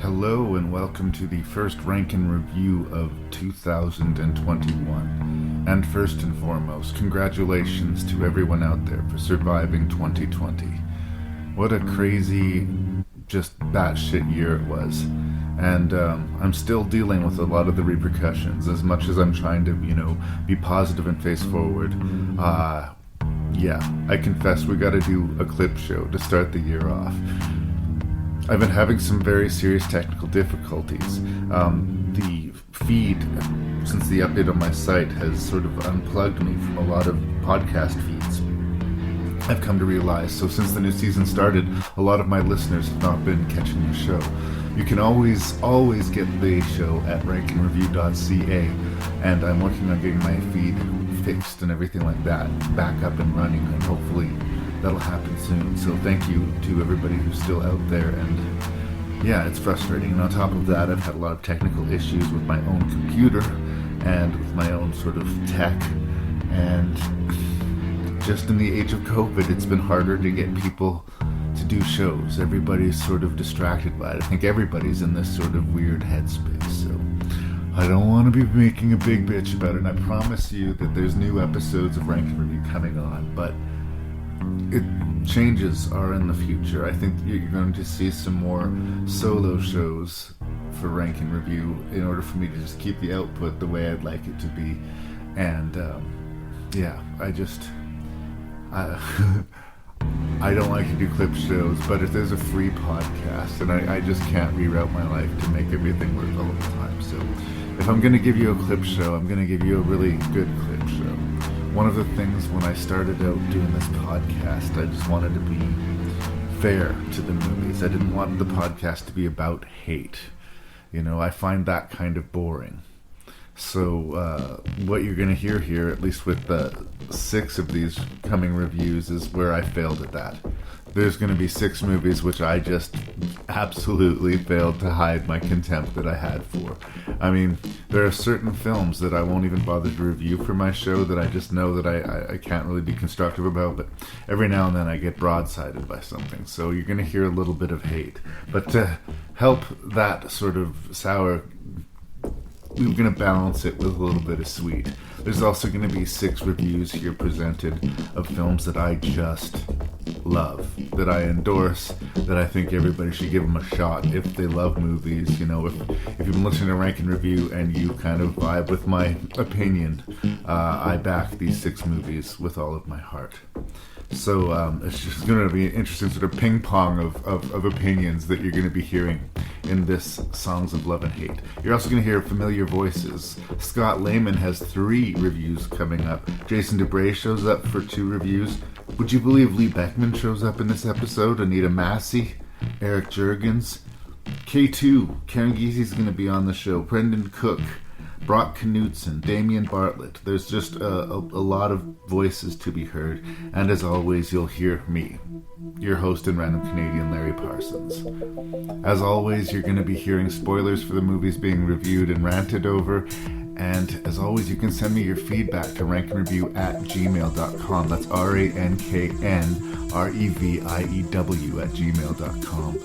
Hello and welcome to the first Rankin Review of 2021. And first and foremost, congratulations to everyone out there for surviving 2020. What a crazy, just batshit year it was. And I'm still dealing with a lot of the repercussions, as much as I'm trying to, be positive and face forward. I confess we gotta do a clip show to start the year off. I've been having some very serious technical difficulties. The feed, since the update on my site, has sort of unplugged me from a lot of podcast feeds. I've come to realize, so since the new season started, a lot of my listeners have not been catching the show. You can always get the show at rankinreview.ca, and I'm working on getting my feed fixed and everything like that back up and running, and hopefully that'll happen soon. So thank you to everybody who's still out there, and yeah, it's frustrating. And on top of that, I've had a lot of technical issues with my own computer and with my own sort of tech, and just in the age of COVID, it's been harder to get people to do shows. Everybody's sort of distracted by it. I think everybody's in this sort of weird headspace, so I don't want to be making a big bitch about it, and I promise you that there's new episodes of Rankin Review coming on, but changes are in the future. I think you're going to see some more solo shows for Rankin Review in order for me to just keep the output the way I'd like it to be. And I don't like to do clip shows, but if there's a free podcast, and I just can't reroute my life to make everything work all the time. So if I'm going to give you a clip show, I'm going to give you a really good clip show. One of the things when I started out doing this podcast, I just wanted to be fair to the movies. I didn't want the podcast to be about hate. I find that kind of boring. So what you're going to hear here, at least with the 6 of these coming reviews, is where I failed at that. There's going to be 6 movies which I just absolutely failed to hide my contempt that I had for. I mean, there are certain films that I won't even bother to review for my show that I just know that I can't really be constructive about, but every now and then I get broadsided by something. So you're going to hear a little bit of hate. But to help that sort of sour, we're going to balance it with a little bit of sweet. There's also going to be 6 reviews here presented of films that I just love, that I endorse, that I think everybody should give them a shot if they love movies. If you've been listening to Rankin Review and you kind of vibe with my opinion, I back these 6 movies with all of my heart. So it's just going to be an interesting sort of ping pong of opinions that you're going to be hearing in this Songs of Love and Hate. You're also going to hear familiar voices. Scott Lehman has 3 reviews coming up. Jason DeBray shows up for 2 reviews. Would you believe Lee Beckman shows up in this episode? Anita Massey, Eric Juergens, K2, Karen Giesi's going to be on the show. Brendan Cook, Brock Knudsen, Damian Bartlett. There's just a lot of voices to be heard. And as always, you'll hear me, your host and random Canadian Larry Parsons. As always, you're going to be hearing spoilers for the movies being reviewed and ranted over. And as always, you can send me your feedback to rankinreview@gmail.com. That's RANKNREVIEW@gmail.com.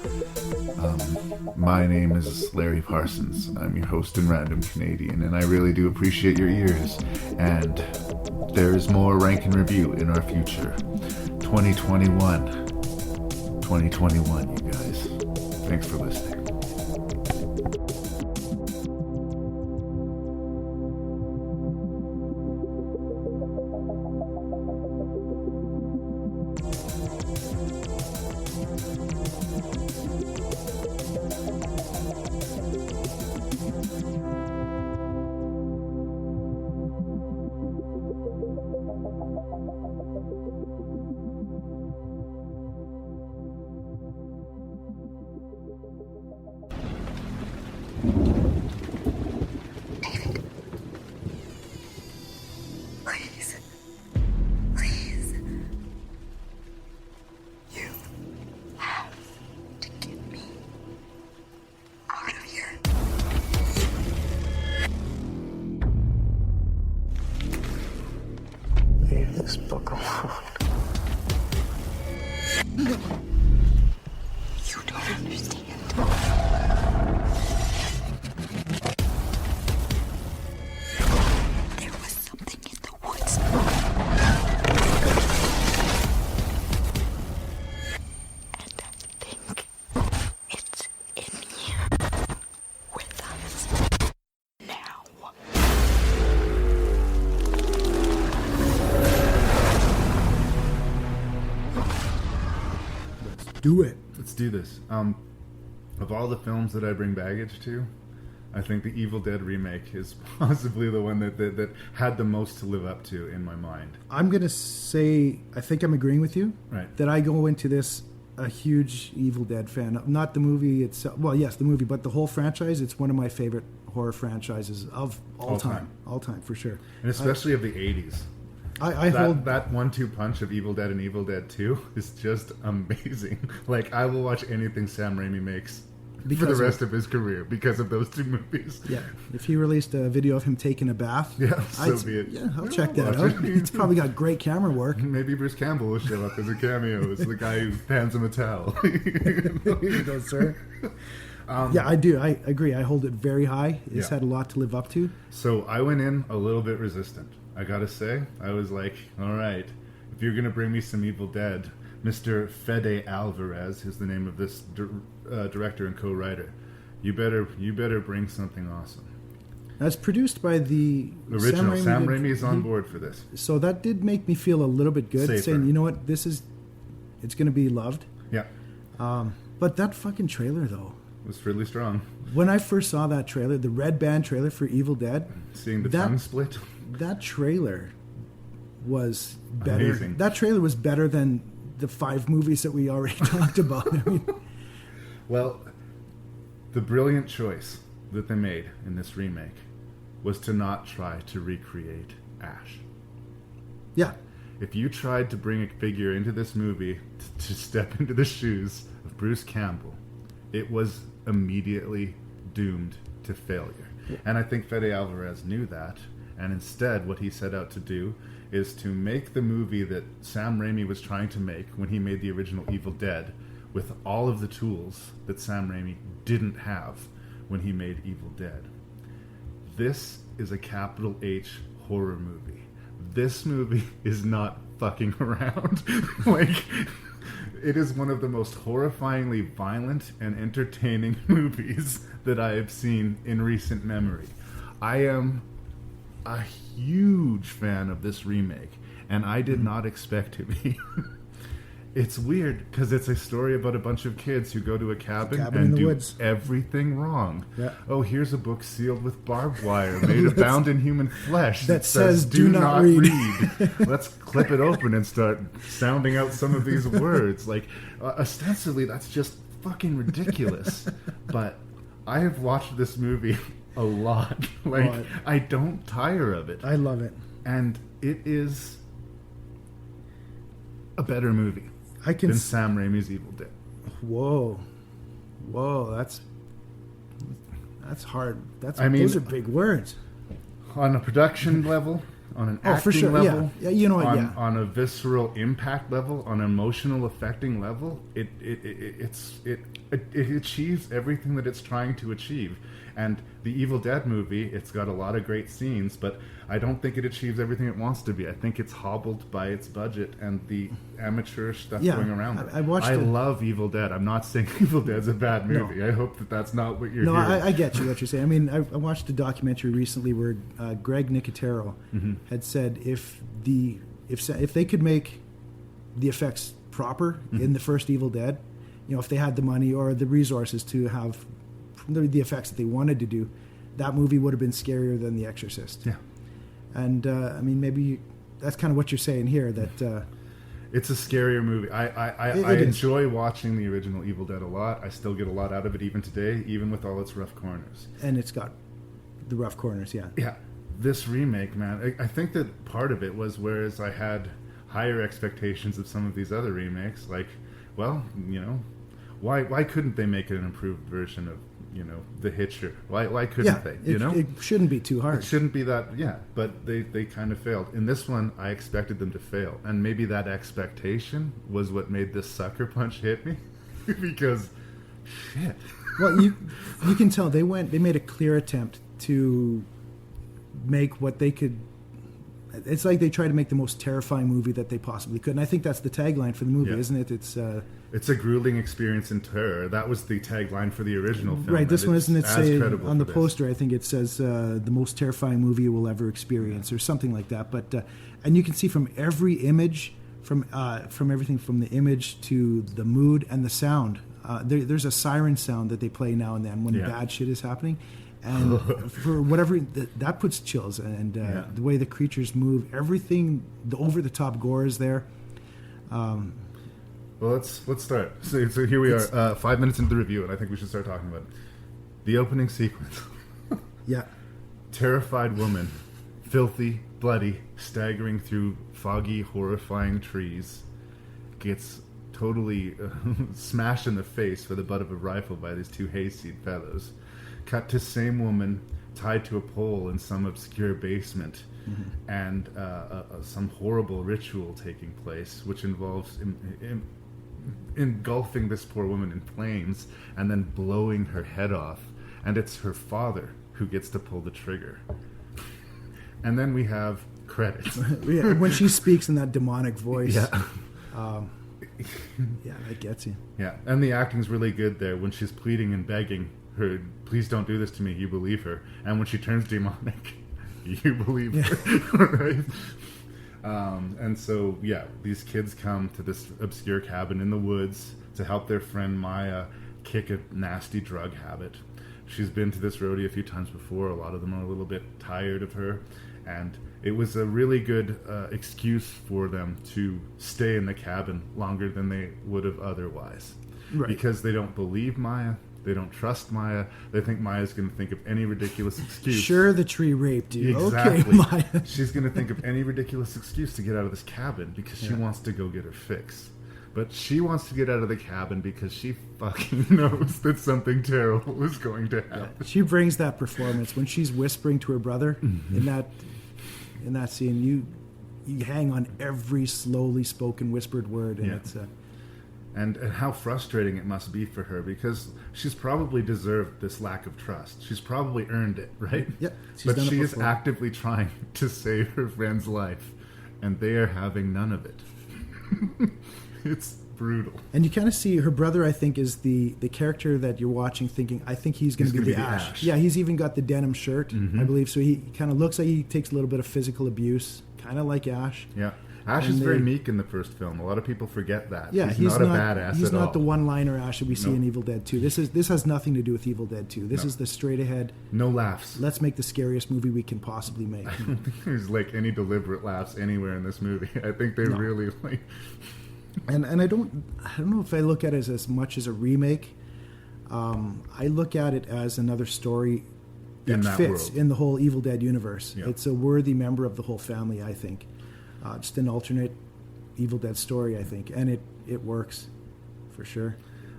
My name is Larry Parsons. I'm your host and random Canadian, and I really do appreciate your ears. And there's more Rankin Review in our future. 2021, you guys. Thanks for listening. This book alone. No. You don't understand. do it. Let's do this. Of all the films that I bring baggage to, I think the Evil Dead remake is possibly the one that had the most to live up to in my mind. I'm going to say, I think I'm agreeing with you. Right. That I go into this a huge Evil Dead fan. Not the movie itself. Well, yes, the movie, but the whole franchise. It's one of my favorite horror franchises of all time. All time, for sure. And especially of the 80s. I hold that 1-2 punch of Evil Dead and Evil Dead 2 is just amazing. Like, I will watch anything Sam Raimi makes for the rest of his career because of those two movies. Yeah, if he released a video of him taking a bath, so be it. Yeah, I'll check that out. He's probably got great camera work. Maybe Bruce Campbell will show up as a cameo as the guy who hands him a towel. There you go, sir. Yeah, I do. I agree. I hold it very high. It's had a lot to live up to. So I went in a little bit resistant. I gotta say, I was like, all right, if you're gonna bring me some Evil Dead, Mr. Fede Alvarez is the name of this director and co-writer. You better bring something awesome. That's produced by the original. Sam Raimi is on board for this. So that did make me feel a little bit good, saying, you know what, it's going to be loved. Yeah. But that fucking trailer, though, was really strong. When I first saw that trailer, the red band trailer for Evil Dead, seeing the tongue split, that trailer was better. Amazing. That trailer was better than the 5 movies that we already talked about. I mean, well, the brilliant choice that they made in this remake was to not try to recreate Ash. Yeah. If you tried to bring a figure into this movie to step into the shoes of Bruce Campbell, it was immediately doomed to failure. Yeah. And I think Fede Alvarez knew that, and instead what he set out to do is to make the movie that Sam Raimi was trying to make when he made the original Evil Dead, with all of the tools that Sam Raimi didn't have when he made Evil Dead. This is a capital H horror movie. This movie is not fucking around. Like, it is one of the most horrifyingly violent and entertaining movies that I have seen in recent memory. I am a huge fan of this remake, and I did not expect to be. It's weird because it's a story about a bunch of kids who go to a cabin and do woods. Everything wrong. Yeah. Oh, here's a book sealed with barbed wire made of bound in human flesh that says do not read. Let's clip it open and start sounding out some of these words. Like, ostensibly, that's just fucking ridiculous. But I have watched this movie a lot. Like, I don't tire of it. I love it. And it is a better movie than Sam Raimi's Evil Dead. Whoa, that's hard. Those are big words. On a production level, on an acting for sure. level, yeah, you know what? On a visceral impact level, on an emotional affecting level, it achieves everything that it's trying to achieve. And the Evil Dead movie, it's got a lot of great scenes, but I don't think it achieves everything it wants to be. I think it's hobbled by its budget and the amateurish stuff going around it. I love Evil Dead. I'm not saying Evil Dead's a bad movie. No. I hope that that's not what you're hearing. I get you, what you're saying. I mean, I watched a documentary recently where Greg Nicotero had said if they could make the effects proper in the first Evil Dead, if they had the money or the resources to have the effects that they wanted to do, that movie would have been scarier than The Exorcist. Yeah. And I mean, maybe that's kind of what you're saying here, that it's a scarier movie. I enjoy watching the original Evil Dead a lot. I still get a lot out of it even today, even with all its rough corners. And it's got the rough corners, yeah. Yeah. This remake, man, I think that part of it was, whereas I had higher expectations of some of these other remakes, like, well, why couldn't they make an improved version of The Hitcher? Why couldn't they? It shouldn't be too hard. It shouldn't be that, but they kind of failed. In this one, I expected them to fail. And maybe that expectation was what made this sucker punch hit me. Because, shit. Well, you can tell they made a clear attempt to make what they could. It's like they tried to make the most terrifying movie that they possibly could. And I think that's the tagline for the movie, isn't it? It's a grueling experience in terror. That was the tagline for the original film. Right, this one, isn't it, say on the poster, I think it says the most terrifying movie you will ever experience or something like that. But and you can see from every image from everything from the image to the mood and the sound. There's a siren sound that they play now and then when bad shit is happening, and for whatever that puts chills. And the way the creatures move, everything, the over the top gore is there. Well, let's start. So here we are, 5 minutes into the review, and I think we should start talking about it. The opening sequence. Yeah. Terrified woman, filthy, bloody, staggering through foggy, horrifying trees, gets totally smashed in the face with the butt of a rifle by these two hayseed fellows. Cut to same woman tied to a pole in some obscure basement, and some horrible ritual taking place, which involves engulfing this poor woman in flames and then blowing her head off. And it's her father who gets to pull the trigger. And then we have credits. When she speaks in that demonic voice. Yeah. Yeah, that gets you. Yeah, and the acting's really good there when she's pleading and begging her, please don't do this to me, you believe her. And when she turns demonic, you believe her, right? And so, these kids come to this obscure cabin in the woods to help their friend Maya kick a nasty drug habit. She's been to this roadie a few times before. A lot of them are a little bit tired of her. And it was a really good excuse for them to stay in the cabin longer than they would have otherwise. Right. Because they don't believe Maya. They don't trust Maya. They think Maya's going to think of any ridiculous excuse. Sure, the tree raped you. Exactly. Okay, Maya. She's going to think of any ridiculous excuse to get out of this cabin because she wants to go get her fix. But she wants to get out of the cabin because she fucking knows that something terrible is going to happen. Yeah. She brings that performance when she's whispering to her brother in that scene. You hang on every slowly spoken whispered word, and it's. And how frustrating it must be for her because she's probably deserved this lack of trust. She's probably earned it, right? Yeah. But she is actively trying to save her friend's life, and they are having none of it. It's brutal. And you kind of see her brother, I think, is the character that you're watching thinking, I think he's going to be the Ash. Yeah, he's even got the denim shirt, I believe. So he kind of looks like he takes a little bit of physical abuse, kind of like Ash. Yeah. Ash is very meek in the first film. A lot of people forget that. Yeah, he's not a badass at all. He's not the one-liner Ash that we see in Evil Dead 2. This has nothing to do with Evil Dead 2. This is the straight-ahead... No laughs. Let's make the scariest movie we can possibly make. I don't think there's any deliberate laughs anywhere in this movie. I think they really And I don't know if I look at it as much as a remake. I look at it as another story that fits in the whole Evil Dead universe. Yeah. It's a worthy member of the whole family, I think. Just an alternate Evil Dead story, I think, and it works for sure.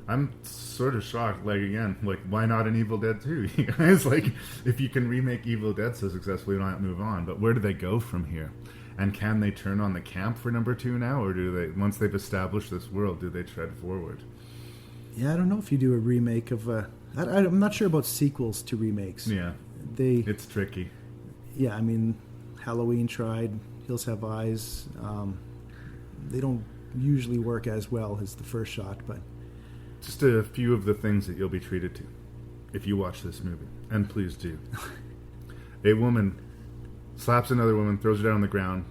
I'm sort of shocked. Why not an Evil Dead 2? It's if you can remake Evil Dead so successfully, why not move on? But where do they go from here? And can they turn on the camp for number 2 now, or do they, once they've established this world, do they tread forward? Yeah, I don't know if you do a remake of I'm not sure about sequels to remakes. Yeah, it's tricky. Yeah, I mean, Halloween tried. Hills Have Eyes. They don't usually work as well as the first shot, but just a few of the things that you'll be treated to if you watch this movie, and please do. A woman slaps another woman, throws her down on the ground,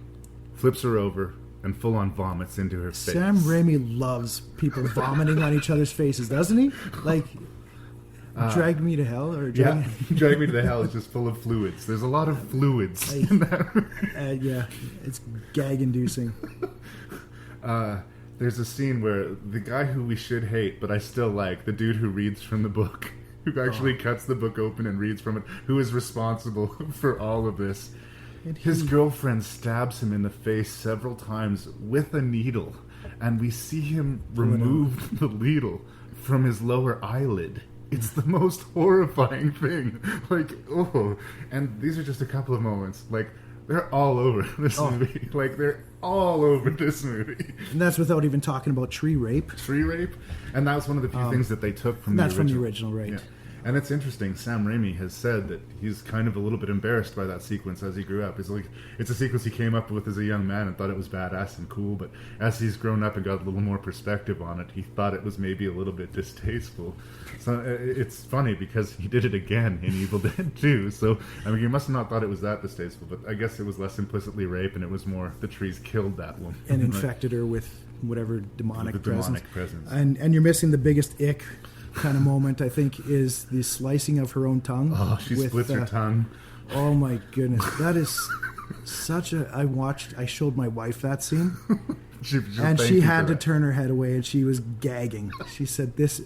flips her over, and full-on vomits into her face. Sam Raimi loves people vomiting on each other's faces, doesn't he? Drag Me to Hell? Drag Me to the Hell is just full of fluids. There's a lot of fluids in that. Yeah, it's gag-inducing. There's a scene where the guy who we should hate, but I still like, the dude who reads from the book, who actually cuts the book open and reads from it, who is responsible for all of this. His girlfriend stabs him in the face several times with a needle, and we see him remove the needle from his lower eyelid. It's the most horrifying thing. And these are just a couple of moments. They're all over this movie. They're all over this movie. And that's without even talking about tree rape. And that was one of the few things that they took from the original. That's from the original, right. Yeah. And it's interesting, Sam Raimi has said that he's kind of a little bit embarrassed by that sequence as he grew up. It's like, it's a sequence he came up with as a young man and thought it was badass and cool, but as he's grown up and got a little more perspective on it, he thought it was maybe a little bit distasteful. So it's funny because he did it again in Evil Dead 2, so I mean, he must have not thought it was that distasteful, but I guess it was less implicitly rape and it was more the trees killed that woman. And infected her with whatever demonic presence. And you're missing the biggest ick kind of moment, I think, is the slicing of her own tongue. Oh, she splits her tongue. Oh my goodness, that is such a. I showed my wife that scene, and she had to turn her head away, and she was gagging. She said, "This,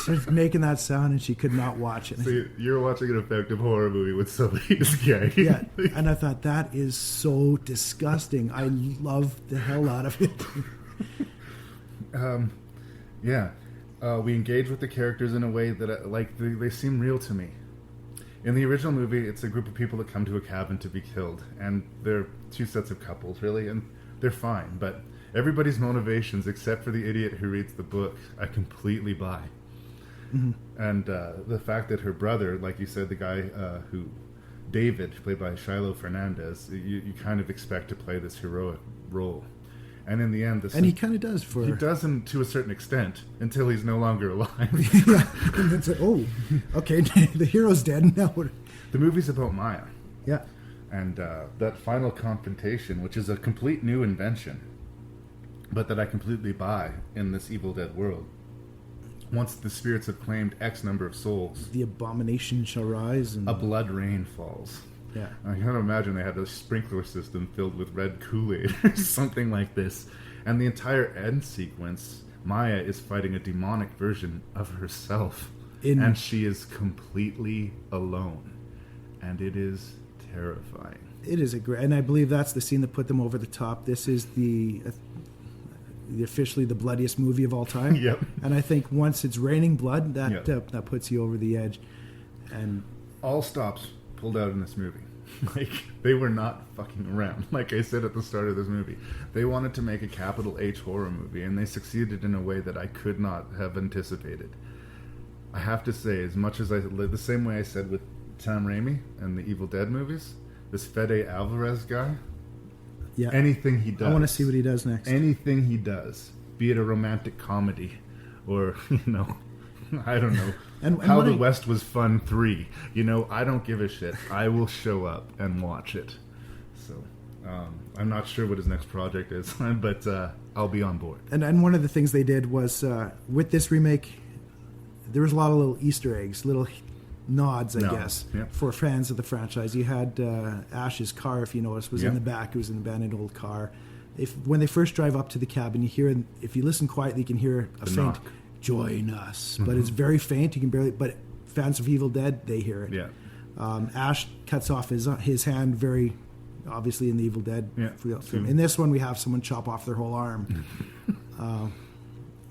she's making that sound, and she could not watch it." So you're watching an effective horror movie with somebody who's gagging. Yeah, and I thought that is so disgusting. I love the hell out of it. Yeah. We engage with the characters in a way that, they seem real to me. In the original movie, it's a group of people that come to a cabin to be killed, and they're two sets of couples, really, and they're fine. But everybody's motivations, except for the idiot who reads the book, I completely buy. Mm-hmm. And the fact that her brother, like you said, the guy David, played by Shiloh Fernandez, you kind of expect to play this heroic role. And in the end, he kind of does. He doesn't to a certain extent until he's no longer alive. Yeah, and it's like, oh, okay, the hero's dead now. The movie's about Maya. Yeah, and that final confrontation, which is a complete new invention, but that I completely buy in this Evil Dead world. Once the spirits have claimed X number of souls, the abomination shall rise, and a blood rain falls. Yeah, I can't imagine they had a sprinkler system filled with red Kool-Aid or something like this. And the entire end sequence, Maya is fighting a demonic version of herself. And she is completely alone. And it is terrifying. It is and I believe that's the scene that put them over the top. This is the officially the bloodiest movie of all time. Yep. And I think once it's raining blood, that puts you over the edge. And all stops pulled out in this movie. They were not fucking around. Like I said at the start of this movie, they wanted to make a capital H horror movie, and they succeeded in a way that I could not have anticipated. I have to say, as much as the same way I said with Sam Raimi and the Evil Dead movies, this Fede Alvarez guy, anything he does, I want to see what he does next. Anything he does, be it a romantic comedy or I don't know. And How the West Was Fun 3. I don't give a shit. I will show up and watch it. So, I'm not sure what his next project is, but I'll be on board. And one of the things they did was, with this remake, there was a lot of little Easter eggs, little nods, I guess, for fans of the franchise. You had Ash's car, if you noticed, was in the back. It was an abandoned old car. When they first drive up to the cabin, you hear, if you listen quietly, you can hear a faint knock. Join us, but it's very faint. You can barely. But fans of Evil Dead, they hear it. Yeah. Ash cuts off his hand very obviously in the Evil Dead film. In this one, we have someone chop off their whole arm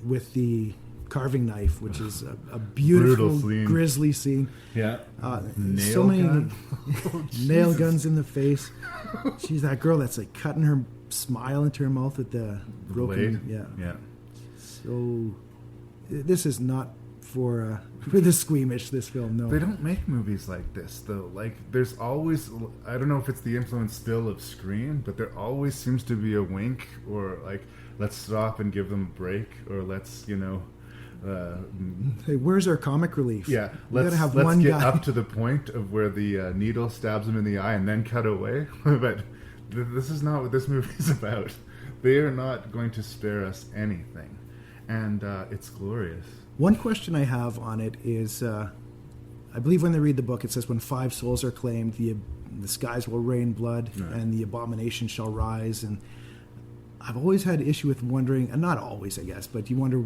with the carving knife, which is a beautiful, grisly scene. Yeah. So many nail guns in the face. She's that girl that's like cutting her smile into her mouth with the broken. Blade. Yeah. So. This is not for the squeamish, this film, no. They don't make movies like this, though. There's always, I don't know if it's the influence still of Scream, but there always seems to be a wink, or let's stop and give them a break, or let's, hey, where's our comic relief? Yeah, let's get up to the point of where the needle stabs him in the eye and then cut away. But this is not what this movie is about. They are not going to spare us anything. And it's glorious. One question I have on it is, I believe when they read the book, it says when 5 souls are claimed, the skies will rain blood, and the abomination shall rise. And I've always had issue with wondering, and not always, I guess, but you wonder,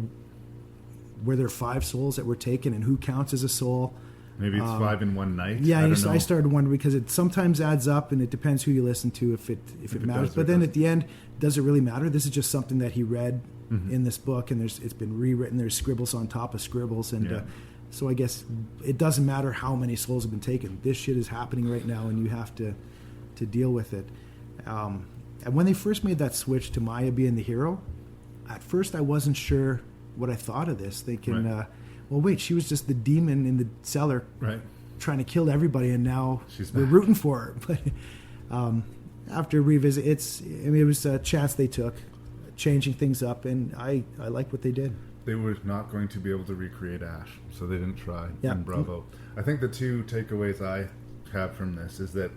were there 5 souls that were taken, and who counts as a soul? Maybe it's 5 in one night. Yeah, I started wondering, because it sometimes adds up, and it depends who you listen to if it matters. But then at the end, does it really matter? This is just something that he read in this book, and it's been rewritten. There's scribbles on top of scribbles, and so I guess it doesn't matter how many souls have been taken. This shit is happening right now, and you have to deal with it. And when they first made that switch to Maya being the hero, at first I wasn't sure what I thought of this, thinking well, wait, she was just the demon in the cellar, Right. trying to kill everybody, and now She's we're back. rooting for her. But after revisit, it was a chance they took, changing things up, and I like what they did. They were not going to be able to recreate Ash, so they didn't try. Yeah. And bravo. I think the two takeaways I have from this is that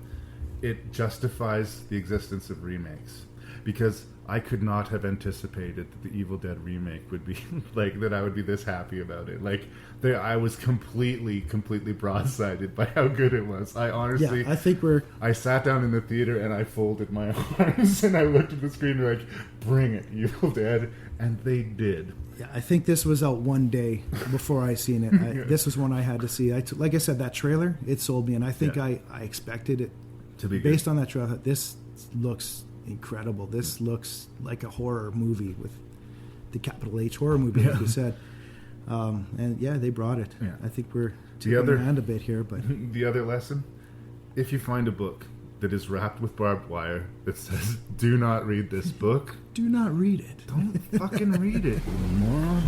it justifies the existence of remakes, because I could not have anticipated that the Evil Dead remake would be like that. I would be this happy about it. Like, I was completely broadsided by how good it was. I honestly, Yeah, I think I sat down in the theater and I folded my arms and I looked at the screen like, "Bring it, Evil Dead," and they did. Yeah, I think this was out one day before I seen it. This was one I had to see. Like I said, that trailer, it sold me, and I think Yeah. I expected it To be based good. on that trailer. This looks incredible. This looks like a horror movie with the capital H horror movie, like you said. And yeah, they brought it. Yeah. I think we're The taking other- a hand a bit here, but The other lesson: if you find a book that is wrapped with barbed wire that says "Do not read this book," do not read it. don't fucking read it, you moron.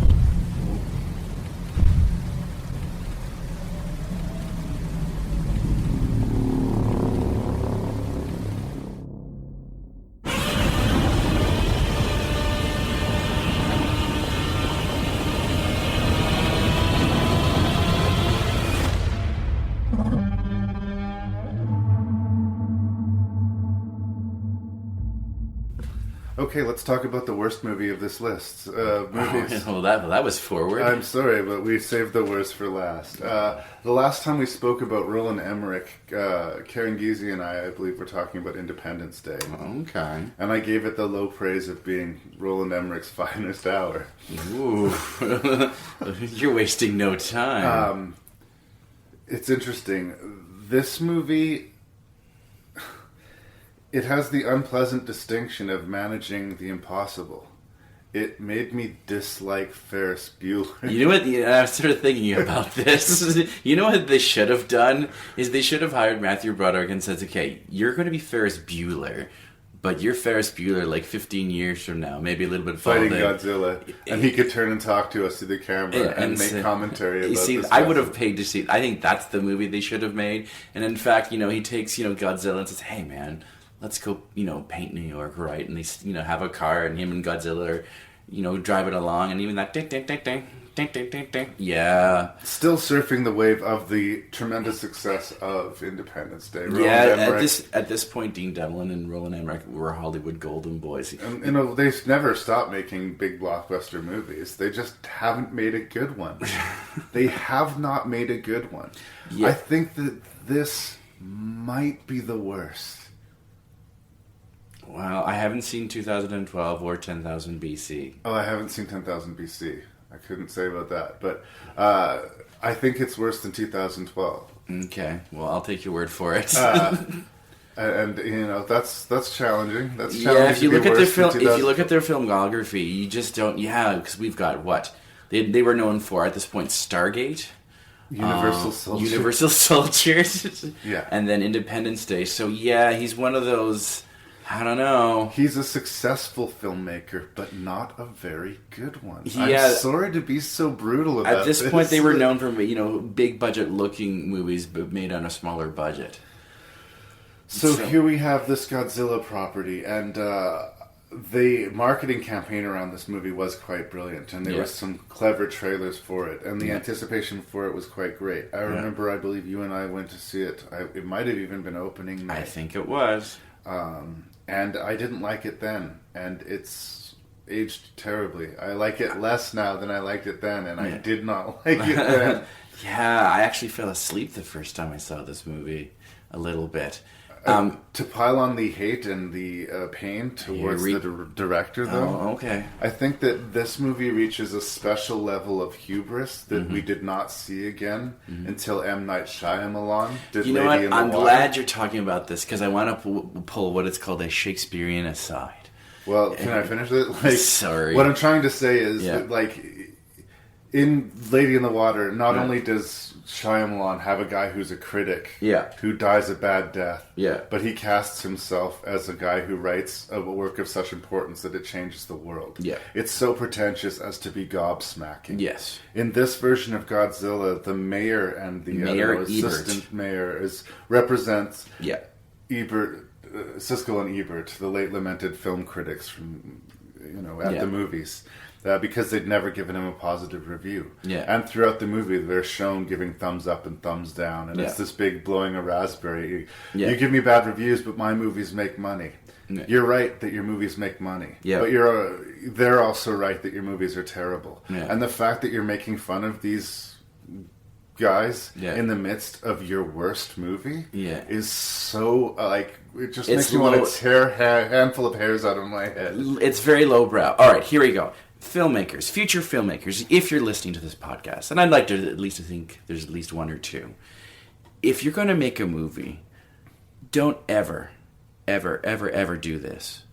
Okay, let's talk about the worst movie of this list. Movies. Well, that was forward. I'm sorry, but we saved the worst for last. The last time we spoke about Roland Emmerich, Karen Giese and I believe, were talking about Independence Day. Okay. And I gave it the low praise of being Roland Emmerich's finest hour. Ooh. You're wasting no time. It's interesting. This movie, it has the unpleasant distinction of managing the impossible. It made me dislike Ferris Bueller. You know what? I was sort of thinking about this. You know what they should have done? Is they should have hired Matthew Broderick and said, okay, you're going to be Ferris Bueller, but you're Ferris Bueller like 15 years from now, maybe a little bit Fighting farther. Godzilla. And he could turn and talk to us through the camera and make commentary about You see, this. I would have paid to see. I think that's the movie they should have made. And in fact, he takes Godzilla and says, "Hey, man, let's go paint New York, right?" And they have a car, and him and Godzilla are driving along, and even that ding ding ding ding ding ding ding ding. Yeah, Still surfing the wave of the tremendous success of Independence Day. Roland yeah. Emmerich. At this point, Dean Devlin and Roland Emmerich were Hollywood golden boys. And, they've never stopped making big blockbuster movies. They just haven't made a good one. They have not made a good one. Yeah. I think that this might be the worst. Wow, I haven't seen 2012 or 10,000 BC. Oh, I haven't seen 10,000 BC. I couldn't say about that. But I think it's worse than 2012. Okay, well, I'll take your word for it. And that's challenging. That's challenging. Yeah, if you to be look at their worse than film, if you 2000. look at their filmography, you just don't. Yeah, because we've got what they were known for at this point: Stargate, Universal Soldier. Universal Soldiers, Yeah. and then Independence Day. So yeah, he's one of those. I don't know. He's a successful filmmaker, but not a very good one. Yeah. I'm sorry to be so brutal about At this point, they were known for big budget looking movies, but made on a smaller budget. So here we have this Godzilla property, and the marketing campaign around this movie was quite brilliant, and there were some clever trailers for it, and the anticipation for it was quite great. I remember, I believe you and I went to see it. It might have even been opening night. I think it was. And I didn't like it then, and it's aged terribly. I like it less now than I liked it then, and I did not like it then. Yeah, I actually fell asleep the first time I saw this movie a little bit. To pile on the hate and the pain towards the director, though, Oh, okay. I think that this movie reaches a special level of hubris that we did not see again until M. Night Shyamalan did You know Lady what? in the I'm Water. glad you're talking about this because I want to pull what it's called a Shakespearean aside. Well, can I finish it? Sorry. What I'm trying to say is Yeah. that, in Lady in the Water, not only does Shyamalan have a guy who's a critic who dies a bad death, but he casts himself as a guy who writes a work of such importance that it changes the world. It's so pretentious as to be gobsmacking. In this version of Godzilla, the mayor and the assistant mayor represents Ebert, Siskel and Ebert, the late lamented film critics from at the movies. Because they'd never given him a positive review. And throughout the movie, they're shown giving thumbs up and thumbs down. And it's this big blowing a raspberry. You give me bad reviews, but my movies make money. You're right that your movies make money. But they're also right that your movies are terrible. And the fact that you're making fun of these guys in the midst of your worst movie is so, it just makes me want to tear a handful of hairs out of my head. It's very lowbrow. All right, here we go. Filmmakers, future filmmakers, if you're listening to this podcast, and I'd like to at least think there's at least one or two, if you're going to make a movie, don't ever do this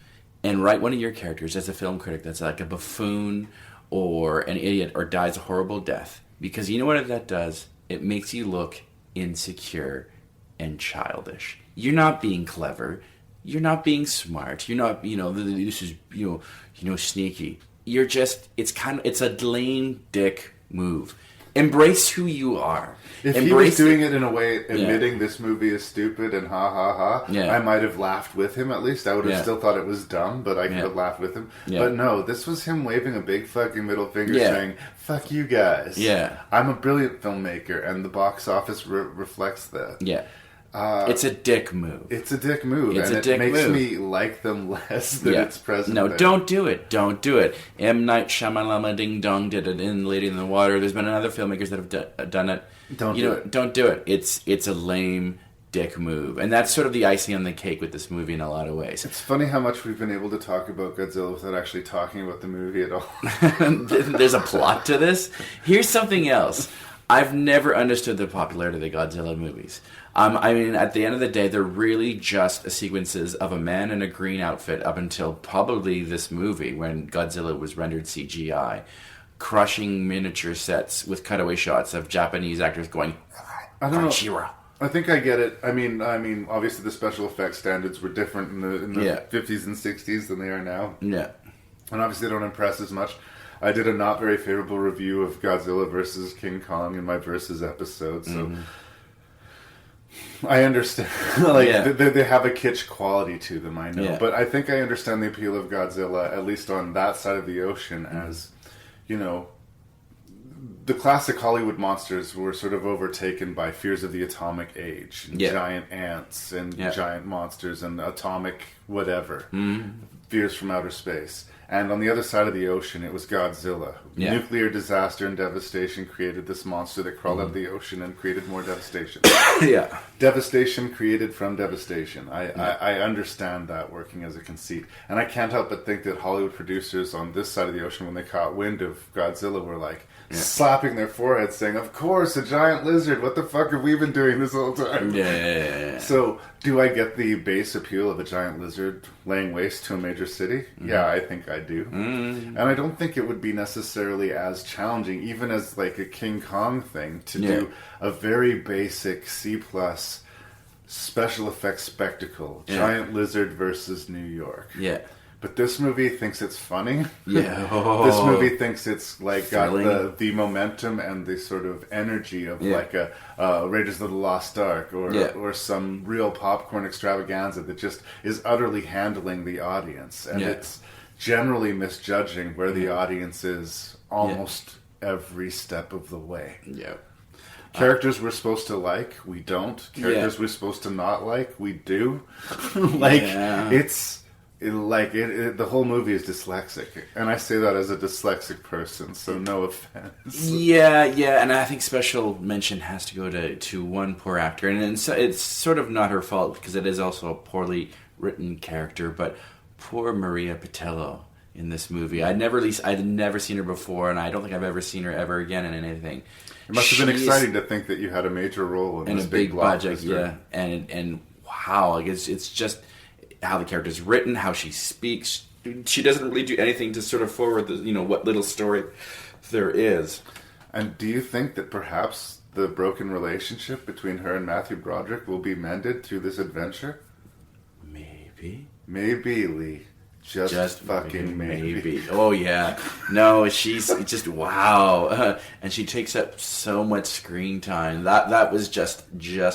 and write one of your characters as a film critic that's like a buffoon or an idiot or dies a horrible death. Because you know what that does? It makes you look insecure and childish. You're not being clever. You're not being smart. You're not, this is, sneaky. You're just, it's a lame dick move. Embrace who you are. If he was doing it in a way admitting this movie is stupid and ha ha ha, I might have laughed with him at least. I would have still thought it was dumb, but I could have laughed with him. But no, this was him waving a big fucking middle finger saying, fuck you guys. I'm a brilliant filmmaker, and the box office reflects that. It's a dick move. It's a dick move, and it makes me like them less than its present. No, don't do it. Don't do it. M. Night Shyamalan Ding Dong did it in Lady in the Water. There's been other filmmakers that have done it. Don't do it. It's a lame dick move, and that's sort of the icing on the cake with this movie in a lot of ways. It's funny how much we've been able to talk about Godzilla without actually talking about the movie at all. There's a plot to this. Here's something else. I've never understood the popularity of the Godzilla movies. At the end of the day, they're really just sequences of a man in a green outfit up until probably this movie when Godzilla was rendered CGI, crushing miniature sets with cutaway shots of Japanese actors going, I don't know. I think I get it. I mean, obviously the special effects standards were different in the 50s and 60s than they are now. And obviously they don't impress as much. I did a not very favorable review of Godzilla versus King Kong in my Versus episode, so I understand. They have a kitsch quality to them, I know. But I think I understand the appeal of Godzilla, at least on that side of the ocean, as, the classic Hollywood monsters were sort of overtaken by fears of the atomic age. Giant ants and giant monsters and atomic whatever. Fears from outer space. And on the other side of the ocean, it was Godzilla. Nuclear disaster and devastation created this monster that crawled out of the ocean and created more devastation. Devastation created from devastation. I understand that working as a conceit. And I can't help but think that Hollywood producers on this side of the ocean, when they caught wind of Godzilla, were like slapping their foreheads saying, of course, a giant lizard. What the fuck have we been doing this whole time? So, do I get the base appeal of a giant lizard laying waste to a major city? Yeah, I think I do. And I don't think it would be necessarily as challenging, even as like a King Kong thing, to do a very basic C+ special effects spectacle. Giant lizard versus New York. But this movie thinks it's funny. This movie thinks it's like got the momentum and the sort of energy of like a Raiders of the Lost Ark or some real popcorn extravaganza that just is utterly handling the audience. And it's generally misjudging where the audience is almost every step of the way. Characters we're supposed to like, we don't. Characters we're supposed to not like, we do. The whole movie is dyslexic, and I say that as a dyslexic person, so no offense. And I think special mention has to go to one poor actor, and it's sort of not her fault because it is also a poorly written character. But poor Maria Pitello in this movie, I'd never seen her before, and I don't think I've ever seen her ever again in anything. It must have been exciting to think that you had a major role in this big project, and wow, it's just how the character's written, how she speaks. She doesn't really do anything to sort of forward the, what little story there is. And do you think that perhaps the broken relationship between her and Matthew Broderick will be mended through this adventure? Maybe. Maybe, Lee. Just fucking maybe. Oh yeah, no, she's just wow, and she takes up so much screen time. That was just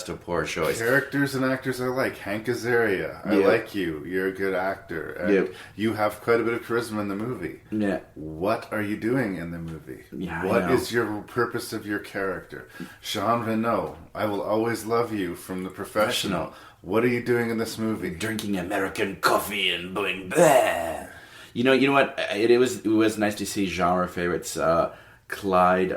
a poor choice. Characters and actors are like Hank Azaria. I like you. You're a good actor, and you have quite a bit of charisma in the movie. Yeah. What are you doing in the movie? Yeah, What is your purpose of your character? Jean Reno, I Will Always Love You from The Professional. What are you doing in this movie? Drinking American coffee and going bleh. You know what? It was nice to see genre favorites Clyde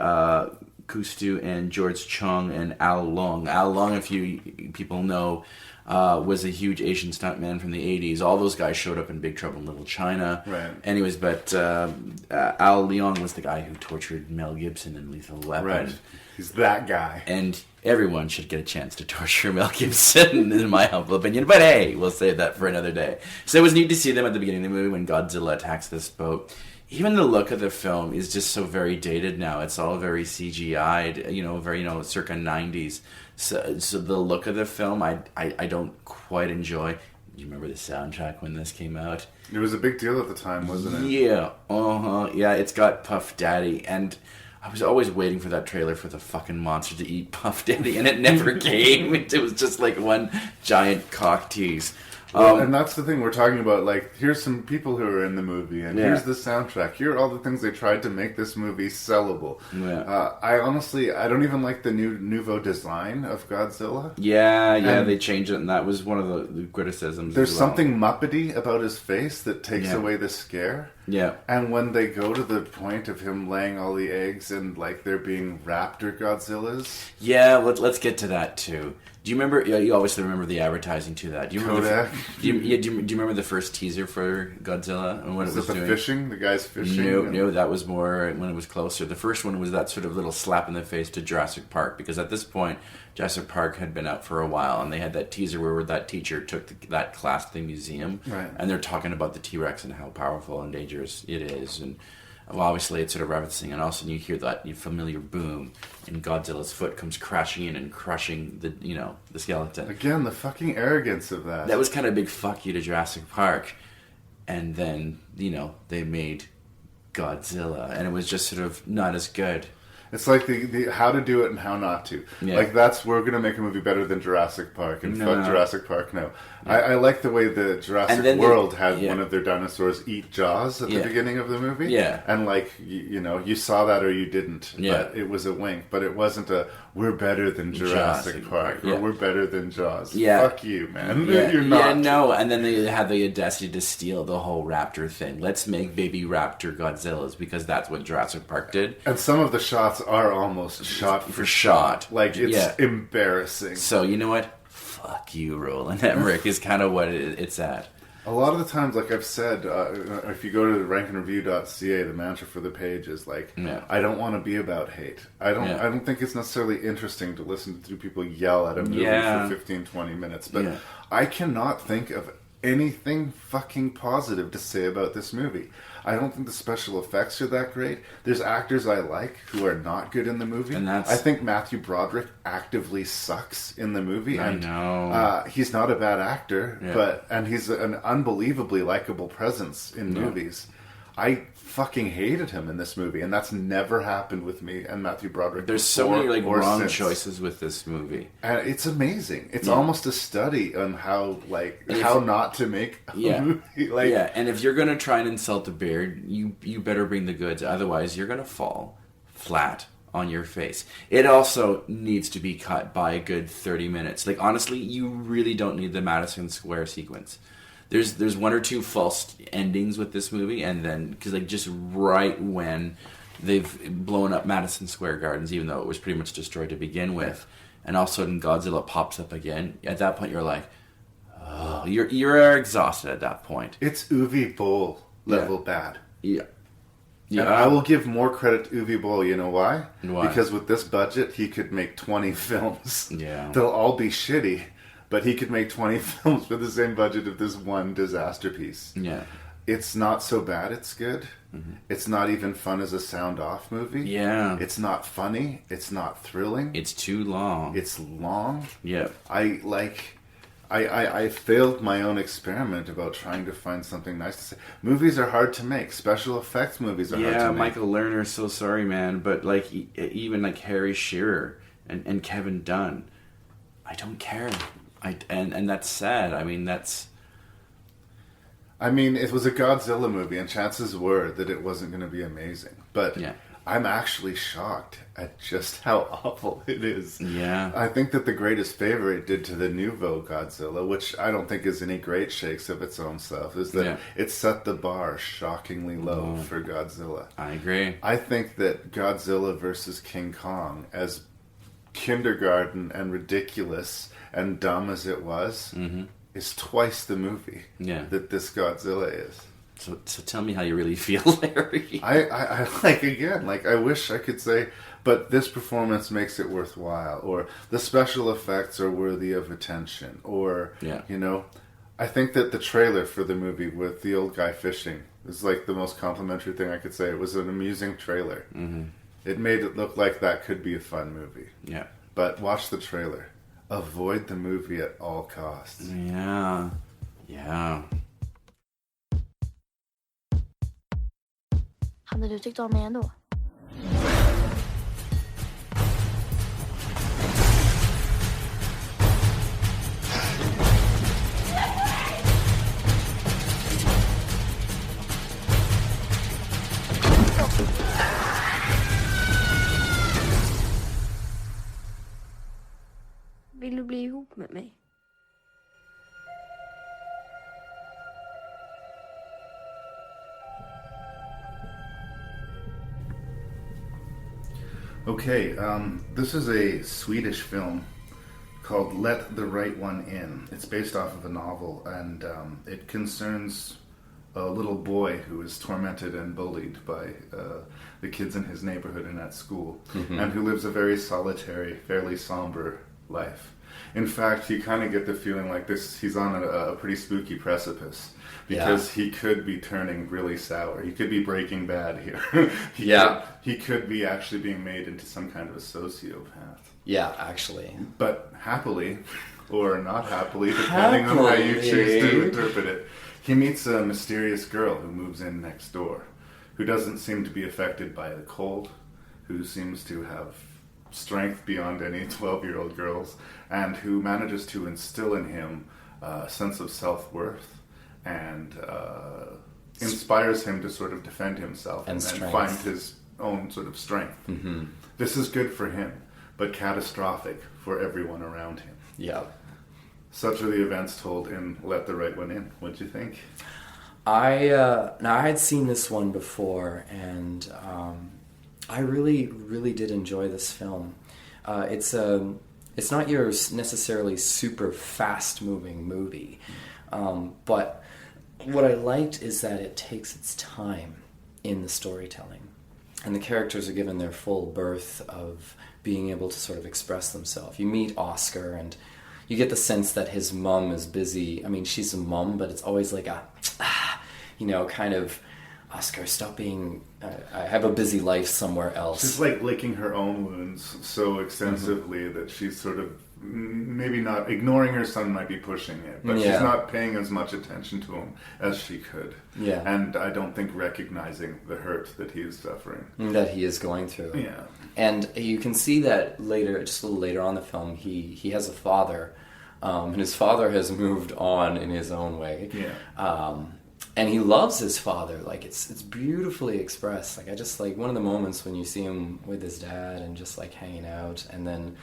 Cousteau and George Chung and Al Leong. Al Leong, if you people know, was a huge Asian stuntman from the 80s. All those guys showed up in Big Trouble in Little China. Right. Anyways, but Al Leong was the guy who tortured Mel Gibson in Lethal Weapon. Right. He's that guy. And everyone should get a chance to torture Mel Gibson, in my humble opinion. But hey, we'll save that for another day. So it was neat to see them at the beginning of the movie when Godzilla attacks this boat. Even the look of the film is just so very dated now. It's all very CGI'd, very, circa 90s. So the look of the film, I don't quite enjoy. Do you remember the soundtrack when this came out? It was a big deal at the time, wasn't it? Yeah. Yeah, it's got Puff Daddy. And I was always waiting for that trailer for the fucking monster to eat Puff Daddy, and it never came. It was just like one giant cock tease. Well, and that's the thing we're talking about. Like, here's some people who are in the movie, and here's the soundtrack. Here are all the things they tried to make this movie sellable. Yeah. I don't even like the nouveau design of Godzilla. Yeah, they changed it, and that was one of the criticisms. There's something Muppety about his face that takes away the scare. Yeah. And when they go to the point of him laying all the eggs and, like, there being raptor Godzillas. Yeah, let's get to that, too. Do you remember? Yeah, you obviously remember the advertising to that. Do you remember Kodak. Do you remember the first teaser for Godzilla and what it was doing? fishing? The guy's fishing. No, that was more when it was closer. The first one was that sort of little slap in the face to Jurassic Park, because at this point Jurassic Park had been out for a while, and they had that teaser where that teacher took that class to the museum, right, and they're talking about the T-Rex and how powerful and dangerous it is, and well, obviously it's sort of referencing, and all of a sudden you hear that familiar boom, and Godzilla's foot comes crashing in and crushing the skeleton. Again, the fucking arrogance of that. That was kind of a big fuck you to Jurassic Park, and then they made Godzilla, and it was just sort of not as good. It's like the how to do it and how not to. Yeah. Like, we're going to make a movie better than Jurassic Park, and fuck Jurassic Park, no. Yeah. I like the way the Jurassic World had one of their dinosaurs eat Jaws at the beginning of the movie. Yeah. And, like, you saw that or you didn't. Yeah. But it was a wink. But it wasn't we're better than Jurassic Park, or we're better than Jaws. Yeah. Fuck you, man. Yeah. You're not. Yeah, no. And then they had the audacity to steal the whole raptor thing. Let's make baby raptor Godzillas, because that's what Jurassic Park did. And some of the shots are almost shot for shot. Like, it's embarrassing. So, you know what? Fuck you, Roland Emmerich, is kind of what it's at. A lot of the times, like I've said, if you go to rankandreview.ca, the mantra for the page is like, I don't want to be about hate. I don't think it's necessarily interesting to listen to people yell at a movie for 15, 20 minutes. But I cannot think of anything fucking positive to say about this movie. I don't think the special effects are that great. There's actors I like who are not good in the movie. And I think Matthew Broderick actively sucks in the movie. I and, know. He's not a bad actor, and he's an unbelievably likable presence in movies. I fucking hated him in this movie, and that's never happened with me and Matthew Broderick. There's so many wrong since. Choices with this movie, and it's amazing. It's almost a study on how not to make a movie. And if you're gonna try and insult the beard, you better bring the goods. Otherwise, you're gonna fall flat on your face. It also needs to be cut by a good 30 minutes. Like, honestly, you really don't need the Madison Square sequence. There's one or two false endings with this movie, and then because just right when they've blown up Madison Square Gardens, even though it was pretty much destroyed to begin with, and all of a sudden Godzilla pops up again. At that point, you're like, oh, you're exhausted at that point. It's Uwe Boll level bad. Yeah. And I will give more credit to Uwe Boll. You know why? Why? Because with this budget, he could make 20 films. Yeah. They'll all be shitty. But he could make 20 films for the same budget of this one disaster piece. Yeah. it's not so bad it's good. It's not even fun as a sound-off movie. Yeah. It's not funny. It's not thrilling. It's too long. It's long. Yeah. I failed my own experiment about trying to find something nice to say. Movies are hard to make. Special effects movies are hard to Yeah, make. Michael Lerner, so sorry, man. But like even like Harry Shearer and Kevin Dunn, I don't care. And that's sad. I mean, it was a Godzilla movie, and chances were that it wasn't going to be amazing. But Yeah. I'm actually shocked at just how awful it is. Yeah. I think that The Greatest Favor it did to the nouveau Godzilla, which I don't think is any great shakes of its own self, is that it set the bar shockingly low for Godzilla. I agree. I think that Godzilla versus King Kong, as kindergarten and ridiculous and dumb as it was, is twice the movie that this Godzilla is. So tell me how you really feel, Larry. I I wish I could say, but this performance makes it worthwhile, or the special effects are worthy of attention, or, I think that the trailer for the movie with the old guy fishing is like the most complimentary thing I could say. It was an amusing trailer. It made it look like that could be a fun movie. Yeah. But watch the trailer. Avoid the movie at all costs. Yeah. Yeah. Hadde du tyckt om mig ändå? Vill du bli ihop med mig? Okay, this is a Swedish film called Let the Right One In. It's based off of a novel, and it concerns a little boy who is tormented and bullied by the kids in his neighborhood and at school, and who lives a very solitary, fairly somber life. In fact, you kind of get the feeling like he's on a pretty spooky precipice, because he could be turning really sour. He could be Breaking Bad here. He could be actually being made into some kind of a sociopath. Yeah, actually. But happily, or not happily, depending on how you choose to interpret it, he meets a mysterious girl who moves in next door, who doesn't seem to be affected by the cold, who seems to have strength beyond any 12-year-old girls, and who manages to instill in him a sense of self-worth and inspires him to sort of defend himself and find his own sort of strength. This is good for him, but catastrophic for everyone around him. Yeah. Such are the events told in Let the Right One In. What'd you think? I had seen this one before, and I really did enjoy this film. It's not your necessarily super fast-moving movie, but what I liked is that it takes its time in the storytelling, and the characters are given their full berth of being able to sort of express themselves. You meet Oscar, and you get the sense that his mom is busy. I mean, she's a mom, but it's always like kind of, Oscar, stop being... I have a busy life somewhere else. She's like licking her own wounds so extensively that she's sort of maybe not... Ignoring her son might be pushing it, but she's not paying as much attention to him as she could. Yeah. And I don't think recognizing the hurt that he is suffering. That he is going through. Yeah. And you can see that later, just a little later on in the film, he has a father, and his father has moved on in his own way. Yeah. And he loves his father. Like, it's beautifully expressed. Like, I just like one of the moments when you see him with his dad and just like hanging out, and then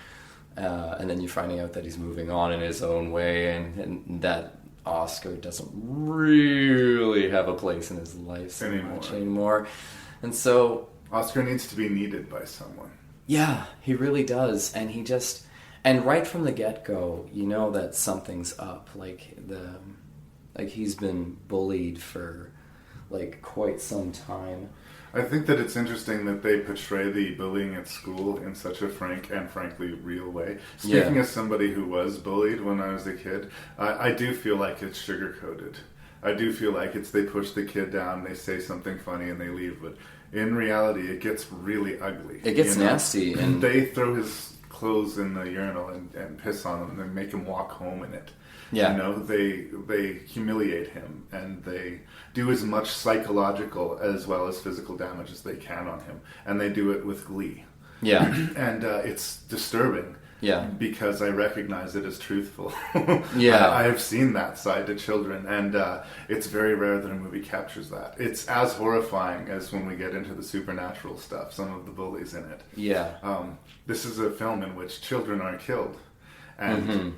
you're finding out that he's moving on in his own way, and that Oscar doesn't really have a place in his life so much anymore. And so Oscar needs to be needed by someone. Yeah, he really does. And right from the get-go, you know that something's up. Like he's been bullied for like quite some time. I think that it's interesting that they portray the bullying at school in such a frank and frankly real way. Speaking as somebody who was bullied when I was a kid, I do feel like it's sugar-coated. I do feel like they push the kid down, they say something funny, and they leave. But in reality, it gets really ugly. It gets nasty, and they throw his clothes in the urinal and piss on him, and then make him walk home in it. Yeah. You know, they humiliate him, and they do as much psychological as well as physical damage as they can on him, and they do it with glee. Yeah. And it's disturbing. Yeah. Because I recognize it as truthful. Yeah. I have seen that side to children, and it's very rare that a movie captures that. It's as horrifying as when we get into the supernatural stuff, some of the bullies in it. Yeah. This is a film in which children are killed, and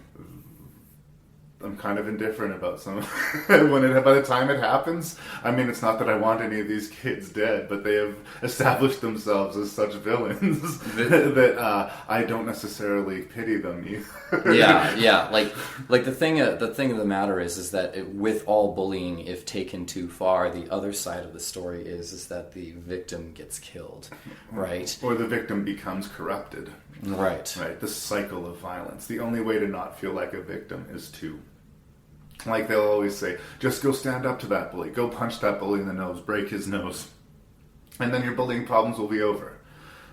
I'm kind of indifferent about some by the time it happens. I mean, it's not that I want any of these kids dead, but they have established themselves as such villains that I don't necessarily pity them either. Yeah. Like the thing of the matter is that with all bullying, if taken too far, the other side of the story is that the victim gets killed, right? Or the victim becomes corrupted. Right. The cycle of violence. The only way to not feel like a victim is to, like they'll always say, just go stand up to that bully. Go punch that bully in the nose. Break his nose. And then your bullying problems will be over.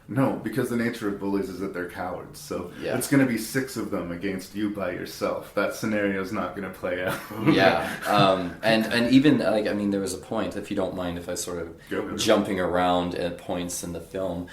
No, because the nature of bullies is that they're cowards. So it's going to be 6 of them against you by yourself. That scenario is not going to play out. Yeah. And even, like, I mean, there was a point, if you don't mind if I sort of jumping around at points in the film,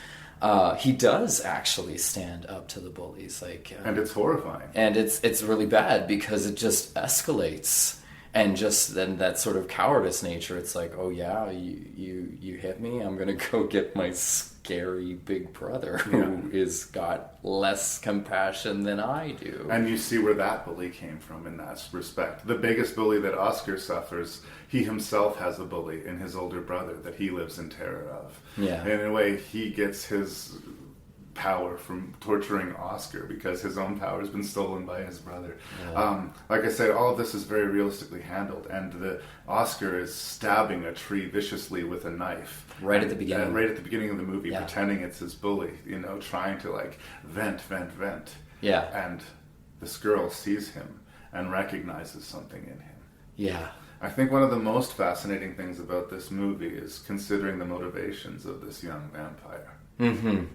he does actually stand up to the bullies, and it's horrifying. And it's really bad because it just escalates, and just then that sort of cowardice nature. It's like, oh yeah, you hit me, I'm gonna go get my scary big brother who is got less compassion than I do. And you see where that bully came from in that respect. The biggest bully that Oscar suffers, he himself has a bully in his older brother that he lives in terror of. Yeah. And in a way, he gets his power from torturing Oscar because his own power has been stolen by his brother. Yeah. Like I said, all of this is very realistically handled, and the Oscar is stabbing a tree viciously with a knife right at the beginning. Right at the beginning of the movie, pretending it's his bully, trying to vent. Yeah. And this girl sees him and recognizes something in him. Yeah. I think one of the most fascinating things about this movie is considering the motivations of this young vampire. Mm-hmm.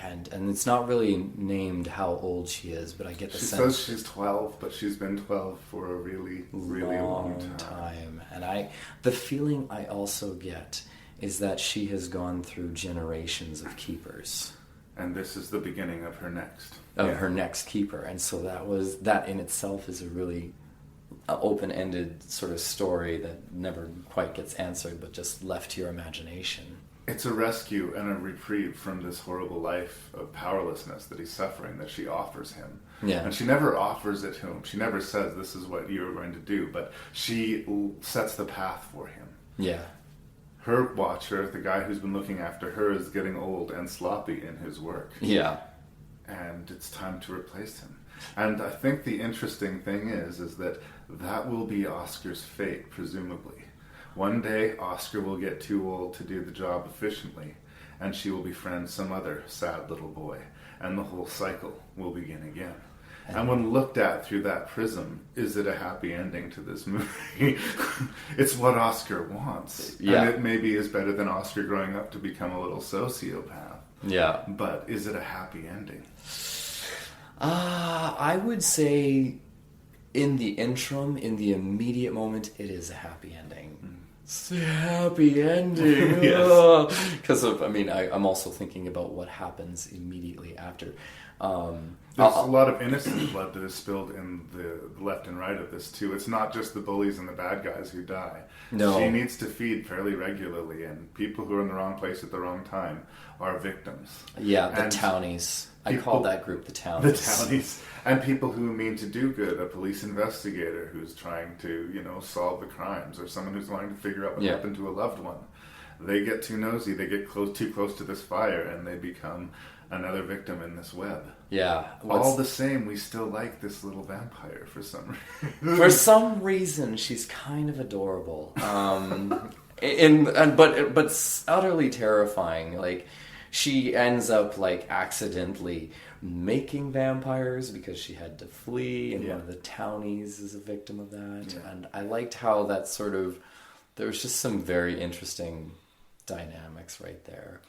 And it's not really named how old she is, but I get the sense. She says she's 12, but she's been 12 for a really, really long time. And the feeling I also get is that she has gone through generations of keepers. And this is the beginning of her next. Her next keeper. And so that in itself is a really open-ended sort of story that never quite gets answered, but just left to your imagination. It's a rescue and a reprieve from this horrible life of powerlessness that he's suffering that she offers him. Yeah. And she never offers it to him. She never says, this is what you're going to do, but she sets the path for him. Yeah. Her watcher, the guy who's been looking after her, is getting old and sloppy in his work. Yeah. And it's time to replace him. And I think the interesting thing is that will be Oscar's fate, presumably. One day, Oscar will get too old to do the job efficiently, and she will befriend some other sad little boy, and the whole cycle will begin again. And when looked at through that prism, is it a happy ending to this movie? It's what Oscar wants. Yeah. And it maybe is better than Oscar growing up to become a little sociopath. Yeah. But is it a happy ending? I would say in the interim, in the immediate moment, it is a happy ending. It's a happy ending. Because I'm also thinking about what happens immediately after. There's a lot of innocent blood that is spilled in the left and right of this too. It's not just the bullies and the bad guys who die. No. She needs to feed fairly regularly, and people who are in the wrong place at the wrong time are victims. Yeah, the townies. I call that group the townies. The townies. And people who mean to do good, a police investigator who's trying to, solve the crimes, or someone who's wanting to figure out what happened to a loved one. They get too nosy, they get too close to this fire, and they become another victim in this web. Yeah. All the same, we still like this little vampire for some reason. For some reason, she's kind of adorable. But utterly terrifying. Like, she ends up like accidentally making vampires because she had to flee, and one of the townies is a victim of that. And I liked how that sort of, there was just some very interesting dynamics right there.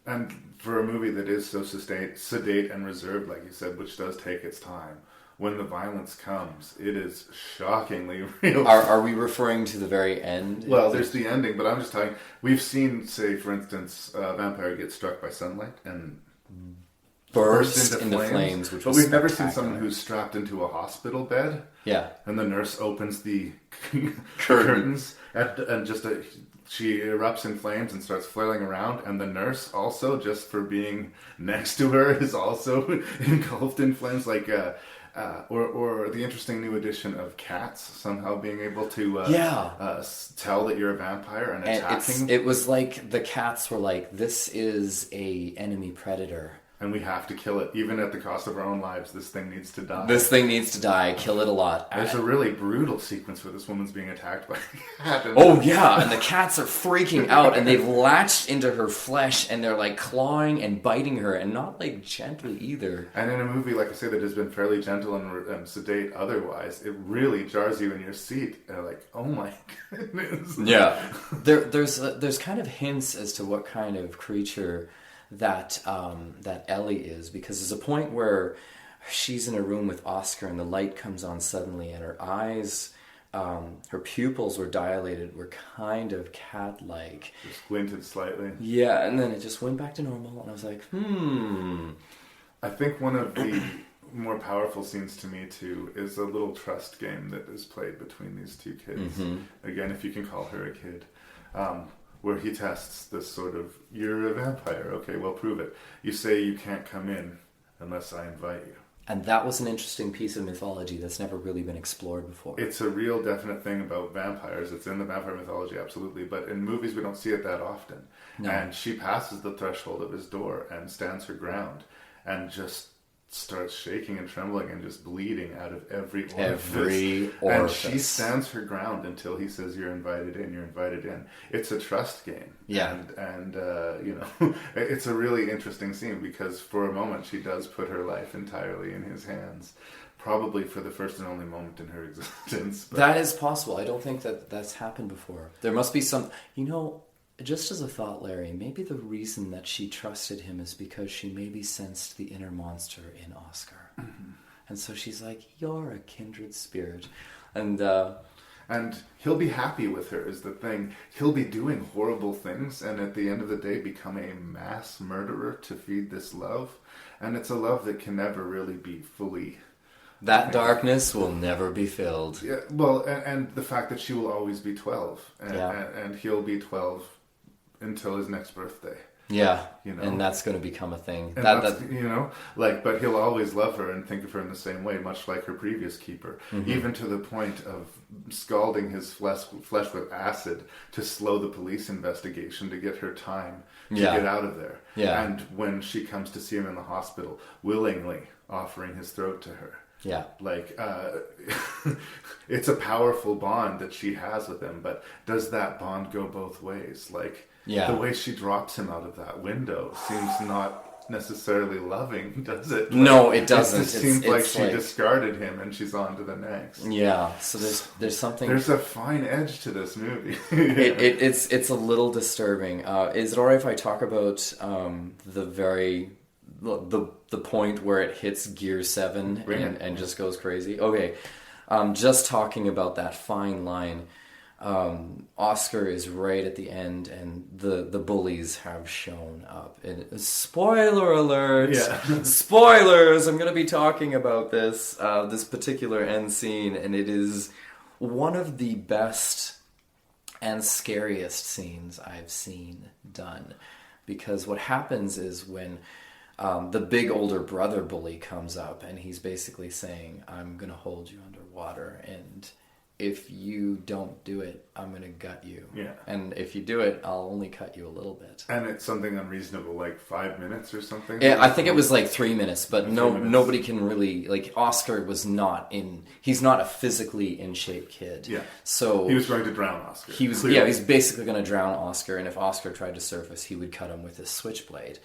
And for a movie that is so sedate and reserved, like you said, which does take its time, when the violence comes, it is shockingly real. Are we referring to the very end? Well, there's the ending, but I'm just talking. We've seen, say, for instance, a vampire get struck by sunlight and burst into flames, which but was we've never seen spectacular. someone who's strapped into a hospital bed. Yeah. And the nurse opens the curtains and just she erupts in flames and starts flailing around, and the nurse also, just for being next to her, is also engulfed in flames, like or the interesting new addition of cats somehow being able to tell that you're a vampire and attacking. It was like the cats were like, this is a enemy predator. And we have to kill it, even at the cost of our own lives. This thing needs to die. This thing needs to die. Kill it a lot. There's a really brutal sequence where this woman's being attacked by a cat. Oh, yeah, and the cats are freaking out, and they've latched into her flesh, and they're, like, clawing and biting her, and not, like, gently either. And in a movie, like I say, that has been fairly gentle and sedate otherwise, it really jars you in your seat. And like, oh my goodness. Yeah. There's kind of hints as to what kind of creature that Ellie is, because there's a point where she's in a room with Oscar and the light comes on suddenly, and her eyes, her pupils were dilated, were kind of cat-like. Just squinted slightly. Yeah, and then it just went back to normal, and I was like, I think one of the more powerful scenes to me too is a little trust game that is played between these two kids. Again, if you can call her a kid. Where he tests this sort of, you're a vampire, okay, well, prove it. You say you can't come in unless I invite you. And that was an interesting piece of mythology that's never really been explored before. It's a real definite thing about vampires. It's in the vampire mythology, absolutely. But in movies, we don't see it that often. No. And she passes the threshold of his door and stands her ground and just starts shaking and trembling and just bleeding out of every orifice. And she stands her ground until he says, you're invited in, you're invited in. It's a trust game. Yeah. And you know, it's a really interesting scene because for a moment she does put her life entirely in his hands. Probably for the first and only moment in her existence. But that is possible. I don't think that that's happened before. There must be some, you know, just as a thought, Larry, maybe the reason that she trusted him is because she maybe sensed the inner monster in Oscar. And so she's like, you're a kindred spirit. And he'll be happy with her is the thing. He'll be doing horrible things and at the end of the day become a mass murderer to feed this love. And it's a love that can never really be fully... That darkness will never be filled. Yeah, well, and the fact that she will always be 12. And he'll be 12 until his next birthday. Yeah, you know? And that's going to become a thing. You know, like, but he'll always love her and think of her in the same way, much like her previous keeper, even to the point of scalding his flesh with acid to slow the police investigation to get her time to get out of there. Yeah. And when she comes to see him in the hospital, willingly offering his throat to her. Yeah. Like, it's a powerful bond that she has with him, but does that bond go both ways? Like, the way she drops him out of that window seems not necessarily loving, does it? Like, no, it doesn't. It seems like she discarded him and she's on to the next. Yeah, so there's something... There's a fine edge to this movie. It's a little disturbing. Is it alright if I talk about the point where it hits gear 7 and just goes crazy? Okay, just talking about that fine line. Oscar is right at the end and the bullies have shown up. And spoiler alert! Yeah. Spoilers! I'm going to be talking about this particular end scene, and it is one of the best and scariest scenes I've seen done. Because what happens is when the big older brother bully comes up and he's basically saying, I'm going to hold you underwater. And if you don't do it, I'm going to gut you. Yeah. And if you do it, I'll only cut you a little bit. And it's something unreasonable, like 5 minutes or something? Yeah, I think it was like 3 minutes, but 3 minutes. Nobody can really, like, Oscar was he's not a physically in shape kid. Yeah. So he was going to drown Oscar. He's basically going to drown Oscar, and if Oscar tried to surface, he would cut him with his switchblade.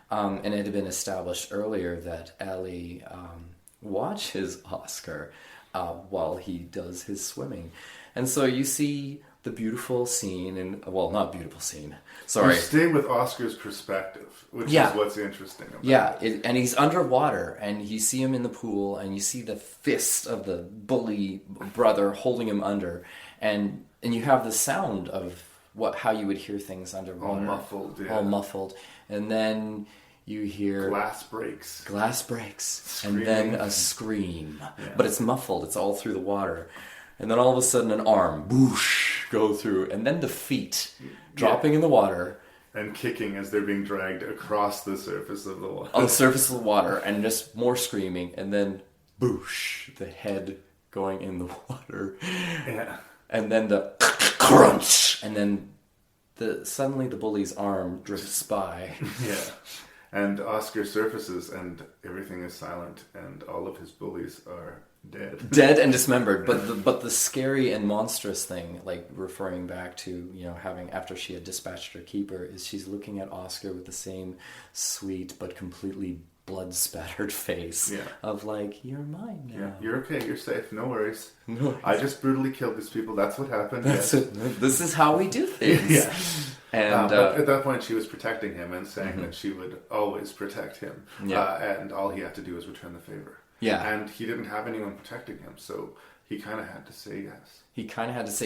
And it had been established earlier that Ellie watches Oscar while he does his swimming. And so you see the beautiful scene, not beautiful scene, sorry. You stay with Oscar's perspective, which is what's interesting about it. And he's underwater, and you see him in the pool, and you see the fist of the bully brother holding him under, and you have the sound of how you would hear things underwater. All muffled, yeah. All muffled. And then you hear... Glass breaks. Screaming. And then a scream. Yeah. But it's muffled. It's all through the water. And then all of a sudden an arm, boosh, go through. And then the feet dropping in the water. And kicking as they're being dragged across the surface of the water. On the surface of the water. And just more screaming. And then boosh, the head going in the water. Yeah. And then the crunch. And then suddenly the bully's arm drifts by. Yeah. And Oscar surfaces and everything is silent and all of his bullies are dead. Dead and dismembered. But the scary and monstrous thing, like referring back to, having, after she had dispatched her keeper, is she's looking at Oscar with the same sweet but completely blood-spattered face of like, you're mine now. Yeah, you're okay, you're safe, no worries. No worries. I just brutally killed these people, that's what happened. That's it. This is how we do things. Yeah. And but at that point she was protecting him and saying that she would always protect him. Yeah. And all he had to do was return the favor. Yeah. And he didn't have anyone protecting him, so he kind of had to say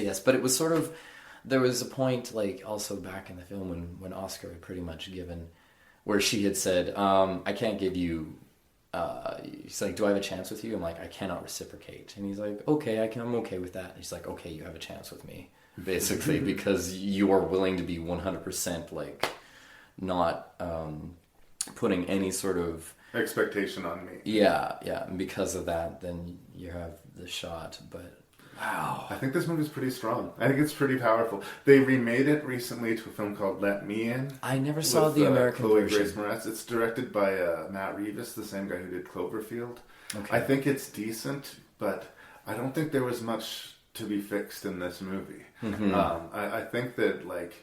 yes. But it was sort of, there was a point, like, also back in the film when Oscar had pretty much given, where she had said, I can't give you, he's like, do I have a chance with you? I'm like, I cannot reciprocate. And he's like, okay, I'm okay with that. And he's like, okay, you have a chance with me, basically, because you are willing to be 100%, like, not putting any sort of expectation on me. Yeah, and because of that, then you have the shot, but... Wow. I think this movie's pretty strong. I think it's pretty powerful. They remade it recently to a film called Let Me In. I never saw the American Chloe version. Grace Moretz. It's directed by Matt Reeves, the same guy who did Cloverfield. Okay. I think it's decent, but I don't think there was much to be fixed in this movie. Mm-hmm. I think that, like,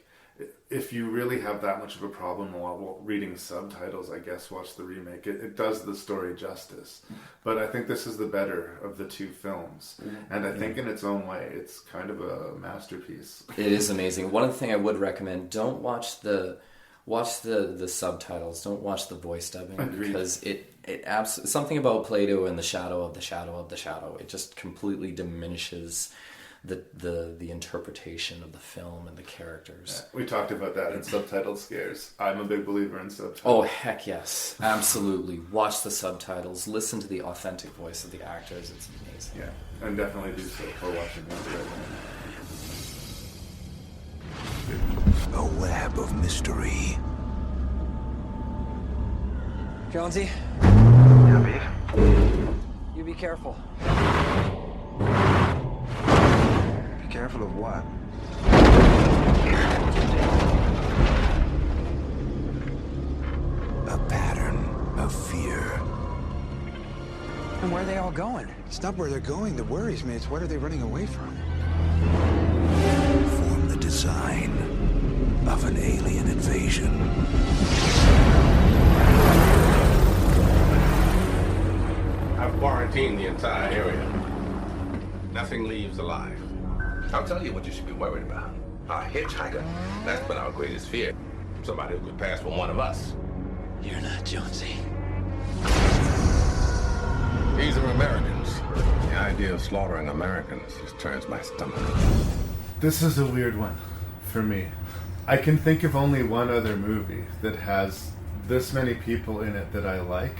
if you really have that much of a problem while reading subtitles, I guess watch the remake. It does the story justice. But I think this is the better of the two films. And I think in its own way, it's kind of a masterpiece. It is amazing. One thing I would recommend, don't watch the subtitles. Don't watch the voice dubbing. Agreed. Because something about Plato and the shadow of the shadow of the shadow. It just completely diminishes the interpretation of the film and the characters. Yeah, we talked about that in subtitled scares. I'm a big believer in subtitles. Oh, heck yes. Absolutely. Watch the subtitles. Listen to the authentic voice of the actors. It's amazing. Yeah, and definitely do so for watching this right now. A web of mystery. Jonesy? Yeah, babe? You be careful. Careful of what? A pattern of fear. And where are they all going? It's not where they're going that worries me. It's what are they running away from? Form the design of an alien invasion. I've quarantined the entire area. Nothing leaves alive. I'll tell you what you should be worried about. A hitchhiker. That's been our greatest fear. Somebody who could pass for one of us. You're not Jonesy. These are Americans. The idea of slaughtering Americans just turns my stomach. This is a weird one for me. I can think of only one other movie that has this many people in it that I like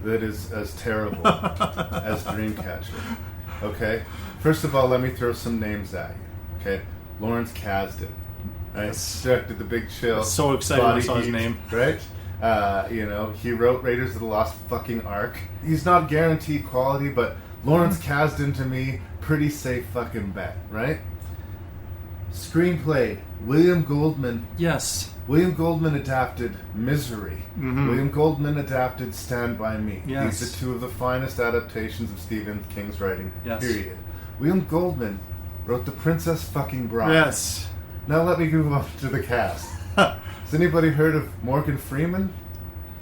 that is as terrible as Dreamcatcher. Okay? First of all, let me throw some names at you. Okay? Lawrence Kasdan. Right? Directed The Big Chill. So excited when I saw his name. Right? He wrote Raiders of the Lost fucking Ark. He's not guaranteed quality, but Lawrence Kasdan to me pretty safe fucking bet, right? Screenplay, William Goldman. Yes. William Goldman adapted Misery. Mm-hmm. William Goldman adapted Stand By Me. Yes. These are two of the finest adaptations of Stephen King's writing, Yes. period. William Goldman wrote The Princess Fucking Bride. Yes. Now let me move on to the cast. Has anybody heard of Morgan Freeman?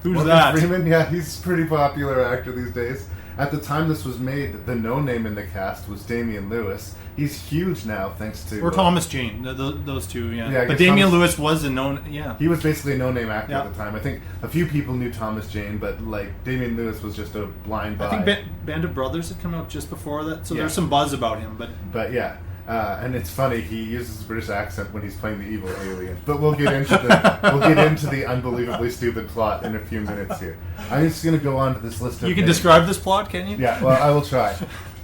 Who's Morgan that? Freeman? Yeah, he's a pretty popular actor these days. At the time this was made, the no-name in the cast was Damian Lewis. He's huge now, thanks to... Or Thomas Jane. Those two, yeah. Yeah, I but guess Damian Thomas- Lewis was a known... Yeah. He was basically a no-name actor Yeah. at the time. I think a few people knew Thomas Jane, but like Damian Lewis was just a blind buy. I think Band of Brothers had come out just before that, so Yeah. there's some buzz about him. But yeah, and it's funny, he uses a British accent when he's playing the evil alien. But we'll get into the unbelievably stupid plot in a few minutes here. I'm just going to go on to this list of You can names. describe this plot, can you? Yeah, well, I will try.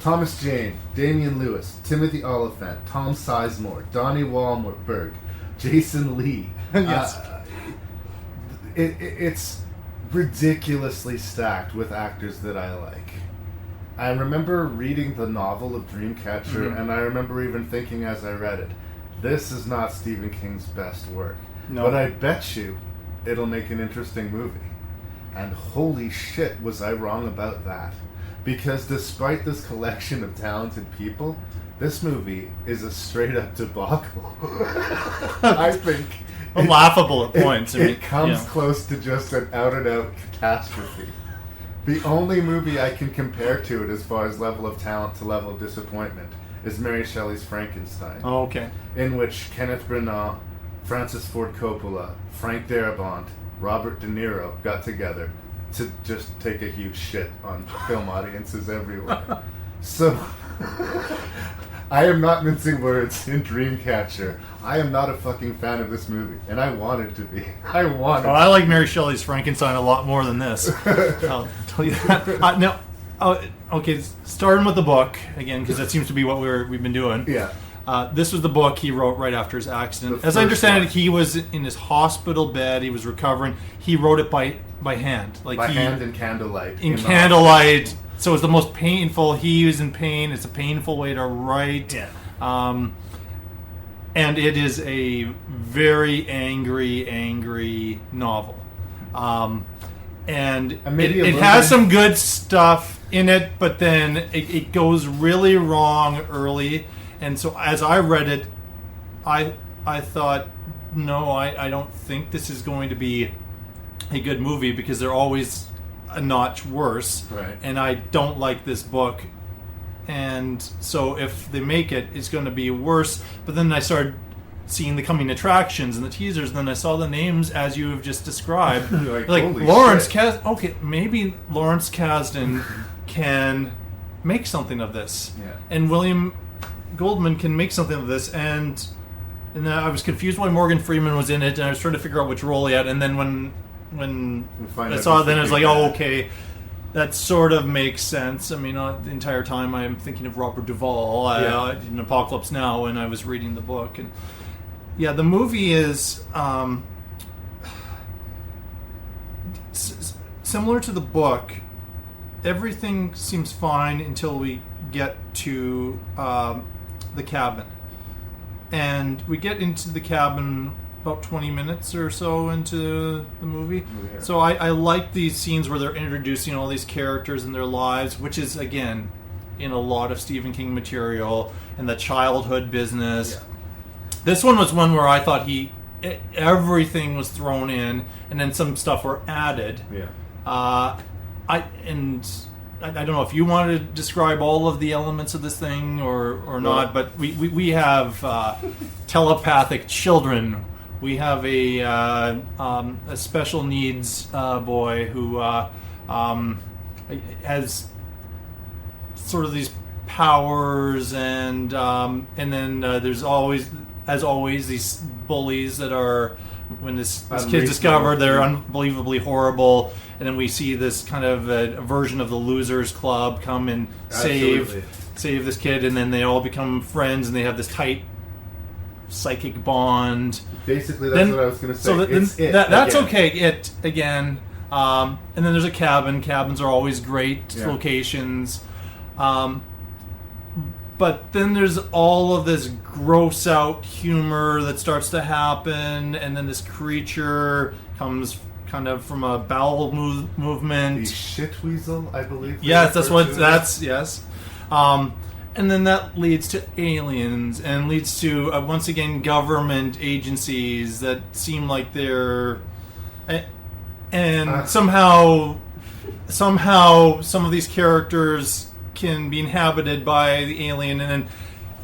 Thomas Jane, Damian Lewis, Timothy Oliphant, Tom Sizemore, Donnie Wahlberg, Jason Lee. Yes. It's ridiculously stacked with actors that I like. I remember reading the novel of Dreamcatcher, and I remember even thinking as I read it, this is not Stephen King's best work. No. But I bet you it'll make an interesting movie. And holy shit, was I wrong about that. Because despite this collection of talented people, this movie is a straight-up debacle. I think... Laughable at points. It comes close to just an out-and-out catastrophe. The only movie I can compare to it as far as level of talent to level of disappointment is Mary Shelley's Frankenstein. Oh, okay. In which Kenneth Branagh, Francis Ford Coppola, Frank Darabont, Robert De Niro got together to just take a huge shit on film audiences everywhere. So, I am not mincing words in Dreamcatcher. I am not a fucking fan of this movie, and I wanted to be. I like Mary Shelley's Frankenstein a lot more than this. I'll tell you that. Okay, starting with the book, again, because that seems to be what we've been doing. Yeah. This was the book he wrote right after his accident. The As I understand first it, he was in his hospital bed. He was recovering. He wrote it by hand, hand in candlelight. In candlelight. So it's the most painful. He was in pain. It's a painful way to write. Yeah. And it is a very angry novel. And it has some good stuff in it, but then it goes really wrong early. And so as I read it, I thought, no, I don't think this is going to be a good movie because they're always a notch worse. Right. And I don't like this book. And so if they make it, it's going to be worse. But then I started seeing the coming attractions and the teasers, and then I saw the names as you have just described. like Lawrence Kasdan. Okay, maybe Lawrence Kasdan can make something of this. Yeah. And William Goldman can make something of this. And I was confused why Morgan Freeman was in it, and I was trying to figure out which role he had. And then when I saw it, then I was like, oh, okay. That sort of makes sense. I mean, the entire time I'm thinking of Robert Duvall in Apocalypse Now when I was reading the book. And yeah, the movie is similar to the book. Everything seems fine until we get to the cabin. And we get into the cabin about 20 minutes or so into the movie. Yeah. So I like these scenes where they're introducing all these characters and their lives, which is, again, in a lot of Stephen King material, and the childhood business. Yeah. This one was one where I thought everything was thrown in, and then some stuff were added. Yeah. I don't know if you want to describe all of the elements of this thing or not, but we have telepathic children. We have a special needs boy who has sort of these powers, and then there's always these bullies that are, when this kid's discovered, they're unbelievably horrible, and then we see this kind of a version of the Losers Club come and save this kid, and then they all become friends, and they have this tight psychic bond. Basically, that's what I was going to say. So that's okay. It again, and then there's a cabin. Cabins are always great locations. But then there's all of this gross out humor that starts to happen, and then this creature comes kind of from a bowel movement. The shit weasel, I believe. Yes, yes. And then that leads to aliens and leads to once again government agencies that seem like they're and somehow some of these characters can be inhabited by the alien and then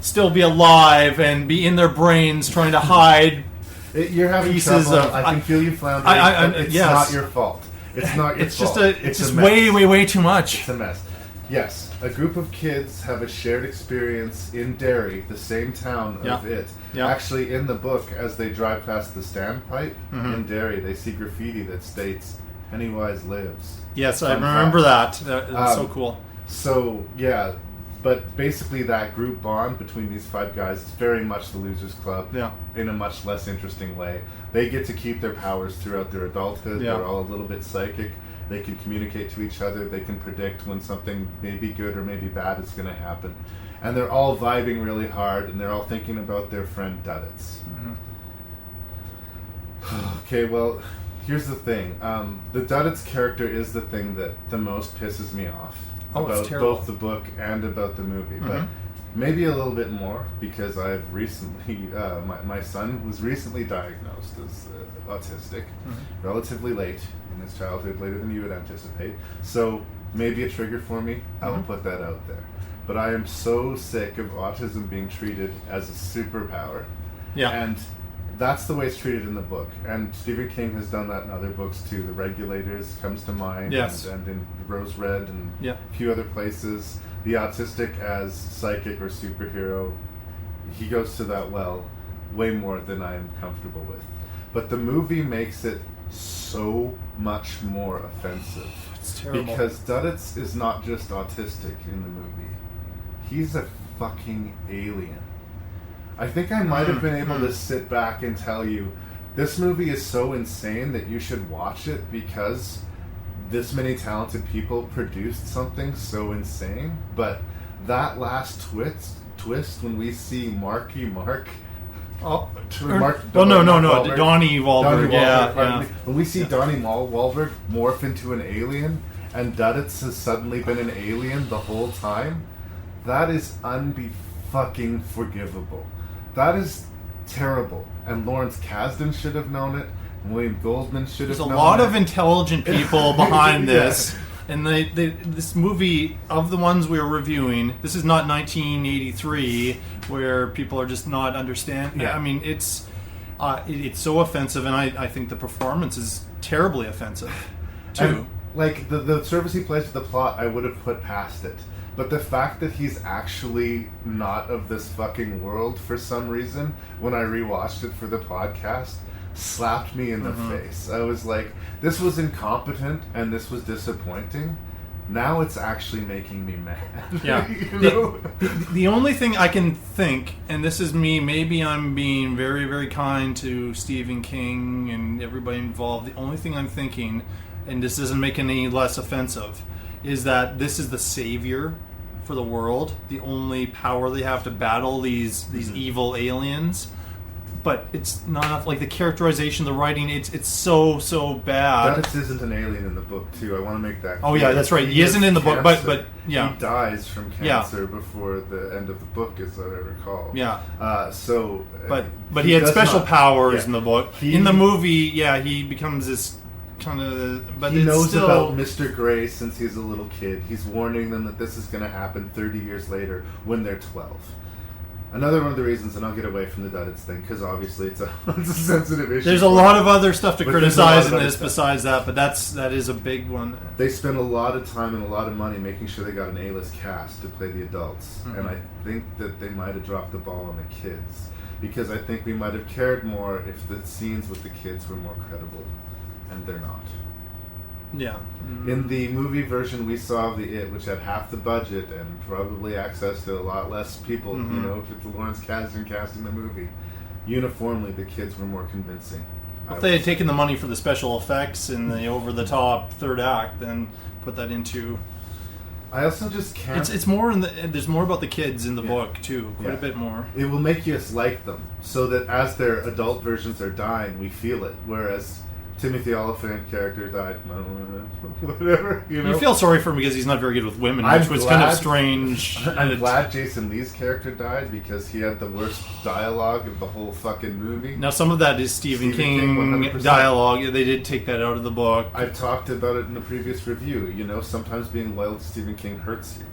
still be alive and be in their brains trying to hide You're having pieces trouble. of. I can feel you floundering. It's yes. not your fault. It's not your It's fault. just a mess. way too much. It's a mess. Yes, a group of kids have a shared experience in Derry, the same town of it. Yeah. Actually, in the book, as they drive past the standpipe in Derry, they see graffiti that states "Pennywise lives." Yes, I Fun remember fact. that. That's so cool. So yeah, but basically that group bond between these five guys is very much the Losers Club. Yeah. In a much less interesting way. They get to keep their powers throughout their adulthood. Yeah. They're all a little bit psychic. They can communicate to each other. They can predict when something may be good or may be bad is going to happen. And they're all vibing really hard, and they're all thinking about their friend Duddits. Okay, well, here's the thing. The Duddits character is the thing that the most pisses me off about it's terrible. both the book and about the movie. But maybe a little bit more, because I've recently, my son was recently diagnosed as autistic, relatively late in his childhood, later than you would anticipate. So maybe a trigger for me. I will put that out there. But I am so sick of autism being treated as a superpower. Yeah. And that's the way it's treated in the book. And Stephen King has done that in other books too. The Regulators comes to mind. Yes. And in Rose Red and Yeah. a few other places. The autistic as psychic or superhero, he goes to that well way more than I am comfortable with. But the movie makes it so much more offensive. It's terrible. Because Duddits is not just autistic in the movie. He's a fucking alien. I think I might have been able to sit back and tell you, this movie is so insane that you should watch it because this many talented people produced something so insane. But that last twist when we see Marky Mark... Oh, Donnie Donnie Wahlberg. Yeah. When we see Donnie Wahlberg morph into an alien, and Duddits has suddenly been an alien the whole time, that is unbe-fucking forgivable. That is terrible. And Lawrence Kasdan should have known it. And William Goldman should have known it. There's a lot of intelligent people behind Yeah. this. And this movie, of the ones we were reviewing, this is not 1983 where people are just not understanding. Yeah. I mean, it's so offensive, and I think the performance is terribly offensive, too. And, like, the service he plays to the plot, I would have put past it. But the fact that he's actually not of this fucking world for some reason, when I rewatched it for the podcast, slapped me in the face. I was like, this was incompetent and this was disappointing. Now it's actually making me mad. Yeah. You know? The only thing I can think, and this is me, maybe I'm being very, very kind to Stephen King and everybody involved, the only thing I'm thinking, and this doesn't make it any less offensive, is that this is the savior for the world, the only power they have to battle these evil aliens. But it's not enough. Like the characterization, the writing, it's so bad. Duddits isn't an alien in the book too. I want to make that clear. Oh yeah, that's right. He isn't in the book, but yeah, he dies from cancer before the end of the book, as I recall. Yeah. But he had does special not- powers yeah. in the book. In the movie, he becomes this kind of. But he it's knows still, about Mr. Gray since he's a little kid. He's warning them that this is going to happen 30 years later when they're 12. Another one of the reasons, and I'll get away from the Duddits thing, because obviously it's a sensitive issue. There's a lot of other stuff to But criticize there's a in lot of this other besides that, but that is a big one. They spent a lot of time and a lot of money making sure they got an A-list cast to play the adults. And I think that they might have dropped the ball on the kids. Because I think we might have cared more if the scenes with the kids were more credible. And they're not. Yeah. In the movie version we saw of the It, which had half the budget and probably access to a lot less people, you know, with the Lawrence Kasdan casting the movie, uniformly the kids were more convincing. If they had taken the money for the special effects and the over-the-top third act, then put that into I also just can't. It's more in the. There's more about the kids in the book too. Quite a bit more. It will make us like them, so that as their adult versions are dying, we feel it. Whereas Timothy Oliphant character died, whatever. You feel sorry for him because he's not very good with women, which was kind of strange. I'm glad Jason Lee's character died because he had the worst dialogue of the whole fucking movie. Now, some of that is Stephen King 100%. Dialogue. They did take that out of the book. I've talked about it in a previous review. Sometimes being loyal to Stephen King hurts you.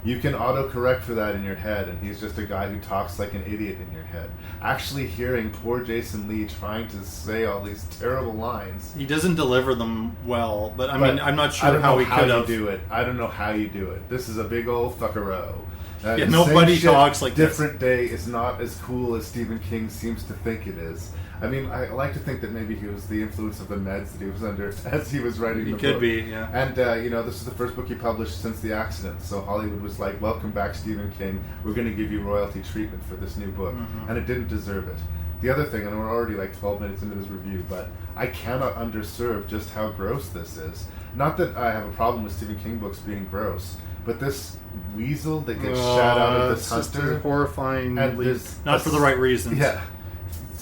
You can autocorrect for that in your head, and he's just a guy who talks like an idiot in your head. Actually hearing poor Jason Lee trying to say all these terrible lines. He doesn't deliver them well, but mean, I'm not sure how he could have. Do it. I don't know how you do it. This is a big old fuckero. Nobody talks like Different Day is not as cool as Stephen King seems to think it is. I mean, I like to think that maybe he was the influence of the meds that he was under as he was writing the book. He could be, yeah. And, this is the first book he published since the accident, so Hollywood was like, welcome back, Stephen King. We're going to give you royalty treatment for this new book. Mm-hmm. And it didn't deserve it. The other thing, and we're already like 12 minutes into this review, but I cannot underserve just how gross this is. Not that I have a problem with Stephen King books being gross, but this weasel that gets shot out of this hunter. Horrifying. Not for the right reasons. Yeah.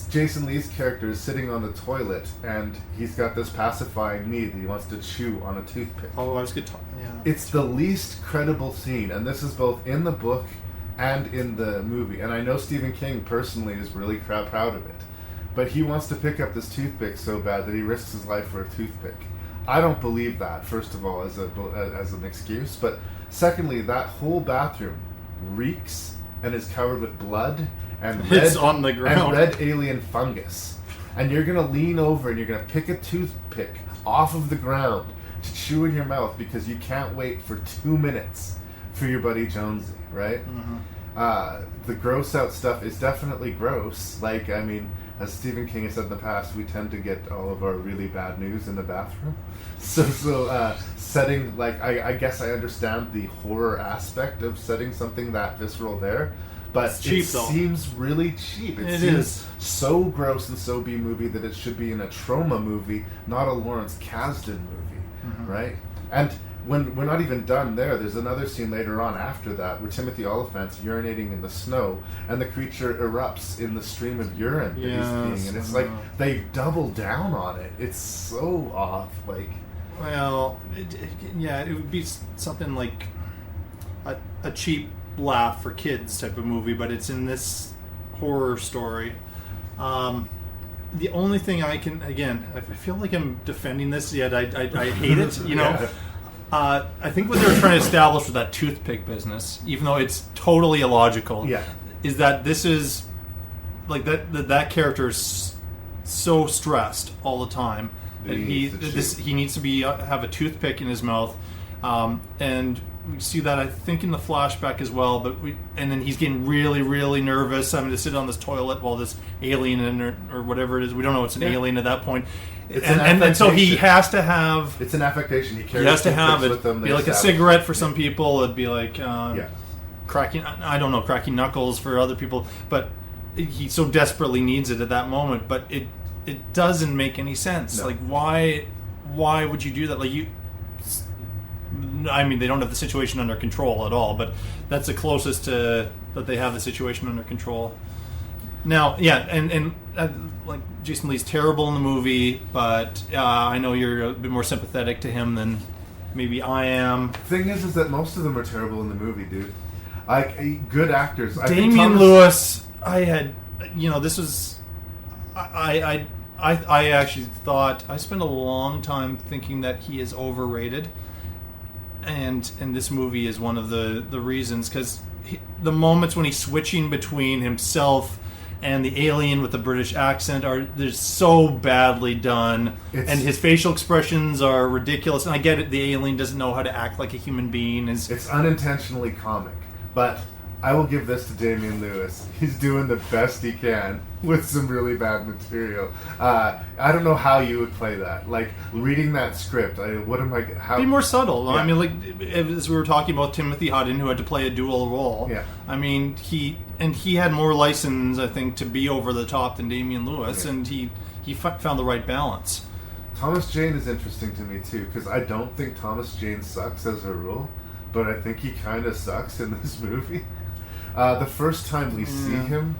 Jason Lee's character is sitting on the toilet, and he's got this pacifying need that he wants to chew on a toothpick. Oh, I was good. Yeah. It's the least credible scene, and this is both in the book and in the movie. And I know Stephen King personally is really proud of it, but he wants to pick up this toothpick so bad that he risks his life for a toothpick. I don't believe that, first of all, as an excuse, but secondly, that whole bathroom reeks and is covered with blood and it's on the ground. And red alien fungus. And you're going to lean over and you're going to pick a toothpick off of the ground to chew in your mouth because you can't wait for 2 minutes for your buddy Jonesy, right? Mm-hmm. The gross out stuff is definitely gross. Like, I mean, as Stephen King has said in the past, we tend to get all of our really bad news in the bathroom. So setting, like, I guess I understand the horror aspect of setting something that visceral there, but cheap, it seems really cheap. It seems so gross and so B-movie that it should be in a trauma movie, not a Lawrence Kasdan movie, right? And when we're not even done there's another scene later on after that where Timothy Oliphant's urinating in the snow and the creature erupts in the stream of urine that he's peeing, and it's like they double down on it. It's so off. Like, well, it would be something like a cheap laugh for kids type of movie, but it's in this horror story. The only thing I can, again, I feel like I'm defending this, yet I hate it, you know. I think what they were trying to establish with that toothpick business, even though it's totally illogical, is that this is like that character is so stressed all the time that he needs to be have a toothpick in his mouth, and we see that I think in the flashback as well. And then he's getting really, really nervous, having to sit on this toilet while this alien or whatever it is, we don't know it's an alien at that point. And so he has to have... It's an affectation. He has to have it. Be like a cigarette for some people. It'd be like cracking knuckles for other people. But he so desperately needs it at that moment. But it doesn't make any sense. No. Like, why would you do that? Like, I mean, they don't have the situation under control at all. But that's the closest to that they have the situation under control. Now, and like Jason Lee's terrible in the movie, but I know you're a bit more sympathetic to him than maybe I am. The thing is that most of them are terrible in the movie, dude. Like, good actors. Damian Lewis, this was, I actually thought, I spent a long time thinking that he is overrated, and this movie is one of the reasons, because the moments when he's switching between himself and the alien with the British accent they're so badly done, and his facial expressions are ridiculous. And I get it, the alien doesn't know how to act like a human being. It's unintentionally comic, but I will give this to Damian Lewis. He's doing the best he can with some really bad material. I don't know how you would play that. Like, reading that script, be more subtle. Yeah. I mean, like, as we were talking about Timothy Hutton, who had to play a dual role. Yeah. I mean, he had more license, I think, to be over the top than Damian Lewis, and he found the right balance. Thomas Jane is interesting to me too, because I don't think Thomas Jane sucks as a rule, but I think he kind of sucks in this movie. The first time we see him,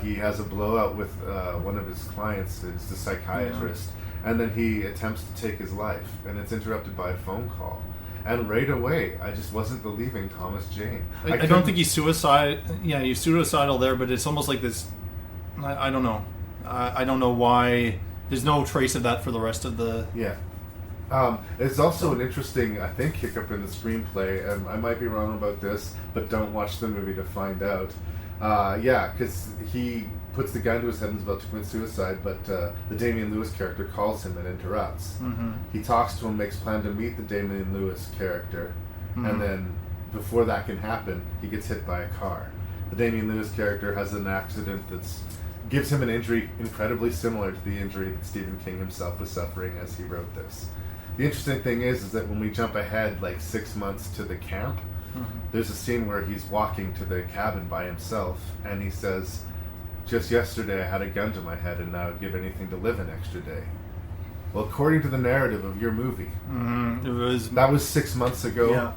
he has a blowout with one of his clients, is the psychiatrist, and then he attempts to take his life, and it's interrupted by a phone call. And right away, I just wasn't believing Thomas Jane. I don't think he's suicide. Yeah, he's suicidal there, but it's almost like this. I don't know. I don't know why. There's no trace of that for the rest of the. Yeah. It's also an interesting, I think, hiccup in the screenplay, and I might be wrong about this, but don't watch the movie to find out. Because he puts the gun to his head and is about to commit suicide, but the Damian Lewis character calls him and interrupts. Mm-hmm. He talks to him, makes plan to meet the Damian Lewis character, and then before that can happen, he gets hit by a car. The Damian Lewis character has an accident that's gives him an injury incredibly similar to the injury that Stephen King himself was suffering as he wrote this. The interesting thing is that when we jump ahead like 6 months to the camp, there's a scene where he's walking to the cabin by himself, and he says, "Just yesterday I had a gun to my head, and now I'd give anything to live an extra day." Well, according to the narrative of your movie, that was 6 months ago,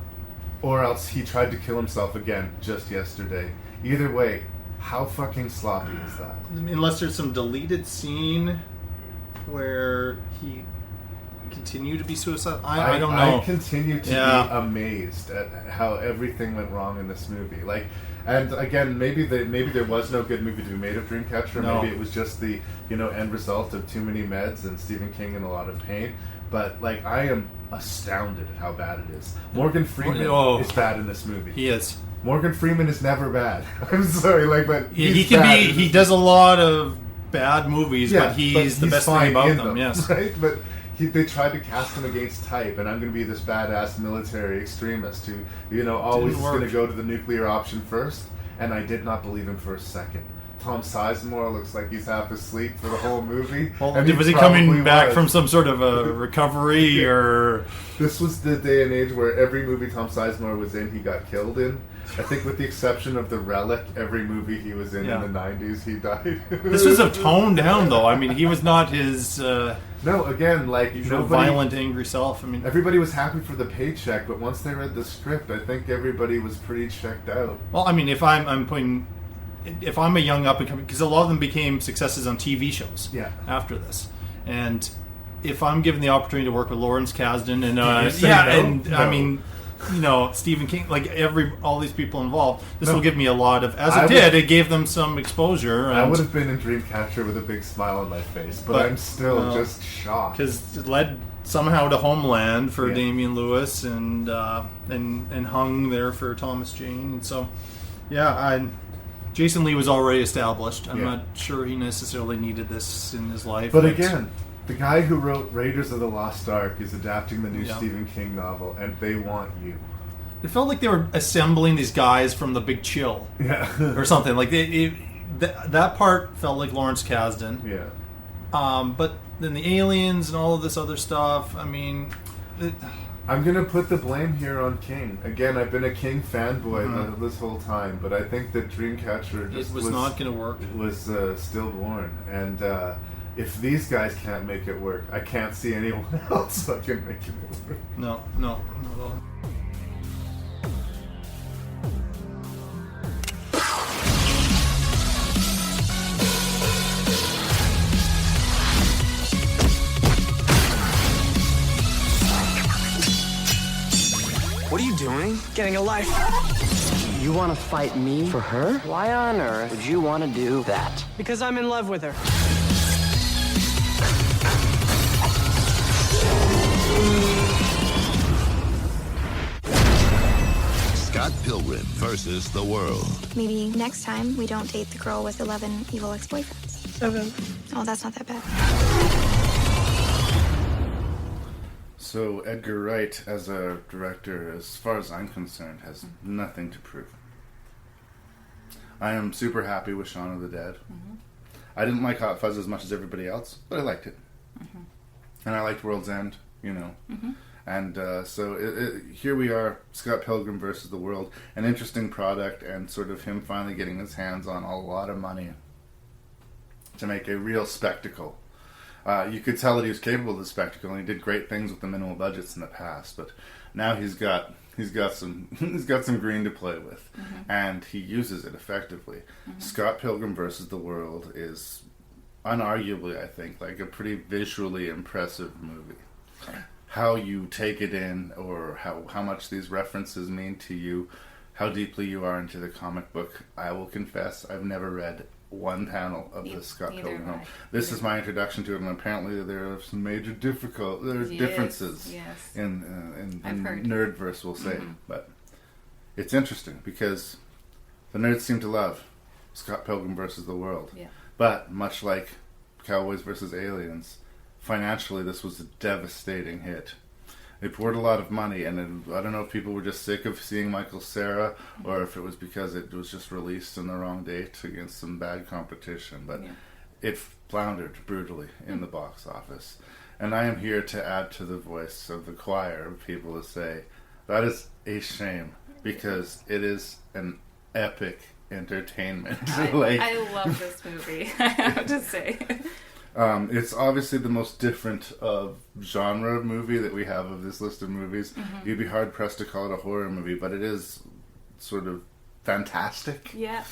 or else he tried to kill himself again just yesterday. Either way, how fucking sloppy is that? Unless there's some deleted scene where he continued to be suicidal. I don't know. I continue to be amazed at how everything went wrong in this movie. Like, and again, maybe there was no good movie to be made of Dreamcatcher. No. Maybe it was just the end result of too many meds and Stephen King in a lot of pain. But like, I am astounded at how bad it is. Morgan Freeman is bad in this movie. He is. Morgan Freeman is never bad. I'm sorry, but he can bad. be. He does a lot of bad movies, but he's the best thing about them. Yes, right. But they tried to cast him against type, and I'm going to be this badass military extremist who, always is going to go to the nuclear option first. And I did not believe him for a second. Tom Sizemore looks like he's half asleep for the whole movie. Well, was he coming back from some sort of a recovery or? This was the day and age where every movie Tom Sizemore was in, he got killed in. I think with the exception of The Relic, every movie he was in the 90s, he died. This was a toned down, though. I mean, he was not his... no, again, like... violent, angry self. I mean, everybody was happy for the paycheck, but once they read the script, I think everybody was pretty checked out. Well, I mean, if I'm a young up-and-coming... Because a lot of them became successes on TV shows after this. And if I'm given the opportunity to work with Lawrence Kasdan and... I mean... Stephen King, like all these people involved, this will give me a lot of, it gave them some exposure. And I would have been in Dreamcatcher with a big smile on my face, but I'm still just shocked. Because it led somehow to Homeland for Damian Lewis and hung there for Thomas Jane. And so, Jason Lee was already established. I'm not sure he necessarily needed this in his life. But again... The guy who wrote Raiders of the Lost Ark is adapting the new Stephen King novel, and they want you. It felt like they were assembling these guys from The Big Chill, or something. Like that part felt like Lawrence Kasdan. Yeah. But then the aliens and all of this other stuff. I mean, I'm gonna put the blame here on King. Again, I've been a King fanboy this whole time, but I think that Dreamcatcher just was not going to work. It was stillborn, and. If these guys can't make it work, I can't see anyone else fucking making it work. No, not at all. What are you doing? Getting a life. You want to fight me for her? Why on earth would you want to do that? Because I'm in love with her. Scott Pilgrim versus the world. Maybe next time we don't date the girl with 11 evil ex-boyfriends. 7. Oh, that's not that bad. So Edgar Wright, as a director, as far as I'm concerned, has nothing to prove. I am super happy with Shaun of the Dead. Mm-hmm. I didn't like Hot Fuzz as much as everybody else, but I liked it. Mm-hmm. And I liked World's End, Mm-hmm. And so here we are, Scott Pilgrim versus the World, an interesting product, and sort of him finally getting his hands on a lot of money to make a real spectacle You could tell that he was capable of the spectacle, and he did great things with the minimal budgets in the past. But now he's got some green to play with, and he uses it effectively. Scott Pilgrim versus the World is unarguably, I think, like a pretty visually impressive movie. How you take it in, or how much these references mean to you, how deeply you are into the comic book. I will confess, I've never read one panel of the Scott Pilgrim film. This is my introduction to it, and apparently there are some major differences in nerdverse, we'll say. But it's interesting because the nerds seem to love Scott Pilgrim versus the World. Yeah. But much like Cowboys versus Aliens, financially this was a devastating hit. They poured a lot of money, and I don't know if people were just sick of seeing Michael Cera, or if it was because it was just released on the wrong date against some bad competition, but it floundered brutally in the box office. And I am here to add to the voice of the choir of people to say, that is a shame, because it is an epic entertainment. I love this movie, I have to say. It's obviously the most different genre movie that we have of this list of movies. You'd be hard pressed to call it a horror movie, but it is sort of fantastic. Yeah,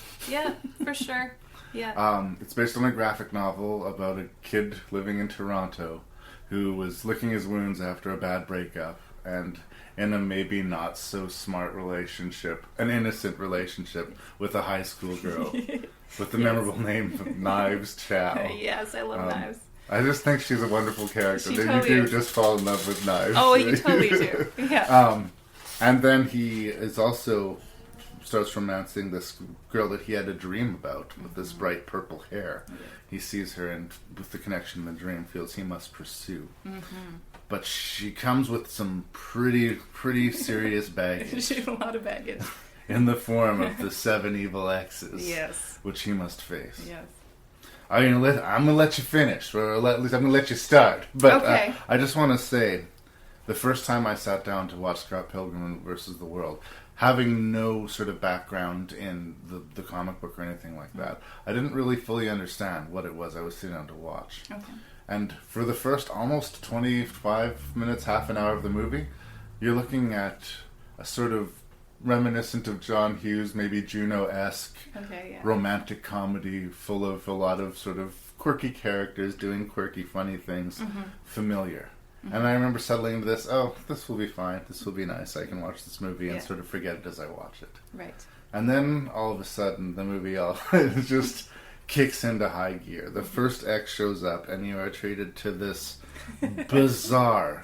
for sure. Yeah. It's based on a graphic novel about a kid living in Toronto who was licking his wounds after a bad breakup, and in a maybe not so smart relationship, an innocent relationship with a high school girl. With the memorable name of Knives Chow. Yes, I love Knives. I just think she's a wonderful character. She totally you do is. just fall in love with Knives. Oh, you totally do. Yeah. And then he is also starts romancing this girl that he had a dream about with this bright purple hair. He sees her, and with the connection in the dream, feels he must pursue. But she comes with some pretty serious baggage. She has a lot of baggage. In the form of the 7 evil X's, which he must face. Yes. I'm gonna let you finish, or at least I'm gonna let you start. But I just want to say, the first time I sat down to watch Scott Pilgrim versus the World, having no sort of background in the comic book or anything like that, I didn't really fully understand what it was I was sitting down to watch. And for the first almost 25 minutes, half an hour of the movie, you're looking at a sort of reminiscent of John Hughes, maybe Juno-esque romantic comedy full of a lot of sort of quirky characters doing quirky, funny things, familiar. And I remember settling into this, this will be fine, this will be nice, I can watch this movie and sort of forget it as I watch it. Right. And then, all of a sudden, the movie just kicks into high gear. The first X shows up, and you are treated to this bizarre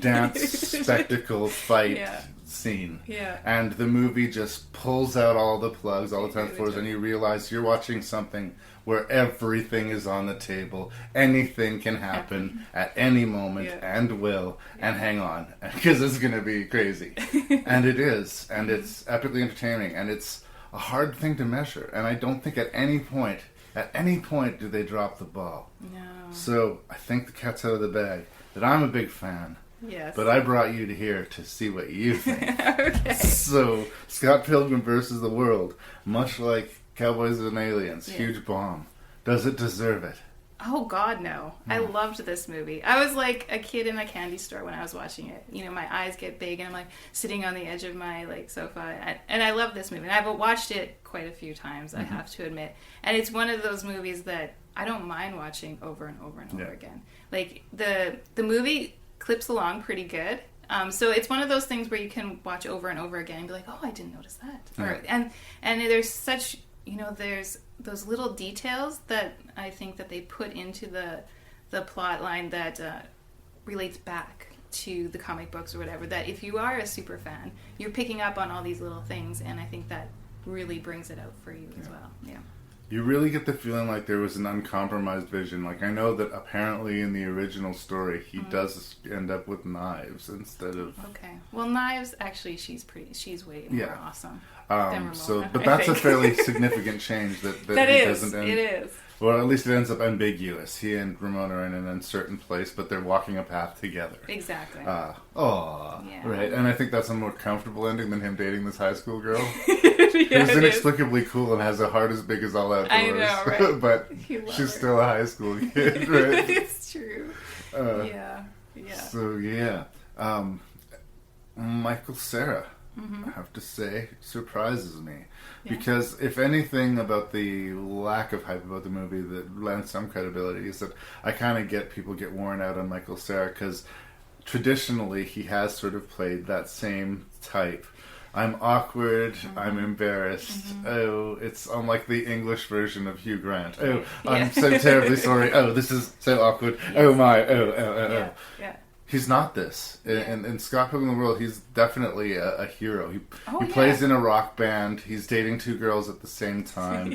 dance spectacle fight scene. And the movie just pulls out all the plugs, all the time floors, and you realize you're watching something where everything is on the table. Anything can happen at any moment, and will, and hang on, because it's going to be crazy. And it is, and it's epically entertaining, and it's a hard thing to measure, and I don't think at any point do they drop the ball. No. So I think the cat's out of the bag, that I'm a big fan. Yes. But I brought you to here to see what you think. Okay. So, Scott Pilgrim versus the World, much like Cowboys and Aliens, huge bomb. Does it deserve it? Oh, God, no. I loved this movie. I was like a kid in a candy store when I was watching it. You know, my eyes get big, and I'm like sitting on the edge of my sofa. And I love this movie. And I've watched it quite a few times, I have to admit. And it's one of those movies that I don't mind watching over and over and over again. Like, the movie clips along pretty good. So it's one of those things where you can watch over and over again and be like, oh, I didn't notice that. And there's such, there's those little details that I think that they put into the plot line that relates back to the comic books or whatever, that if you are a super fan, you're picking up on all these little things, and I think that really brings it out for you as well. Yeah. You really get the feeling like there was an uncompromised vision. Like, I know that apparently in the original story, he does end up with knives instead of... Okay. Well, Knives, actually, she's way more awesome than Ramona, but that's a fairly significant change that he doesn't end. It is. Well, at least it ends up ambiguous. He and Ramona are in an uncertain place, but they're walking a path together. Exactly. Yeah. Right. And I think that's a more comfortable ending than him dating this high school girl. Who's inexplicably cool and has a heart as big as all outdoors. I know, right? But she's still a high school kid, right? It's true. Yeah. So, yeah. Michael Cera, I have to say, surprises me. Yeah. Because if anything about the lack of hype about the movie that lends some credibility is that I kind of get people get worn out on Michael Cera because traditionally he has sort of played that same type. I'm awkward, I'm embarrassed. Oh, it's unlike the English version of Hugh Grant. Oh, I'm so terribly sorry. Oh, this is so awkward. Oh my, oh. He's not this. In Scott Pilgrim in the World, he's definitely a hero. He plays in a rock band. He's dating two girls at the same time.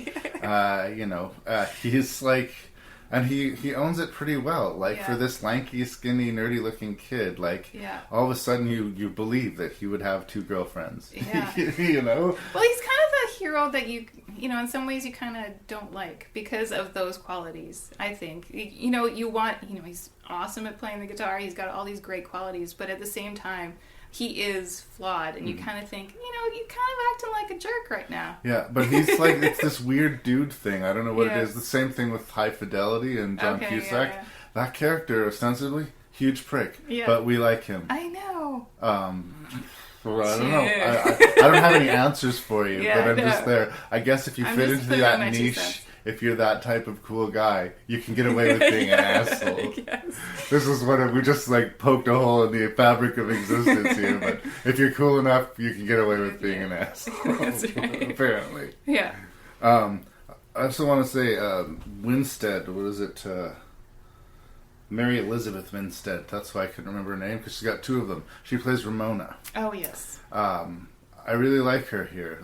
He's like... And he owns it pretty well. For this lanky, skinny, nerdy-looking kid, all of a sudden you believe that he would have two girlfriends. Yeah. You know? Well, he's kind of a hero that you in some ways you kind of don't like because of those qualities, I think. You want, he's awesome at playing the guitar. He's got all these great qualities, but at the same time, he is flawed, and you kind of think, you're kind of acting like a jerk right now. Yeah, but he's like, it's this weird dude thing. I don't know what it is. The same thing with High Fidelity and John Cusack. Yeah. That character, ostensibly, huge prick, but we like him. I know. Well, I don't know. I don't have any answers for you, but I'm just there. I guess if you fit into that niche, if you're that type of cool guy, you can get away with being an asshole. Yes. This is what we just poked a hole in the fabric of existence here. But if you're cool enough, you can get away with being an asshole. That's right. Apparently. Yeah. I also want to say Winstead. What is it? Mary Elizabeth Winstead. That's why I couldn't remember her name because she's got two of them. She plays Ramona. Oh yes. I really like her here.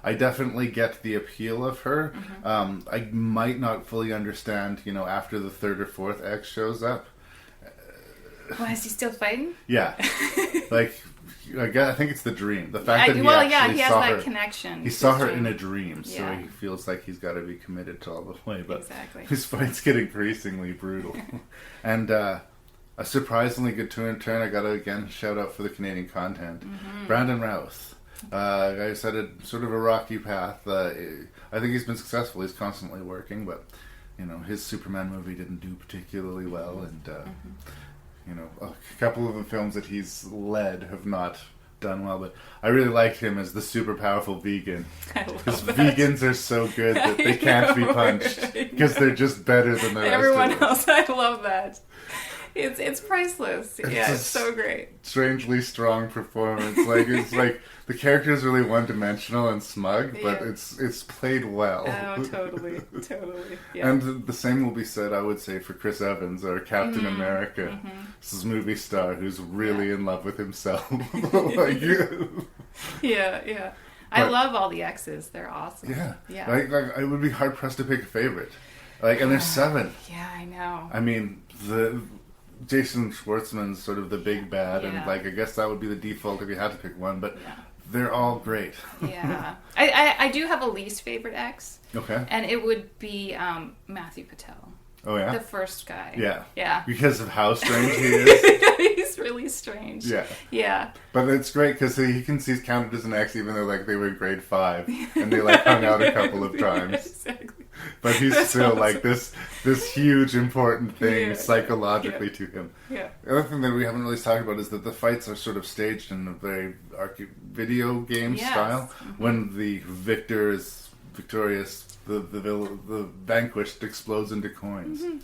I definitely get the appeal of her. I might not fully understand, after the third or fourth X shows up. Well, is he still fighting? Yeah. I think it's the dream. The fact that he has that her, connection. He saw her in a dream, so he feels like he's got to be committed to all the way. But his fights get increasingly brutal. And a surprisingly good turn. I got to, again, shout out for the Canadian content. Brandon Routh. Guy's had a sort of a rocky path. I think he's been successful. He's constantly working, but his Superman movie didn't do particularly well, and a couple of the films that he's led have not done well. But I really liked him as the super powerful vegan because vegans are so good that they can't be punched because they're just better than the everyone rest of else. I love that. It's priceless. It's so great. Strangely strong performance. It's like the character is really one-dimensional and smug, but it's played well. Oh, totally. Yeah. And the same will be said, I would say, for Chris Evans or Captain America. This is a movie star who's really in love with himself. Yeah. I love all the X's. They're awesome. Yeah. I would be hard pressed to pick a favorite. And there's 7. Yeah, I know. I mean, Jason Schwartzman's sort of the big bad, and I guess that would be the default if you had to pick one, but they're all great. Yeah. I do have a least favorite X. Okay. And it would be Matthew Patel. Oh, yeah? The first guy. Yeah. Because of how strange he is. He's really strange. Yeah. But it's great because he's counted as an X even though they were in grade 5 and they hung out a couple of times. Exactly. But he's still this huge important thing psychologically to him. Yeah. The other thing that we haven't really talked about is that the fights are sort of staged in a very video game style. When the victor is victorious, the vanquished explodes into coins.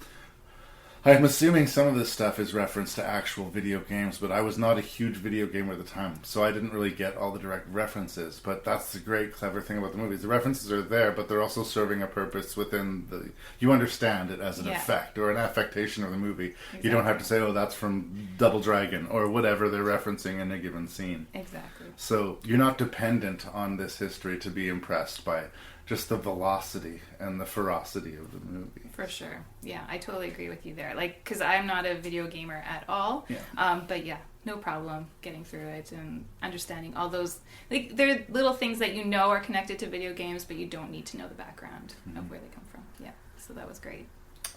I'm assuming some of this stuff is reference to actual video games, but I was not a huge video gamer at the time, so I didn't really get all the direct references. But that's the great, clever thing about the movies. The references are there, but they're also serving a purpose within the... You understand it as an effect or an affectation of the movie. Exactly. You don't have to say, oh, that's from Double Dragon or whatever they're referencing in a given scene. Exactly. So you're not dependent on this history to be impressed by just the velocity and the ferocity of the movie. For sure. Yeah, I totally agree with you there. Because I'm not a video gamer at all. Yeah. But no problem getting through it and understanding all those... They're little things that are connected to video games, but you don't need to know the background of where they come from. Yeah. So that was great.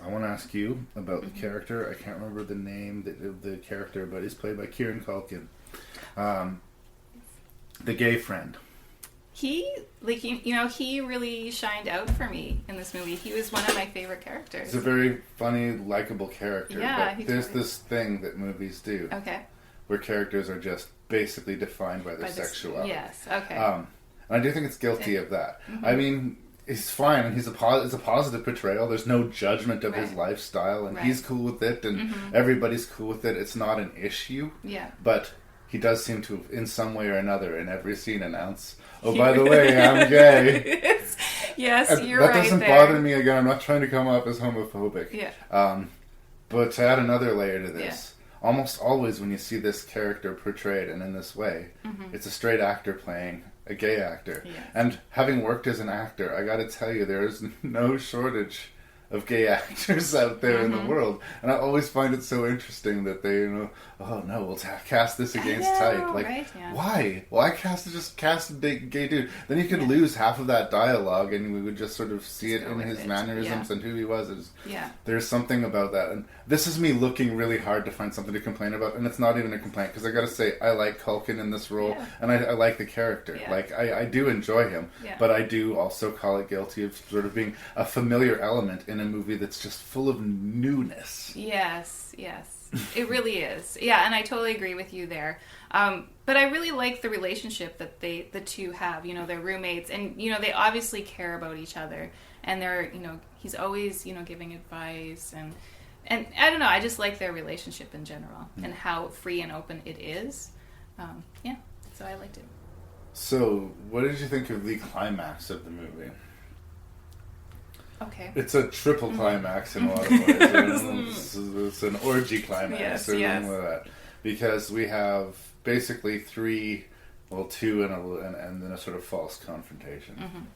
I want to ask you about the character. I can't remember the name of the character, but he's played by Kieran Culkin. The gay friend. He really shined out for me in this movie. He was one of my favorite characters. He's a very funny, likable character. Yeah, but there's this thing that movies do. Okay. Where characters are just basically defined by their sexuality. Yes, okay. And I do think it's guilty of that. I mean, he's fine. It's a positive portrayal. There's no judgment of his lifestyle, and he's cool with it, and everybody's cool with it. It's not an issue. Yeah. But he does seem to, in some way or another, in every scene announce, "Oh, by the way, I'm gay." Yes, you're right. That doesn't bother me. Again, I'm not trying to come off as homophobic. Yeah. But to add another layer to this, almost always when you see this character portrayed and in this way, it's a straight actor playing a gay actor. Yes. And having worked as an actor, I got to tell you, there is no shortage of gay actors out there in the world, and I always find it so interesting that they, oh no, we'll cast this against type. Like, why cast a gay dude? Then you could lose half of that dialogue, and we would just sort of see it in his mannerisms and who he was. There's something about that, and this is me looking really hard to find something to complain about, and it's not even a complaint, because I gotta say, I like Culkin in this role, and I like the character. Like, I do enjoy him, but I do also call it guilty of sort of being a familiar element in a movie that's just full of newness. Yes. It really is. Yeah, and I totally agree with you there. But I really like the relationship that the two have. They're roommates, and they obviously care about each other. And they're, he's always, giving advice, and I don't know. I just like their relationship in general and how free and open it is. So I liked it. So, what did you think of the climax of the movie? Okay. It's a triple climax in a lot of ways. It's an orgy climax or something like that. Because we have basically two and then a sort of false confrontation.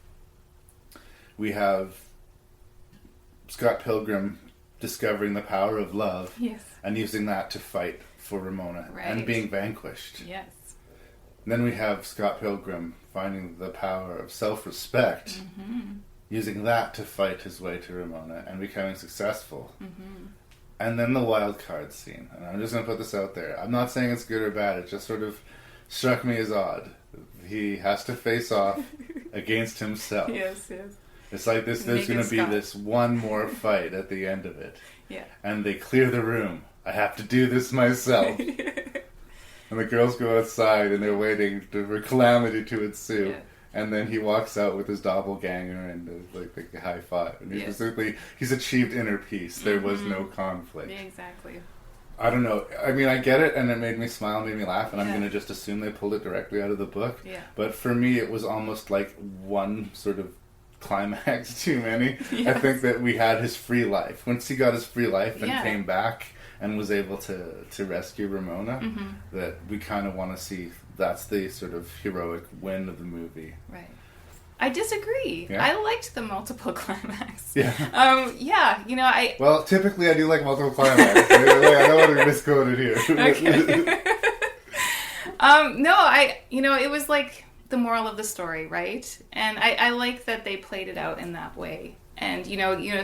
We have Scott Pilgrim discovering the power of love and using that to fight for Ramona and being vanquished. Yes. And then we have Scott Pilgrim finding the power of self-respect, using that to fight his way to Ramona and becoming successful. And then the wild card scene. And I'm just going to put this out there. I'm not saying it's good or bad. It just sort of struck me as odd. He has to face off against himself. Yes. It's like there's going to be this one more fight at the end of it. Yeah. And they clear the room. I have to do this myself. And the girls go outside and they're waiting for calamity to ensue. Yeah. And then he walks out with his doppelganger and like a high five. And he's achieved inner peace. There was no conflict. Yeah, exactly. I don't know. I mean, I get it, and it made me smile, made me laugh, and I'm going to just assume they pulled it directly out of the book. Yeah. But for me, it was almost like one sort of climax too many. Yes. I think that we had his free life. Once he got his free life and came back and was able to rescue Ramona, that we kind of want to see. That's the sort of heroic win of the movie. Right. I disagree. Yeah? I liked the multiple climax. Yeah. Well, typically I do like multiple climax. I don't want to misquote it here. Okay. It was like the moral of the story, right? And I like that they played it out in that way. And,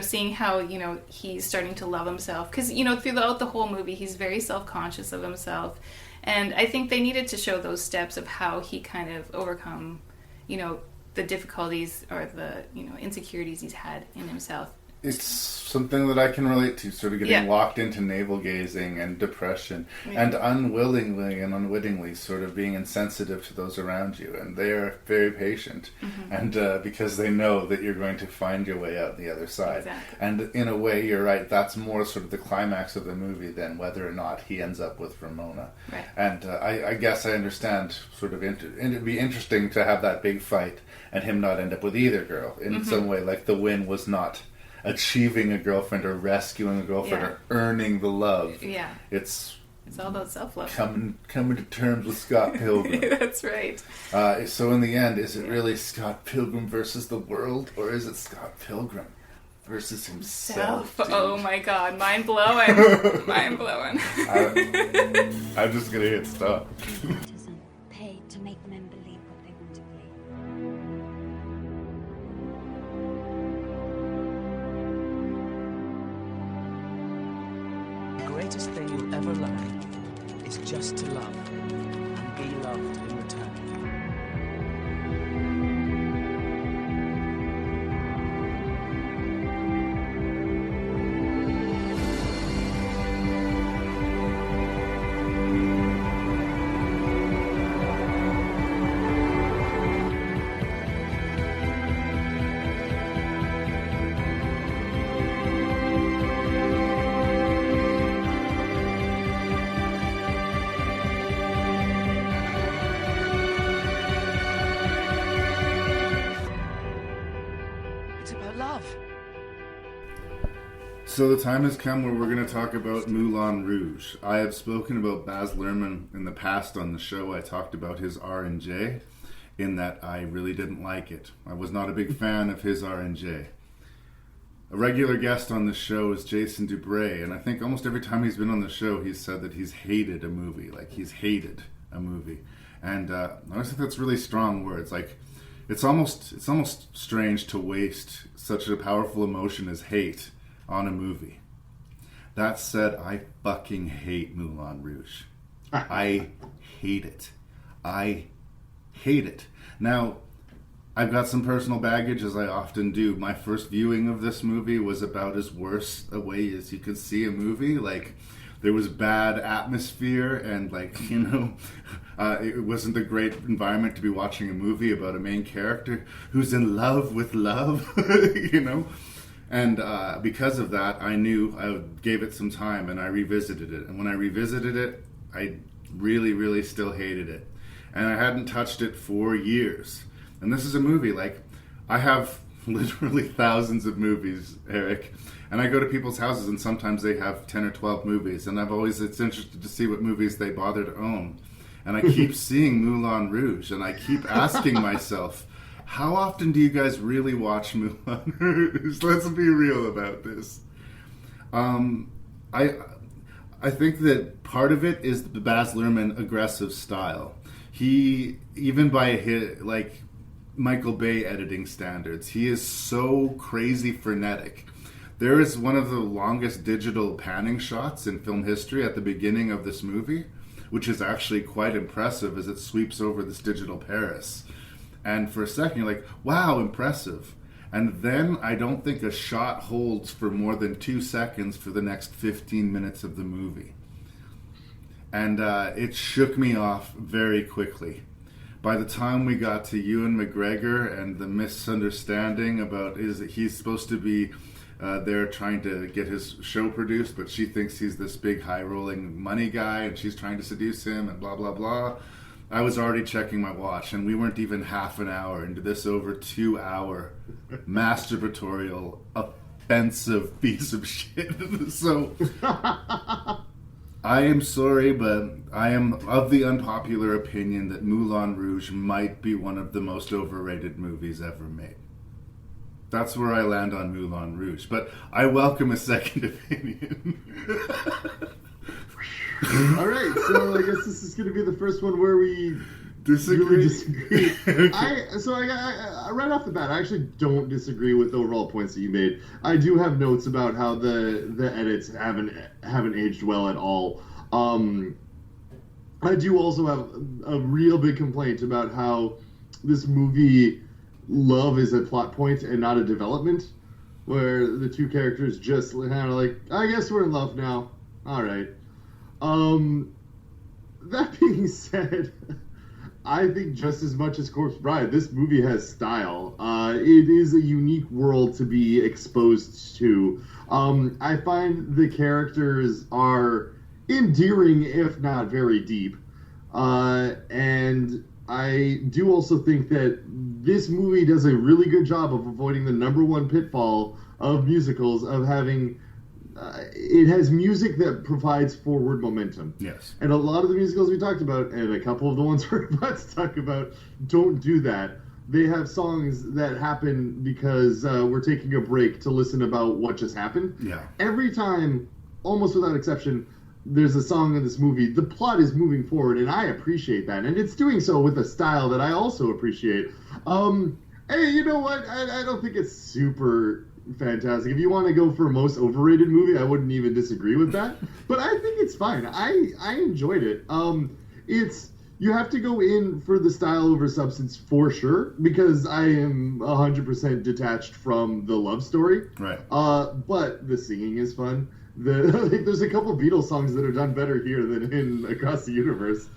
seeing how, he's starting to love himself. Because, throughout the whole movie, he's very self-conscious of himself. And I think they needed to show those steps of how he kind of overcome, the difficulties or the, insecurities he's had in himself. It's something that I can relate to, sort of getting locked into navel-gazing and depression, and unwillingly and unwittingly sort of being insensitive to those around you. And they are very patient, and because they know that you're going to find your way out the other side. Exactly. And in a way, you're right, that's more sort of the climax of the movie than whether or not he ends up with Ramona. Right. And I guess I understand sort of, it'd be interesting to have that big fight and him not end up with either girl. In some way, like the win was not achieving a girlfriend or rescuing a girlfriend or earning the love. Yeah. It's all about self-love. Coming to terms with Scott Pilgrim. That's right. So in the end, is it really Scott Pilgrim versus the world, or is it Scott Pilgrim versus himself? Oh my God, mind blowing. Mind blowing. I'm just gonna hit stop. Paid to make men believe what they want to believe. just to love and be loved in return. So the time has come where we're going to talk about Moulin Rouge. I have spoken about Baz Luhrmann in the past on the show. I talked about his R&J in that I really didn't like it. I was not a big fan of his R&J. A regular guest on the show is Jason Dubray, and I think almost every time he's been on the show, he's said that he's hated a movie. Like, he's hated a movie. And I always think that's really strong words. Like, it's almost strange to waste such a powerful emotion as hate on a movie. That said, I fucking hate Moulin Rouge. I hate it. I hate it. Now, I've got some personal baggage, as I often do. My first viewing of this movie was about as worse a way as you could see a movie. Like, there was bad atmosphere and, like, you know, it wasn't a great environment to be watching a movie about a main character who's in love with love, you know? And because of that, I knew I gave it some time, and I revisited it. And when I revisited it, I really, really still hated it. And I hadn't touched it for years. And this is a movie, like, I have literally thousands of movies, Eric. And I go to people's houses, and sometimes they have 10 or 12 movies. And it's interested to see what movies they bother to own. And I keep seeing Moulin Rouge, and I keep asking myself, how often do you guys really watch Moulin Rouge? Let's be real about this. I think that part of it is the Baz Luhrmann aggressive style. He, even by his, like, Michael Bay editing standards, he is so crazy frenetic. There is one of the longest digital panning shots in film history at the beginning of this movie, which is actually quite impressive as it sweeps over this digital Paris. And for a second, you're like, wow, impressive. And then I don't think a shot holds for more than 2 seconds for the next 15 minutes of the movie. And it shook me off very quickly. By the time we got to Ewan McGregor and the misunderstanding about he's supposed to be there trying to get his show produced, but she thinks he's this big high-rolling money guy and she's trying to seduce him and blah, blah, blah. I was already checking my watch, and we weren't even half an hour into this over 2-hour masturbatorial, offensive piece of shit. So, I am sorry, but I am of the unpopular opinion that Moulin Rouge might be one of the most overrated movies ever made. That's where I land on Moulin Rouge, but I welcome a second opinion. All right, so I guess this is going to be the first one where we disagree. Really disagree. Okay. I right off the bat, I actually don't disagree with the overall points that you made. I do have notes about how the edits haven't aged well at all. I do also have a real big complaint about how this movie, love is a plot point and not a development, where the two characters just kind of like, I guess we're in love now. All right. That being said, I think just as much as Corpse Bride, this movie has style. It is a unique world to be exposed to. I find the characters are endearing, if not very deep. And I do also think that this movie does a really good job of avoiding the number one pitfall of musicals, of having... it has music that provides forward momentum. Yes. And a lot of the musicals we talked about, and a couple of the ones we're about to talk about, don't do that. They have songs that happen because we're taking a break to listen about what just happened. Yeah. Every time, almost without exception, there's a song in this movie, the plot is moving forward, and I appreciate that. And it's doing so with a style that I also appreciate. Hey, you know what? I don't think it's super fantastic. If you want to go for most overrated movie, I wouldn't even disagree with that. But I think it's fine. I enjoyed it. It's you have to go in for the style over substance for sure, because I am 100% detached from the love story. Right. But the singing is fun. There's a couple Beatles songs that are done better here than in Across the Universe.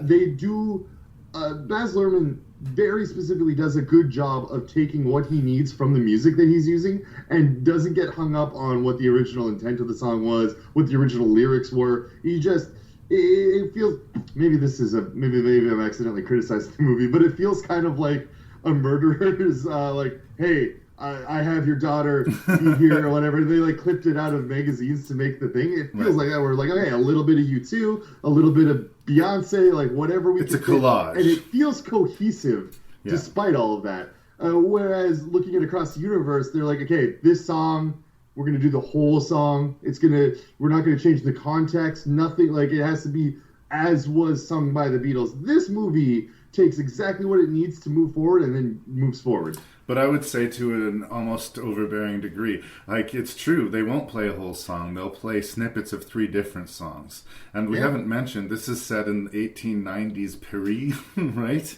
They do. Baz Luhrmann very specifically does a good job of taking what he needs from the music that he's using and doesn't get hung up on what the original intent of the song was, what the original lyrics were. He just it feels maybe I'm accidentally criticizing the movie, but it feels kind of like a murderer's like, hey, I have your daughter be here or whatever. They like clipped it out of magazines to make the thing. It feels like that. We're like, okay, a little bit of U2, a little bit of Beyonce, like whatever we. It's a collage, and it feels cohesive despite all of that. Whereas looking at Across the Universe, they're like, okay, this song, we're gonna do the whole song. We're not gonna change the context. Nothing, like it has to be as was sung by the Beatles. This movie takes exactly what it needs to move forward and then moves forward. But I would say to an almost overbearing degree, like it's true, they won't play a whole song. They'll play snippets of 3 different songs. And we haven't mentioned, this is set in 1890s Paris, right?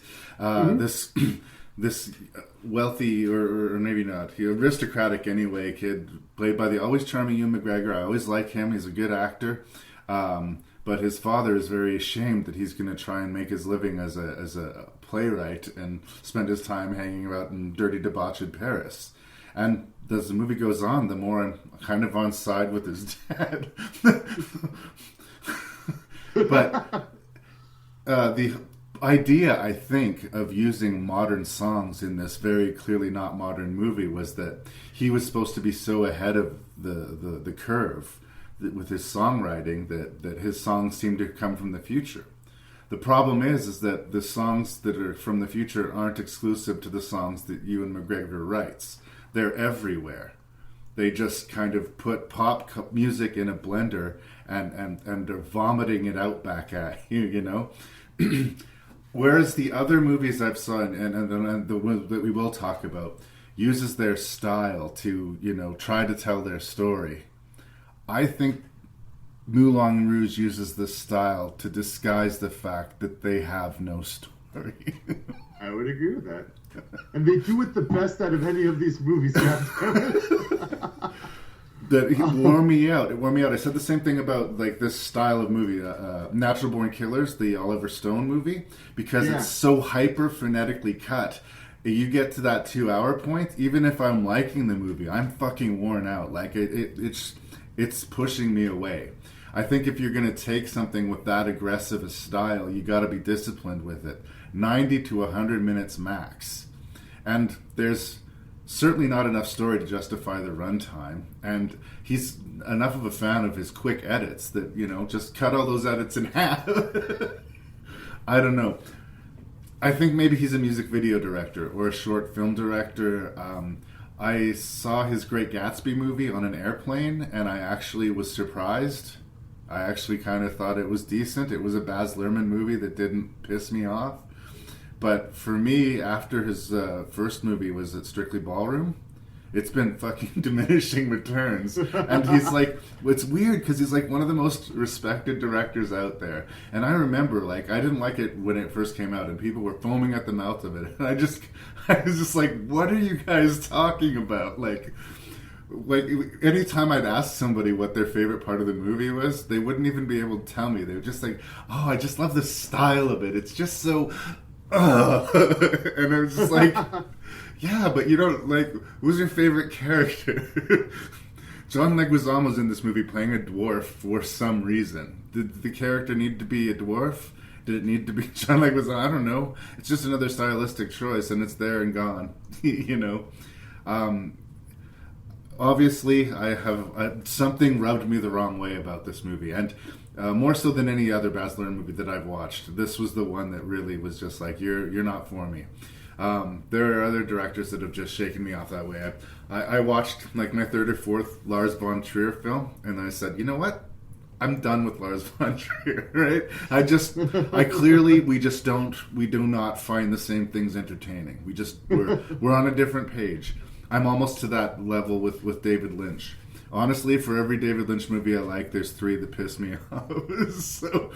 This wealthy, or maybe not, aristocratic anyway, kid, played by the always charming Ewan McGregor. I always like him. He's a good actor. But his father is very ashamed that he's going to try and make his living as a playwright and spend his time hanging out in dirty, debauched Paris. And as the movie goes on, the more I'm kind of on side with his dad. But the idea, I think, of using modern songs in this very clearly not modern movie was that he was supposed to be so ahead of the curve with his songwriting that his songs seem to come from the future. The problem is that the songs that are from the future aren't exclusive to the songs that Ewan McGregor writes. They're everywhere. They just kind of put pop music in a blender and are vomiting it out back at you, you know? Whereas the other movies I've seen, and the ones that we will talk about, uses their style to, you know, try to tell their story. I think Moulin Rouge uses this style to disguise the fact that they have no story. I would agree with that. And they do it the best out of any of these movies. That it wore me out. It wore me out. I said the same thing about like this style of movie, Natural Born Killers, the Oliver Stone movie, because it's so hyper frenetically cut. You get to that 2-hour point, even if I'm liking the movie, I'm fucking worn out. Like it's pushing me away. I think if you're going to take something with that aggressive a style, you got to be disciplined with it. 90 to 100 minutes max. And there's certainly not enough story to justify the runtime. And he's enough of a fan of his quick edits that, you know, just cut all those edits in half. I don't know. I think maybe he's a music video director or a short film director. I saw his Great Gatsby movie on an airplane, and I actually was surprised. I actually kind of thought it was decent. It was a Baz Luhrmann movie that didn't piss me off. But for me, after his first movie was at Strictly Ballroom, it's been fucking diminishing returns. And he's like, it's weird because he's like one of the most respected directors out there. And I remember, like, I didn't like it when it first came out and people were foaming at the mouth of it. And I was just like, what are you guys talking about? Like anytime I'd ask somebody what their favorite part of the movie was, they wouldn't even be able to tell me. They were just like, oh, I just love the style of it. It's just so, and I was just like, yeah, but you don't, like, who's your favorite character? John Leguizamo's in this movie playing a dwarf for some reason. Did the character need to be a dwarf? Did it need to be John Leguizamo? I don't know. It's just another stylistic choice, and it's there and gone, you know? Obviously, something rubbed me the wrong way about this movie, and more so than any other Baz Luhrmann movie that I've watched. This was the one that really was just like, you're not for me. There are other directors that have just shaken me off that way. I watched like my 3rd or 4th Lars von Trier film, and I said, you know what? I'm done with Lars von Trier, right? We do not find the same things entertaining. We're on a different page. I'm almost to that level with David Lynch. Honestly, for every David Lynch movie I like, there's 3 that piss me off. So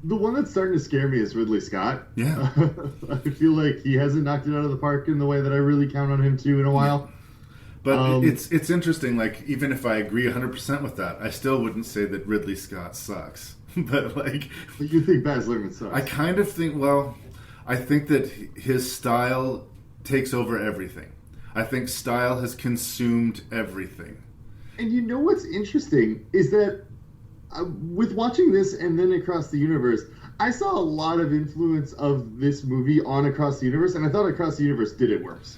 the one that's starting to scare me is Ridley Scott. Yeah. I feel like he hasn't knocked it out of the park in the way that I really count on him to in a while. But it's interesting, like, even if I agree 100% with that, I still wouldn't say that Ridley Scott sucks. But, like... But you think Baz Luhrmann sucks? I kind of think, well, I think that his style takes over everything. I think style has consumed everything. And you know what's interesting is that with watching this and then Across the Universe, I saw a lot of influence of this movie on Across the Universe, and I thought Across the Universe did it worse.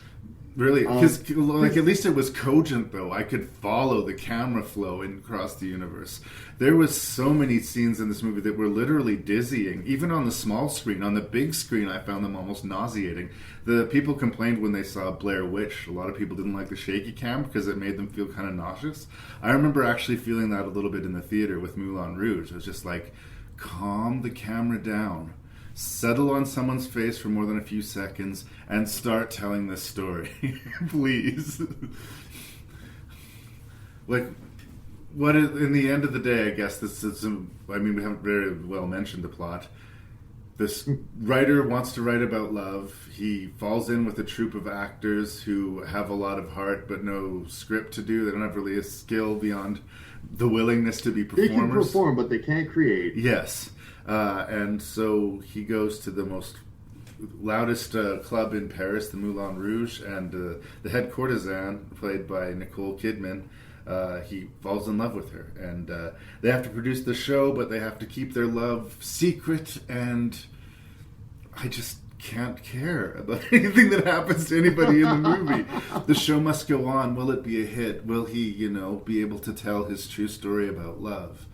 Really? Because like, at least it was cogent, though. I could follow the camera flow in Across the Universe. There was so many scenes in this movie that were literally dizzying. Even on the small screen. On the big screen, I found them almost nauseating. The people complained when they saw Blair Witch. A lot of people didn't like the shaky cam because it made them feel kind of nauseous. I remember actually feeling that a little bit in the theater with Moulin Rouge. It was just like, calm the camera down. Settle on someone's face for more than a few seconds and start telling this story. Please. Like, what is, in the end of the day, I guess this is, I mean, we haven't very well mentioned the plot. This writer wants to write about love. He falls in with a troupe of actors who have a lot of heart but no script to do. They don't have really a skill beyond the willingness to be performers. They can perform, but they can't create. Yes. And so he goes to the most loudest club in Paris, the Moulin Rouge, and the head courtesan, played by Nicole Kidman, he falls in love with her. And they have to produce the show, but they have to keep their love secret, and I just can't care about anything that happens to anybody in the movie. The show must go on. Will it be a hit? Will he, be able to tell his true story about love?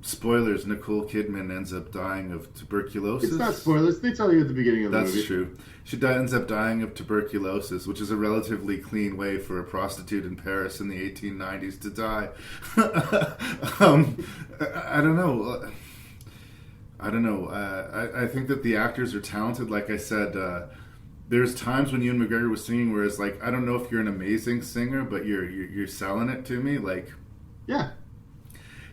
Spoilers, Nicole Kidman ends up dying of tuberculosis. It's not spoilers. They tell you at the beginning of the movie. That's true. She ends up dying of tuberculosis, which is a relatively clean way for a prostitute in Paris in the 1890s to die. I don't know. I think that the actors are talented. Like I said, there's times when Ewan McGregor was singing where it's like, I don't know if you're an amazing singer, but you're selling it to me. Like, yeah.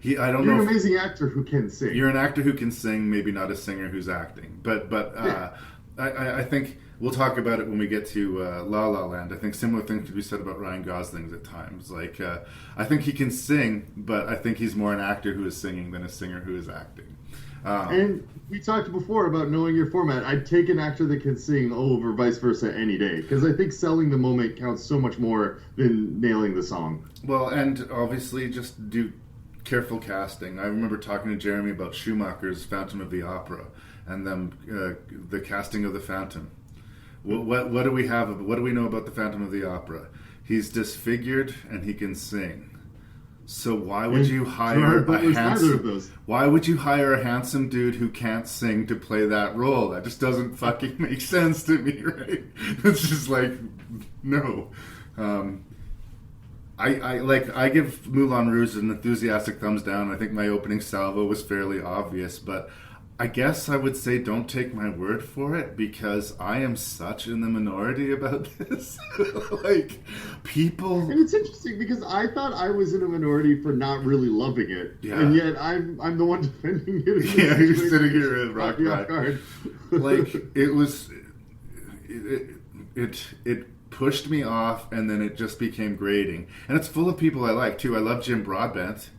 You're an amazing actor who can sing. You're an actor who can sing, maybe not a singer who's acting. But yeah. I think we'll talk about it when we get to La La Land. I think similar things could be said about Ryan Gosling at times. Like, I think he can sing, but I think he's more an actor who is singing than a singer who is acting. And we talked before about knowing your format. I'd take an actor that can sing over vice versa any day, because I think selling the moment counts so much more than nailing the song. Well, and obviously just do careful casting. I remember talking to Jeremy about Schumacher's Phantom of the Opera and the casting of the Phantom. What do we have? What do we know about the Phantom of the Opera? He's disfigured and he can sing. So why would you hire a handsome? Why would you hire a handsome dude who can't sing to play that role? That just doesn't fucking make sense to me, right? It's just like, no. I give Moulin Rouge an enthusiastic thumbs down. I think my opening salvo was fairly obvious, but I guess I would say don't take my word for it, because I am such in the minority about this. Like, people... And it's interesting because I thought I was in a minority for not really loving it. Yeah. And yet I'm the one defending it. Yeah, you're sitting here at rock hard. Like, it was... It pushed me off, and then it just became grating. And it's full of people I like, too. I love Jim Broadbent,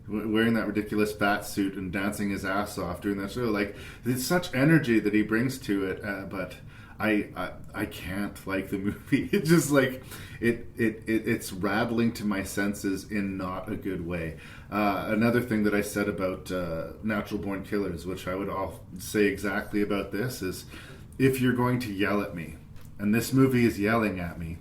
wearing that ridiculous bat suit and dancing his ass off during that show. Like, there's such energy that he brings to it, but I can't like the movie. It just, like, it's rattling to my senses in not a good way. Another thing that I said about Natural Born Killers, which I would all say exactly about this, is if you're going to yell at me, and this movie is yelling at me,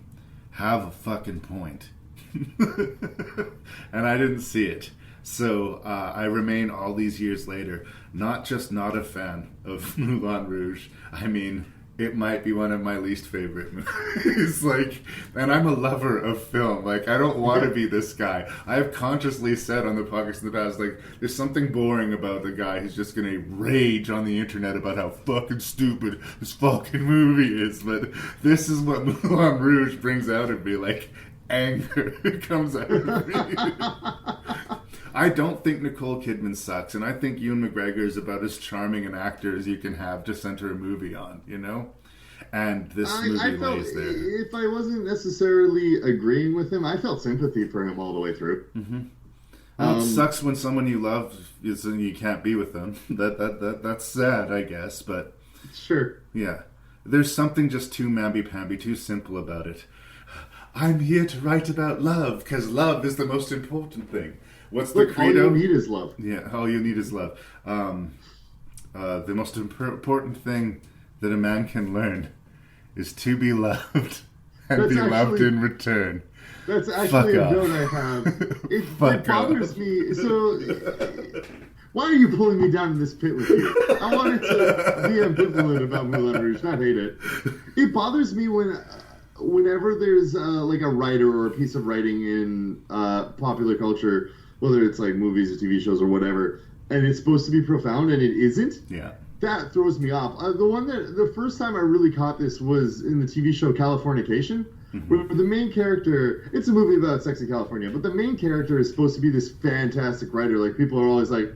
have a fucking point. And I didn't see it. So I remain all these years later not just not a fan of Moulin Rouge, I mean it might be one of my least favorite movies. Like, and I'm a lover of film. Like, I don't want to be this guy. I have consciously said on the podcast in the past, like, there's something boring about the guy who's just going to rage on the internet about how fucking stupid this fucking movie is. But this is what Moulin Rouge brings out of me, like, anger comes out of me. I don't think Nicole Kidman sucks, and I think Ewan McGregor is about as charming an actor as you can have to center a movie on, you know? And this movie lays there. If I wasn't necessarily agreeing with him, I felt sympathy for him all the way through. Mm-hmm. Well, it sucks when someone you love is and you can't be with them. That's sad, I guess, but... Sure. Yeah. There's something just too mamby-pamby, too simple about it. I'm here to write about love, because love is the most important thing. What's the credo? All you need is love. Yeah, all you need is love. The most important thing that a man can learn is to be loved and be loved in return. That's actually a note I have. It bothers me. So, why are you pulling me down in this pit with you? I wanted to be ambivalent about Moulin Rouge, not hate it. It bothers me whenever there's like a writer or a piece of writing in popular culture, whether it's like movies or TV shows or whatever, and it's supposed to be profound and it isn't. Yeah. That throws me off. The first time I really caught this was in the TV show Californication, where the main character, it's a movie about sex in California, but the main character is supposed to be this fantastic writer. Like, people are always like,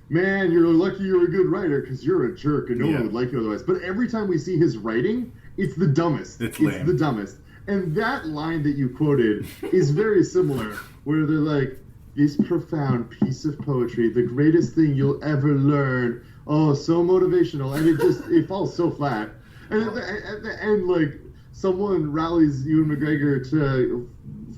man, you're lucky you're a good writer because you're a jerk and no one would like you otherwise. But every time we see his writing, it's the dumbest. It's the dumbest. And that line that you quoted is very similar, where they're like, this profound piece of poetry, the greatest thing you'll ever learn. Oh, so motivational. And it falls so flat. And at the end, like, someone rallies Ewan McGregor to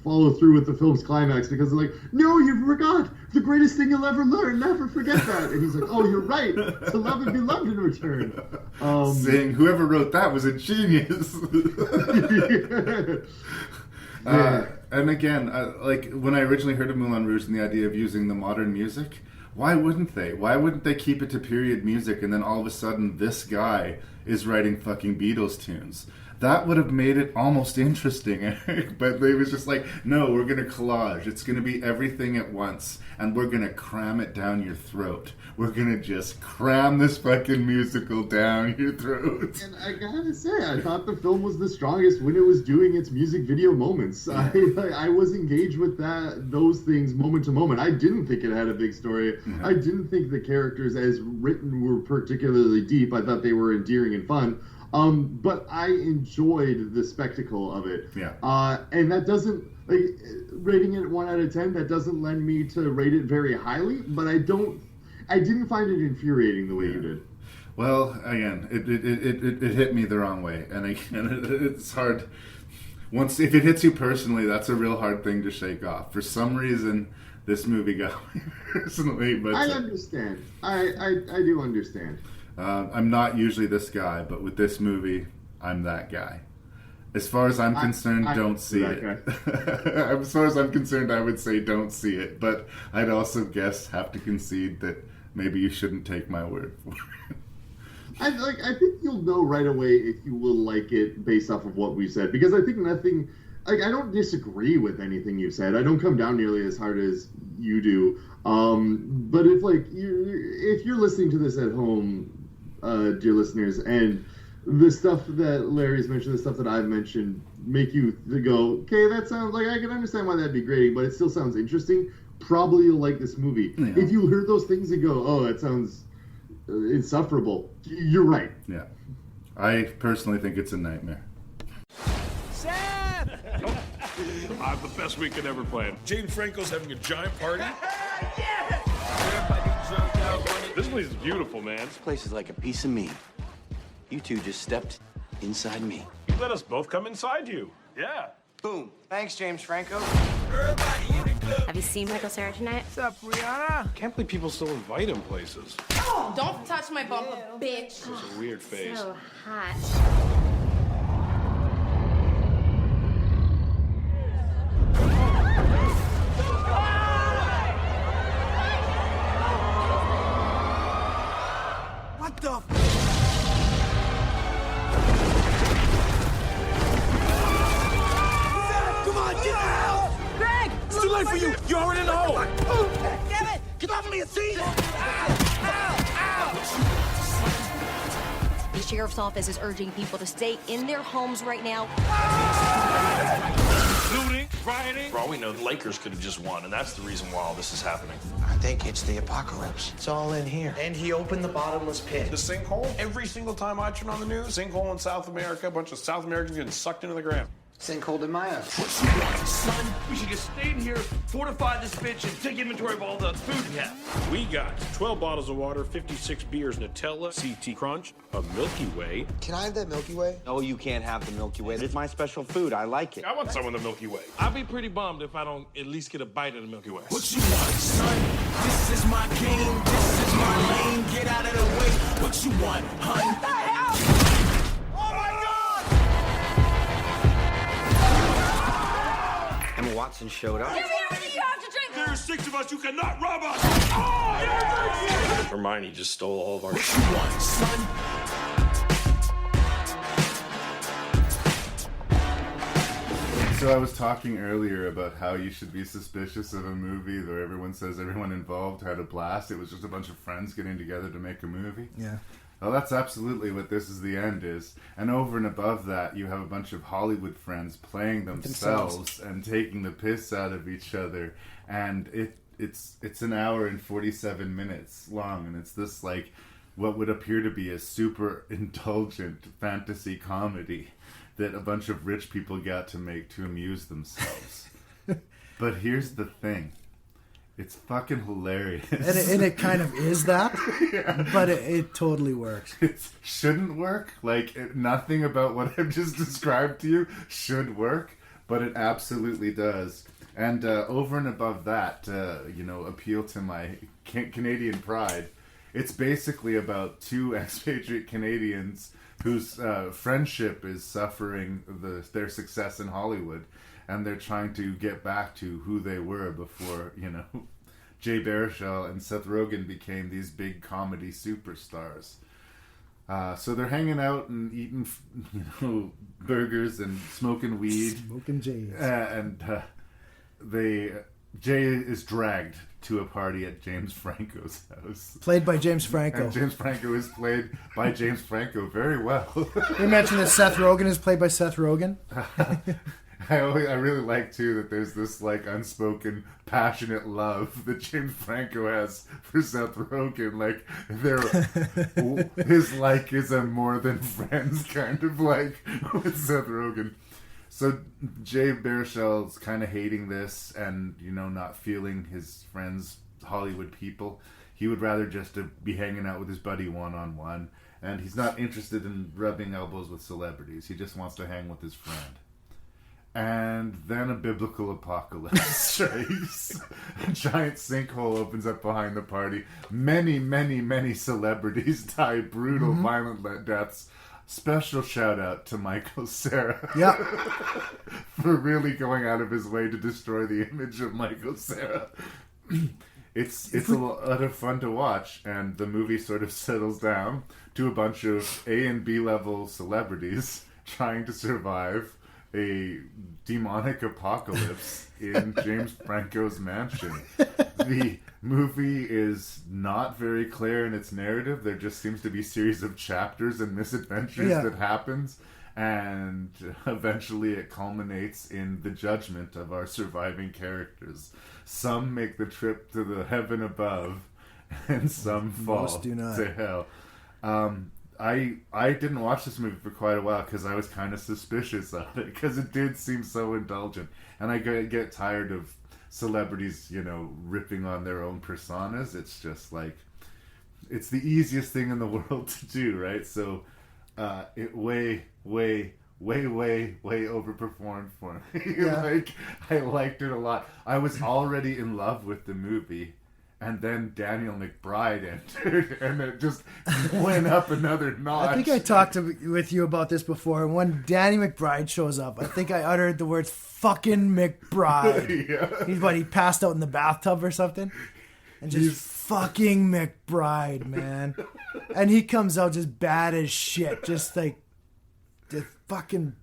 follow through with the film's climax because they're like, no, you forgot the greatest thing you'll ever learn. Never forget that. And he's like, oh, you're right. To love and be loved in return. Saying whoever wrote that was a genius. And again, like when I originally heard of Moulin Rouge and the idea of using the modern music, why wouldn't they? Why wouldn't they keep it to period music and then all of a sudden this guy is writing fucking Beatles tunes? That would have made it almost interesting, but they was just like, no, we're going to collage. It's going to be everything at once, and we're going to cram it down your throat. We're going to just cram this fucking musical down your throat. And I gotta say, I thought the film was the strongest when it was doing its music video moments. I was engaged with those things moment to moment. I didn't think it had a big story. I didn't think the characters as written were particularly deep. I thought they were endearing and fun. But I enjoyed the spectacle of it. Yeah. And that doesn't, like, rating it 1 out of 10, that doesn't lend me to rate it very highly, but I didn't find it infuriating the way you did. Well, again, it hit me the wrong way. And again, it's hard. If it hits you personally, that's a real hard thing to shake off. For some reason, this movie got me personally. But I understand. I do understand. I'm not usually this guy, but with this movie, I'm that guy. As far as I'm concerned, don't see it. As far as I'm concerned, I would say don't see it. But I'd also have to concede that maybe you shouldn't take my word for it. I think you'll know right away if you will like it based off of what we said. Because I think nothing... Like, I don't disagree with anything you said. I don't come down nearly as hard as you do. But if you're listening to this at home... dear listeners, and the stuff that Larry's mentioned, the stuff that I've mentioned, make you go, okay, that sounds like I can understand why that'd be grating, but it still sounds interesting. Probably you'll like this movie. Yeah. If you heard those things and go, oh, that sounds insufferable, you're right. Yeah. I personally think it's a nightmare. Sam! The best we could ever plan. James Franco's having a giant party. Yes! This place is beautiful, man. This place is like a piece of me. You two just stepped inside me. You let us both come inside you. Yeah. Boom. Thanks, James Franco. Have you seen Michael Cera tonight? What's up, Brianna? Can't believe people still invite him places. Oh, don't touch my bumper, bitch. It's a weird face. So hot. What the in the hole! Damn it! Get off me, it's easy! The sheriff's office is urging people to stay in their homes right now. Looting, rioting. For all we know, the Lakers could have just won, and that's the reason why all this is happening. I think it's the apocalypse. It's all in here. And he opened the bottomless pit. The sinkhole, every single time I turn on the news, sinkhole in South America, a bunch of South Americans getting sucked into the ground. Sinkhole in my house. What you want, son? We should just stay in here, fortify this bitch, and take inventory of all the food we have. We got 12 bottles of water, 56 beers, Nutella, CT Crunch, a Milky Way. Can I have that Milky Way? No, you can't have the Milky Way. It's my special food. I like it. I want some of the Milky Way. I'll be pretty bummed if I don't at least get a bite of the Milky Way. What you want, son? This is my game, this is my lane. Get out of the way. What you want, hun? What the hell? Oh my God! Emma Watson showed up. Give me everything you have to drink! There are 6 of us. You cannot rob us. Oh, Hermione just stole all of our. What you want, son? So I was talking earlier about how you should be suspicious of a movie where everyone says everyone involved had a blast. It was just a bunch of friends getting together to make a movie. Yeah. Well, that's absolutely what This Is the End is. And over and above that, you have a bunch of Hollywood friends playing themselves and taking the piss out of each other. And it's an hour and 47 minutes long, and it's this, like, what would appear to be a super indulgent fantasy comedy that a bunch of rich people got to make to amuse themselves. But here's the thing. It's fucking hilarious. And it kind of is that, yeah. But it totally works. It shouldn't work. Like, nothing about what I've just described to you should work, but it absolutely does. And over and above that, appeal to my Canadian pride, it's basically about 2 expatriate Canadians whose friendship is suffering their success in Hollywood. And they're trying to get back to who they were before, Jay Baruchel and Seth Rogen became these big comedy superstars. So they're hanging out and eating, burgers and smoking weed. Smoking Jays. Jay is dragged to a party at James Franco's house. Played by James Franco. And James Franco is played by James Franco very well. You mentioned that Seth Rogen is played by Seth Rogen. I really like too that there's this like unspoken passionate love that James Franco has for Seth Rogen. Like his like is a more than friends kind of like with Seth Rogen. So Jay Baruchel's kind of hating this and not feeling his friends Hollywood people. He would rather just be hanging out with his buddy one-on-one, and he's not interested in rubbing elbows with celebrities. He just wants to hang with his friend. And then a biblical apocalypse strikes. A giant sinkhole opens up behind the party. Many, many, many celebrities die brutal, violent deaths. Special shout out to Michael Cera. Yeah. For really going out of his way to destroy the image of Michael Cera. It's a lot of fun to watch, and the movie sort of settles down to a bunch of A and B level celebrities trying to survive a demonic apocalypse in James Franco's mansion. The movie is not very clear in its narrative. There just seems to be a series of chapters and misadventures that happens, and eventually it culminates in the judgment of our surviving characters. Some make the trip to the heaven above, and some fall to hell. I didn't watch this movie for quite a while because I was kind of suspicious of it because it did seem so indulgent, and I get tired of celebrities, ripping on their own personas. It's just like, it's the easiest thing in the world to do, right? So it way overperformed for me. Yeah. I liked it a lot. I was already in love with the movie, and then Daniel McBride entered, and it just went up another notch. I think I talked with you about this before, and when Danny McBride shows up, I think I uttered the words "fucking McBride." Yeah. He passed out in the bathtub or something, and just fucking McBride, man. And he comes out just bad as shit, just fucking.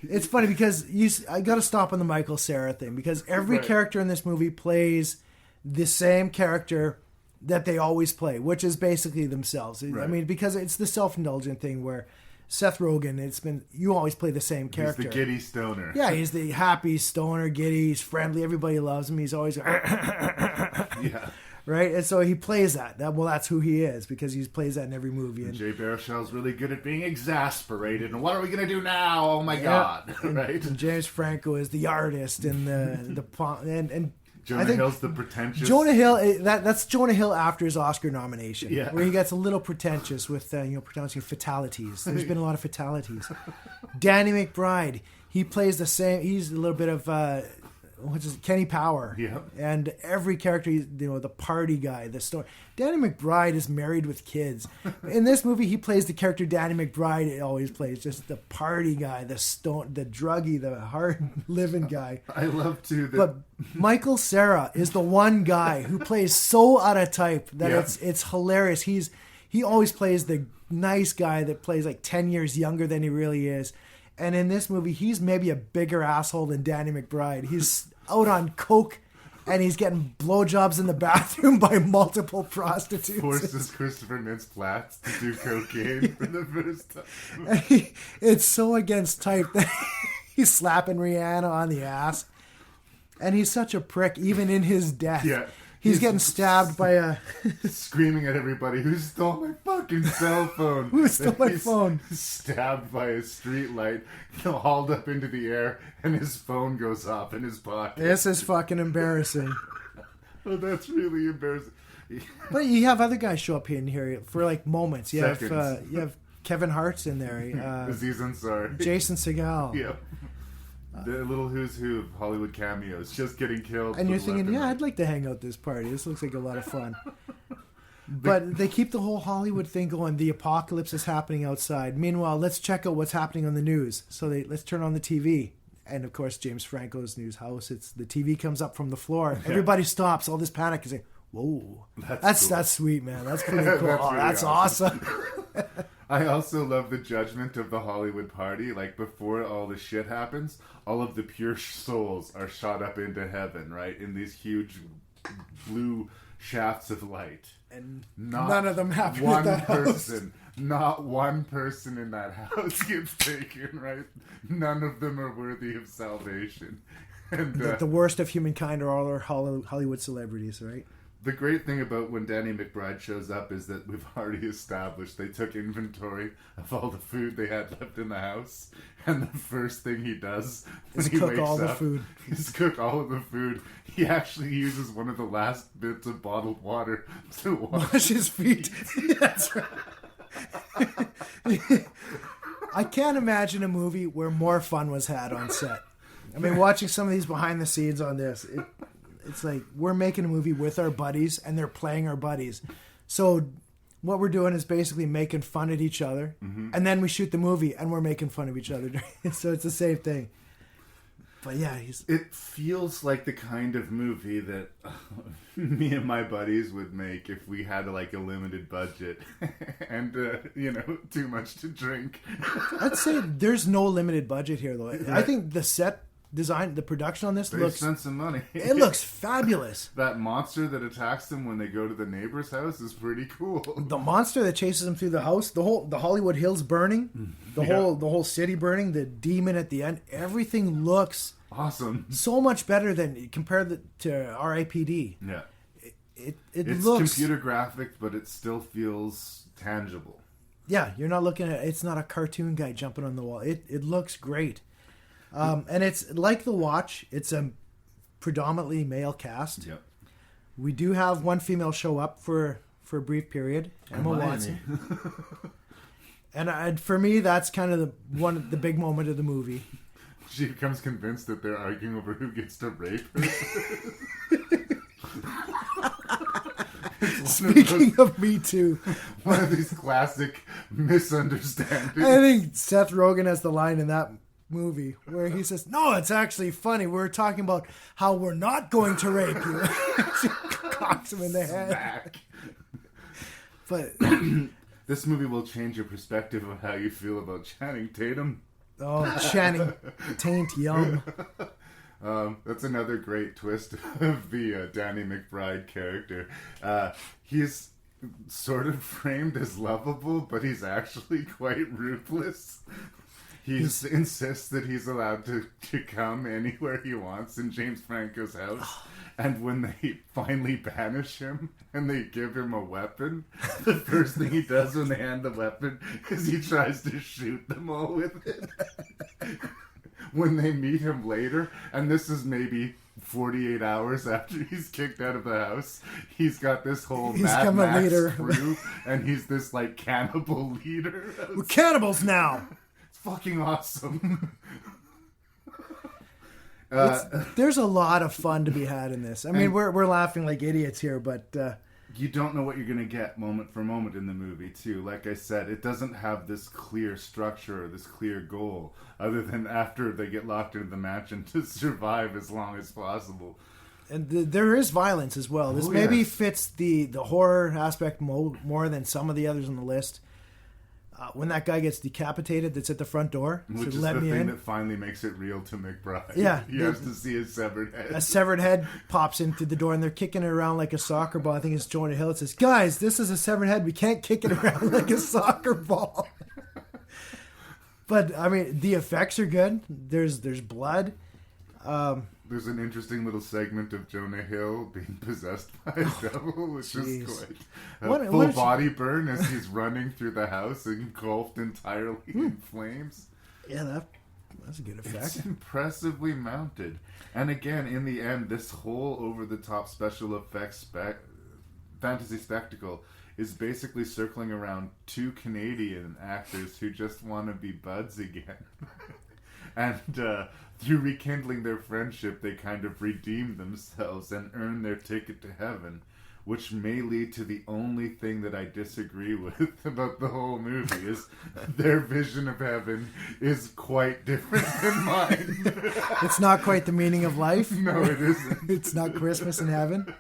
It's funny because I got to stop on the Michael Cera thing, because every character in this movie plays the same character that they always play, which is basically themselves. I mean, because it's the self-indulgent thing where Seth Rogen, you always play the same character. He's the giddy stoner. Yeah, he's the happy stoner, giddy, he's friendly, everybody loves him, he's always yeah. Right? And so he plays that. Well, that's who he is, because he plays that in every movie. And Jay Baruchel's really good at being exasperated. And what are we going to do now? Oh, my God. Right? And James Franco is the artist and and Jonah Hill's the pretentious. Jonah Hill, that's Jonah Hill after his Oscar nomination, where he gets a little pretentious with pronouncing fatalities. There's been a lot of fatalities. Danny McBride, he plays the same. He's a little bit of Kenny Power. Yeah. And every character, the party guy, the story. Danny McBride is married with kids. In this movie, he plays the character Danny McBride always plays, just the party guy, the druggie, the hard living guy. I love too. But Michael Cera is the one guy who plays so out of type that it's hilarious. He always plays the nice guy that plays like 10 years younger than he really is. And in this movie, he's maybe a bigger asshole than Danny McBride. He's out on coke, and he's getting blowjobs in the bathroom by multiple prostitutes. Forces Christopher Mintz-Plasse to do cocaine for the first time. It's so against type that he's slapping Rihanna on the ass. And he's such a prick, even in his death. Yeah. He's getting stabbed by a... screaming at everybody, who stole my fucking cell phone? Who stole my phone? Stabbed by a street light, hauled up into the air, and his phone goes off in his pocket. This is fucking embarrassing. Oh, that's really embarrassing. But you have other guys show up in here for like moments. You have Kevin Hart's in there. Aziz Ansari. Jason Segel. Yeah. The little who's who of Hollywood cameos just getting killed. And you're thinking, I'd like to hang out this party. This looks like a lot of fun. But they keep the whole Hollywood thing going. The apocalypse is happening outside. Meanwhile, let's check out what's happening on the news. So let's turn on the TV. And of course, James Franco's news house. The TV comes up from the floor. Yeah. Everybody stops. All this panic is like, whoa, that's sweet, man. That's pretty cool. That's awesome. I also love the judgment of the Hollywood party. Like, before all the shit happens, all of the pure souls are shot up into heaven, right? In these huge blue shafts of light. And none of them happen in that house. Not one person in that house gets taken, right? None of them are worthy of salvation. And the worst of humankind are all our Hollywood celebrities, right? The great thing about when Danny McBride shows up is that we've already established they took inventory of all the food they had left in the house, and the first thing he does when he wakes up is cook all of the food. He actually uses one of the last bits of bottled water to wash his feet. That's right. I can't imagine a movie where more fun was had on set. I mean, watching some of these behind the scenes on this, it's like we're making a movie with our buddies and they're playing our buddies. So what we're doing is basically making fun at each other, and then we shoot the movie and we're making fun of each other. So it's the same thing. But yeah, it feels like the kind of movie that me and my buddies would make if we had like a limited budget and too much to drink. I'd say there's no limited budget here, though. Right. I think the set design, the production on this they spent some money. It looks fabulous. That monster that attacks them when they go to the neighbor's house is pretty cool. The monster that chases them through the house, the Hollywood Hills burning, the whole city burning, the demon at the end, everything looks awesome. So much better than compared to R.I.P.D. Yeah, it's looks computer graphic, but it still feels tangible. Yeah, you're not looking at it's not a cartoon guy jumping on the wall. It looks great. And it's like The Watch. It's a predominantly male cast. Yep. We do have one female show up for a brief period, Emma Watson. And for me, that's kind of the big moment of the movie. She becomes convinced that they're arguing over who gets to rape her. Speaking of Me Too, one of these classic misunderstandings. I think Seth Rogen has the line in that movie where he says, "No, it's actually funny. We're talking about how we're not going to rape you." She cocks him in the head. But this movie will change your perspective of how you feel about Channing Tatum. Oh, Channing Taint, yum. That's another great twist of the Danny McBride character. He's sort of framed as lovable, but he's actually quite ruthless. He insists that he's allowed to come anywhere he wants in James Franco's house. And when they finally banish him and they give him a weapon, the first thing he does when they hand the weapon is he tries to shoot them all with it. When they meet him later, and this is maybe 48 hours after he's kicked out of the house, he's got this whole Mad Max crew, and he's this like cannibal leader. We're cannibals now. It's fucking awesome. There's a lot of fun to be had in this. I mean, we're laughing like idiots here, but you don't know what you're going to get moment for moment in the movie, too. Like I said, it doesn't have this clear structure or this clear goal, other than after they get locked into the mansion to survive as long as possible. And there is violence as well. This maybe fits the horror aspect more than some of the others on the list. When that guy gets decapitated that's at the front door, which is the thing that finally makes it real to McBride. Yeah. He has to see his severed head. A severed head pops in through the door and they're kicking it around like a soccer ball. I think it's Jonah Hill. It says, guys, this is a severed head. We can't kick it around like a soccer ball. But, I mean, the effects are good. There's blood. There's an interesting little segment of Jonah Hill being possessed by a devil, which is quite full body burn as he's running through the house, engulfed entirely in flames. Yeah, that's a good effect. It's impressively mounted. And again, in the end, this whole over-the-top special effects fantasy spectacle is basically circling around two Canadian actors who just want to be buds again. And through rekindling their friendship, they kind of redeem themselves and earn their ticket to heaven, which may lead to the only thing that I disagree with about the whole movie is their vision of heaven is quite different than mine. It's not quite the meaning of life. No, it isn't. It's not Christmas in heaven.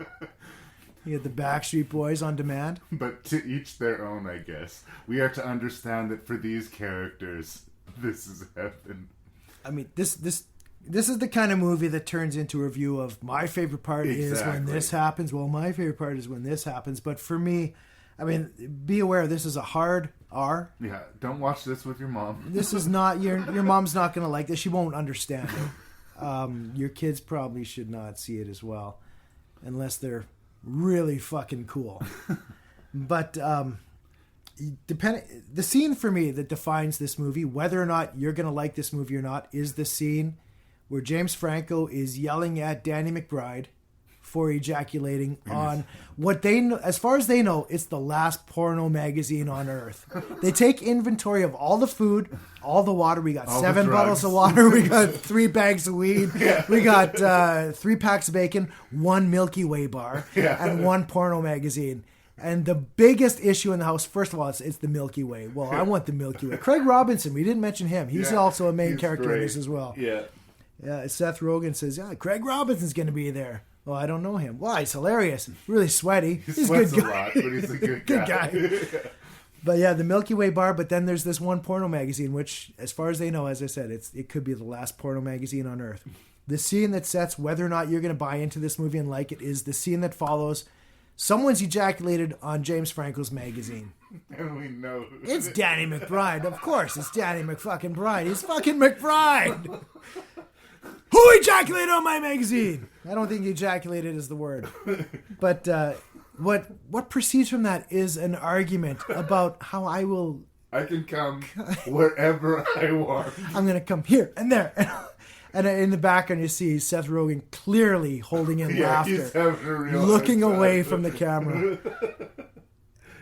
You get the Backstreet Boys on demand. But to each their own, I guess. We are to understand that for these characters, this is heaven. I mean, this is the kind of movie that turns into a review of my favorite part is when this happens. Well, my favorite part is when this happens. But for me, I mean, be aware this is a hard R. Yeah, don't watch this with your mom. This is not your mom's not going to like this. She won't understand it. Your kids probably should not see it as well, unless they're really fucking cool. But the scene for me that defines this movie, whether or not you're going to like this movie or not, is the scene where James Franco is yelling at Danny McBride for ejaculating on what they know, as far as they know, it's the last porno magazine on earth. They take inventory of all the food, all the water. We got all 7 bottles of water. We got 3 bags of weed. Yeah. We got 3 packs of bacon, 1 Milky Way bar, and 1 porno magazine. And the biggest issue in the house, first of all, it's the Milky Way. Well, I want the Milky Way. Craig Robinson, we didn't mention him. He's also a main character in this as well. Yeah. Yeah, Seth Rogen says, Craig Robinson's going to be there. Well, I don't know him. Why? He's hilarious. Really sweaty. He's a good guy. A lot, but he's a good guy. But yeah, the Milky Way bar, but then there's this one porno magazine, which, as far as they know, as I said, it could be the last porno magazine on earth. The scene that sets whether or not you're going to buy into this movie and like it is the scene that follows someone's ejaculated on James Franco's magazine. And we know it's Danny McBride. Of course, it's Danny McFucking-Bride. He's fucking McBride. Who ejaculated on my magazine? I don't think ejaculated is the word. But what proceeds from that is an argument about how I can come wherever I want. I'm going to come here and there. And in the background, you see Seth Rogen clearly holding in laughter, looking away from the camera.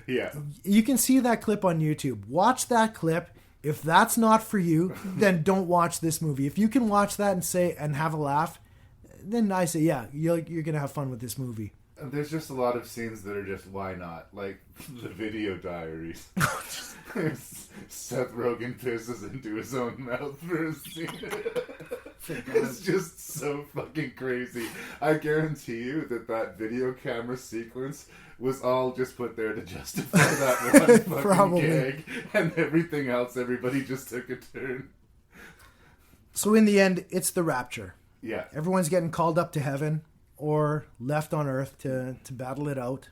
Yeah. You can see that clip on YouTube. Watch that clip. If that's not for you, then don't watch this movie. If you can watch that and have a laugh, then I say, yeah, you're going to have fun with this movie. There's just a lot of scenes that are just, why not? Like the Video Diaries. Seth Rogen pisses into his own mouth for a scene. It's just so fucking crazy. I guarantee you that video camera sequence was all just put there to justify that one fucking gag. And everything else, everybody just took a turn. So in the end, it's the rapture. Yeah. Everyone's getting called up to heaven or left on earth to battle it out.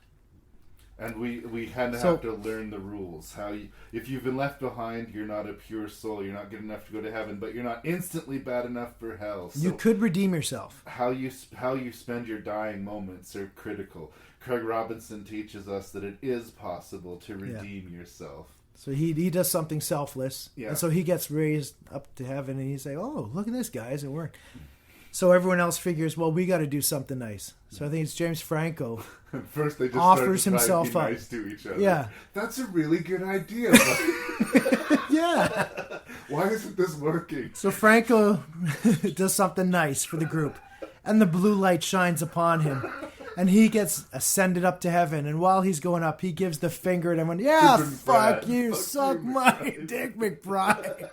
And we kind of have to learn the rules. If you've been left behind, you're not a pure soul. You're not good enough to go to heaven, but you're not instantly bad enough for hell. So you could redeem yourself. How you spend your dying moments are critical. Craig Robinson teaches us that it is possible to redeem yourself. So he does something selfless. Yeah. And so he gets raised up to heaven, and he's like, oh, look at this, guys, it worked. So everyone else figures, well, we got to do something nice. So I think it's James Franco. First, they just offers himself up. Nice to each other. Yeah, that's a really good idea. Yeah. Why isn't this working? So Franco does something nice for the group, and the blue light shines upon him, and he gets ascended up to heaven. And while he's going up, he gives the finger to everyone. Yeah, fuck you, suck my dick, McBride.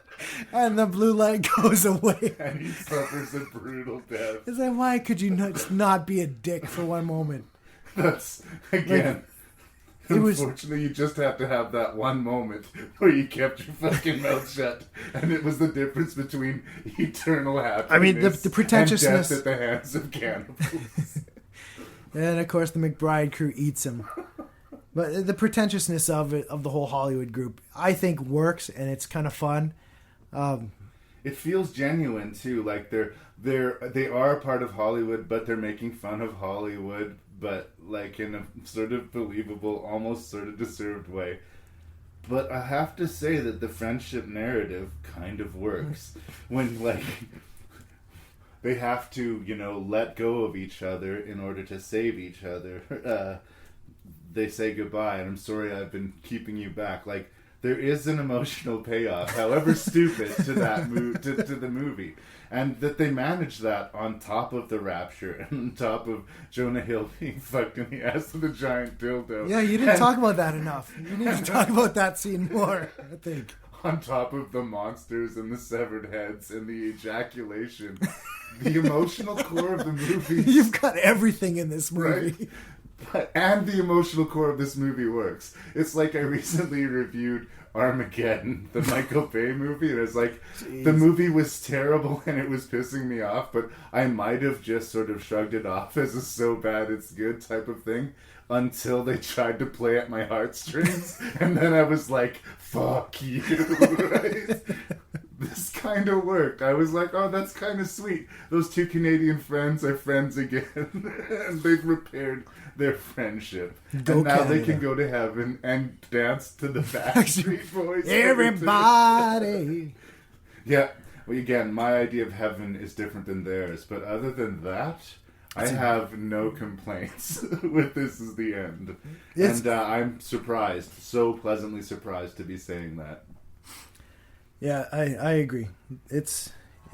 And the blue light goes away. And he suffers a brutal death. It's like, why could you not be a dick for one moment? That's, again, unfortunately, you just have to have that one moment where you kept your fucking mouth shut. And it was the difference between eternal happiness I mean, the pretentiousness and death at the hands of cannibals. And, of course, the McBride crew eats him. But the pretentiousness of the whole Hollywood group, I think, works, and it's kind of fun. It feels genuine too, like they are a part of Hollywood, but they're making fun of Hollywood, but like in a sort of believable, almost sort of deserved way. But I have to say that the friendship narrative kind of works when like they have to, let go of each other in order to save each other. They say goodbye, and I'm sorry I've been keeping you back. Like, there is an emotional payoff, however stupid, to that to the movie, and that they manage that on top of the rapture and on top of Jonah Hill being fucked in the ass with a giant dildo. Yeah, you didn't talk about that enough. You need to talk about that scene more, I think. On top of the monsters and the severed heads and the ejaculation, the emotional core of the movie. You've got everything in this movie. Right? And the emotional core of this movie works. It's like I recently reviewed Armageddon, the Michael Bay movie, and it's like, the movie was terrible and it was pissing me off, but I might have just sort of shrugged it off as a so bad it's good type of thing until they tried to play at my heartstrings, and then I was like, fuck you, right? This kind of worked. I was like, oh, that's kind of sweet. Those two Canadian friends are friends again, and they've repaired their friendship. And now Canada. They can go to heaven and dance to the Backstreet Boys. Everybody! Yeah. Well, again, my idea of heaven is different than theirs, but other than that, I have no complaints with This Is the End. And I'm surprised, so pleasantly surprised to be saying that. Yeah, I agree. It's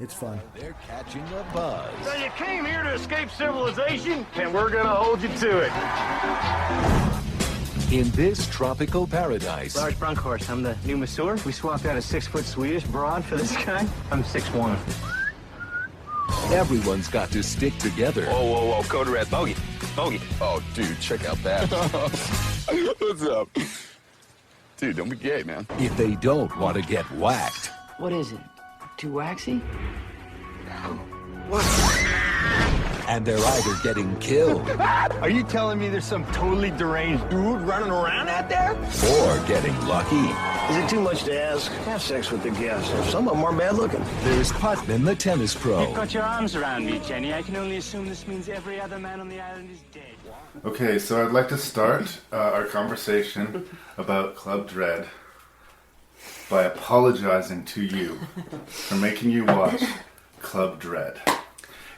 fun. They're catching a buzz. So you came here to escape civilization, and we're gonna hold you to it. In this tropical paradise. Lars Brunkhorst, I'm the new masseur. We swapped out a 6-foot Swedish broad for this guy. I'm 6'1". Everyone's got to stick together. Whoa, code red, bogey. Oh, dude, check out that. What's up? Dude, don't be gay, man. If they don't want to get whacked. What is it? Too waxy? What? And they're either getting killed. Are you telling me there's some totally deranged dude running around out there? Or getting lucky. Is it too much to ask? Have sex with the guests. Some of them are bad looking. There's Putman, the tennis pro. You've got your arms around me, Jenny. I can only assume this means every other man on the island is dead. Okay, so I'd like to start our conversation about Club Dread by apologizing to you for making you watch Club Dread.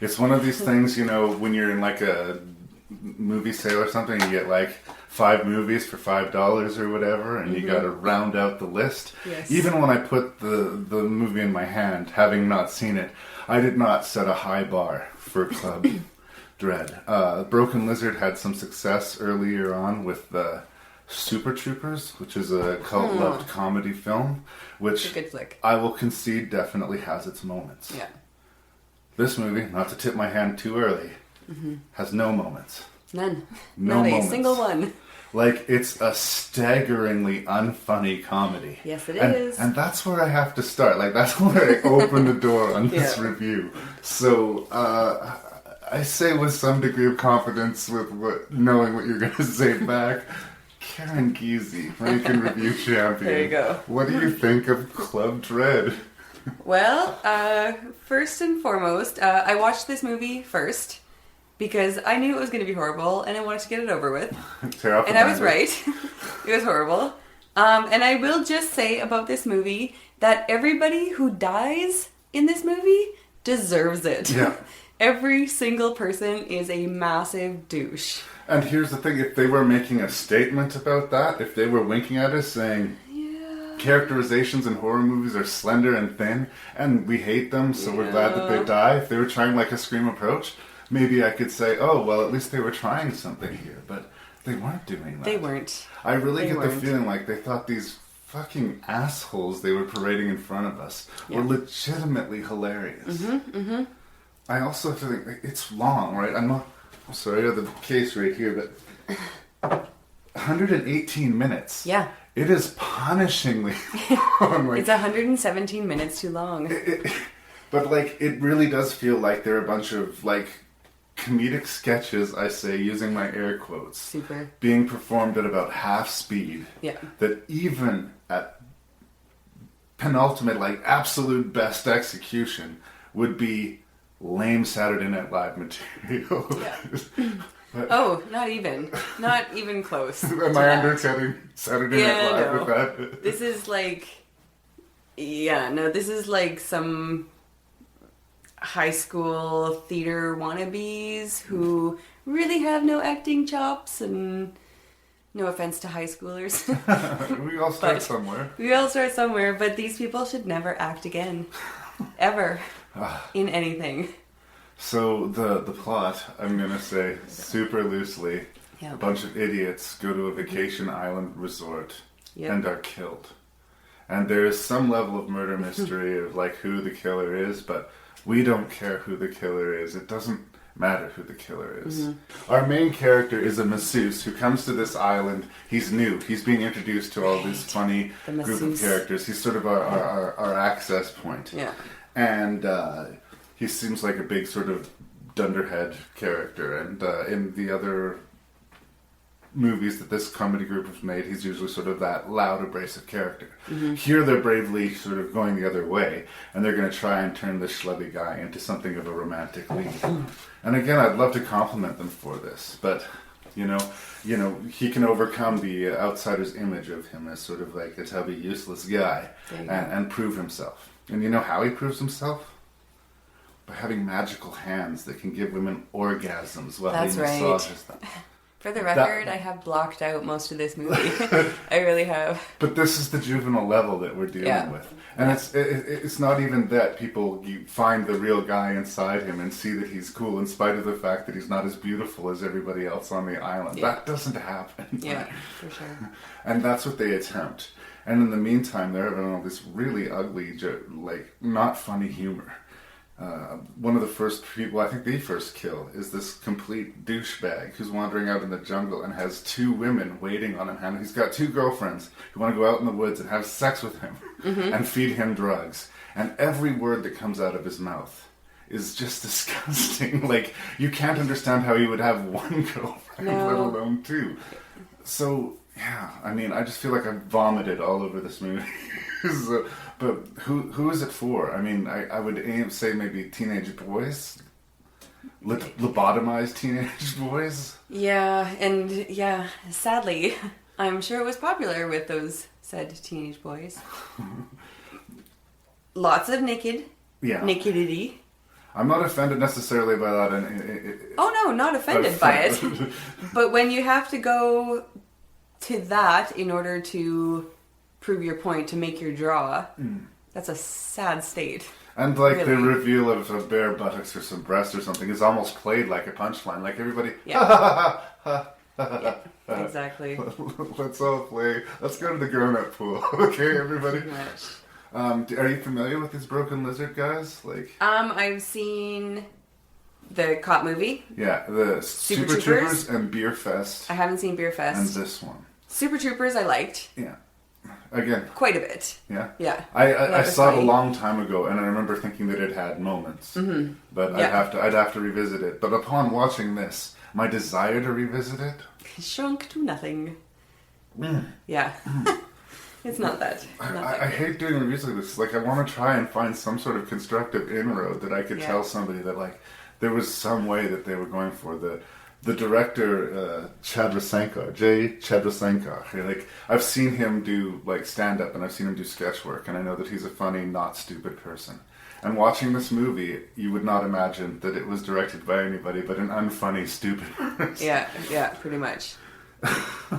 It's one of these things, when you're in like a movie sale or something, you get like 5 movies for $5 or whatever, and you got to round out the list. Yes. Even when I put the movie in my hand, having not seen it, I did not set a high bar for Club Dread. Broken Lizard had some success earlier on with the Super Troopers, which is a cult-loved comedy film, which it's a good flick. I will concede definitely has its moments. Yeah. This movie, not to tip my hand too early, has no moments. None. No Not moments. a single one. Like, it's a staggeringly unfunny comedy. Yes, it and, is. And that's where I have to start. Like, that's where I open the door on this review. So, I say with some degree of confidence, with knowing what you're going to say back, Karen Giese, Rankin Review Champion. There you go. What do you think of Club Dread? Well, first and foremost, I watched this movie first because I knew it was going to be horrible and I wanted to get it over with. And I was right. It was horrible. And I will just say about this movie that everybody who dies in this movie deserves it. Yeah. Every single person is a massive douche. And here's the thing, if they were making a statement about that, if they were winking at us saying characterizations in horror movies are slender and thin, and we hate them, so we're glad that they die, if they were trying like a Scream approach, maybe I could say, oh, well, at least they were trying something here, but they weren't doing that. They weren't. I really get the feeling like they thought these fucking assholes they were parading in front of us were legitimately hilarious. I also feel like it's long, right? I'm sorry, I have the case right here, but 118 minutes. Yeah. It is punishingly long. Like, it's 117 minutes too long. But, like, it really does feel like they're a bunch of, like, comedic sketches, I say, using my air quotes. Super. Being performed at about half speed. Yeah. That even at penultimate, like, absolute best execution would be lame Saturday Night Live material. Yeah. But, not even close. Am I undercutting Saturday Night Live with that? This is like, this is like some high school theater wannabes who really have no acting chops, and no offense to high schoolers. We all start somewhere. We all start somewhere, but these people should never act again. Ever. In anything. So the plot, I'm going to say super loosely, a bunch of idiots go to a vacation island resort and are killed. And there is some level of murder mystery of like who the killer is, but we don't care who the killer is. It doesn't matter who the killer is. Our main character is a masseuse who comes to this island. He's new. He's being introduced to all this funny group of characters. He's sort of our access point. Yeah. And he seems like a big sort of dunderhead character. And in the other movies that this comedy group has made, he's usually sort of that loud, abrasive character. Here they're bravely sort of going the other way, and they're going to try and turn this schlubby guy into something of a romantic lead. And again, I'd love to compliment them for this, but you know, he can overcome the outsider's image of him as sort of like a tubby, useless guy and prove himself. And you know how he proves himself? By having magical hands that can give women orgasms while he massages them. For the record, I have blocked out most of this movie. I really have. But this is the juvenile level that we're dealing with. And it's not even that you find the real guy inside him and see that he's cool in spite of the fact that he's not as beautiful as everybody else on the island. Yeah. That doesn't happen. Yeah, for sure. And that's what they attempt. And in the meantime, they're having all this really ugly, not funny humor. One of the first people, I think the first kill, is this complete douchebag who's wandering out in the jungle and has two women waiting on him. And he's got two girlfriends who want to go out in the woods and have sex with him and feed him drugs. And every word that comes out of his mouth is just disgusting. Like, you can't understand how he would have one girlfriend, let alone two. So, yeah, I mean, I just feel like I've vomited all over this movie. But who is it for? I mean, I would say maybe teenage boys? Lobotomized teenage boys? Yeah, and sadly, I'm sure it was popular with those said teenage boys. Lots of nakedity. I'm not offended necessarily by that. Oh no, not offended by it. But when you have to go to that in order to prove your point, to make your draw, that's a sad state. And like really. The reveal of a bare buttocks or some breast or something is almost played like a punchline. Like everybody, exactly. Let's all play. Let's go to the grown-up pool, okay, everybody. Are you familiar with these Broken Lizard guys? Like, I've seen The cop movie? Yeah, the Super Troopers and Beer Fest. I haven't seen Beer Fest. And this one. Super Troopers I liked. Yeah. Again. Quite a bit. Yeah? Yeah. I saw it a long time ago, and I remember thinking that it had moments. Mm-hmm. But Yeah. I'd have to revisit it. But upon watching this, my desire to revisit it... shrunk to nothing. Yeah. It's not that. I hate doing reviews like this. Like, I want to try and find some sort of constructive inroad that I could tell somebody that, like, there was some way that they were going for. The director, Jay Chadrasenkar, like, I've seen him do, like, stand-up, and I've seen him do sketch work, and I know that he's a funny, not stupid person. And watching this movie, you would not imagine that it was directed by anybody but an unfunny, stupid person. Yeah, pretty much.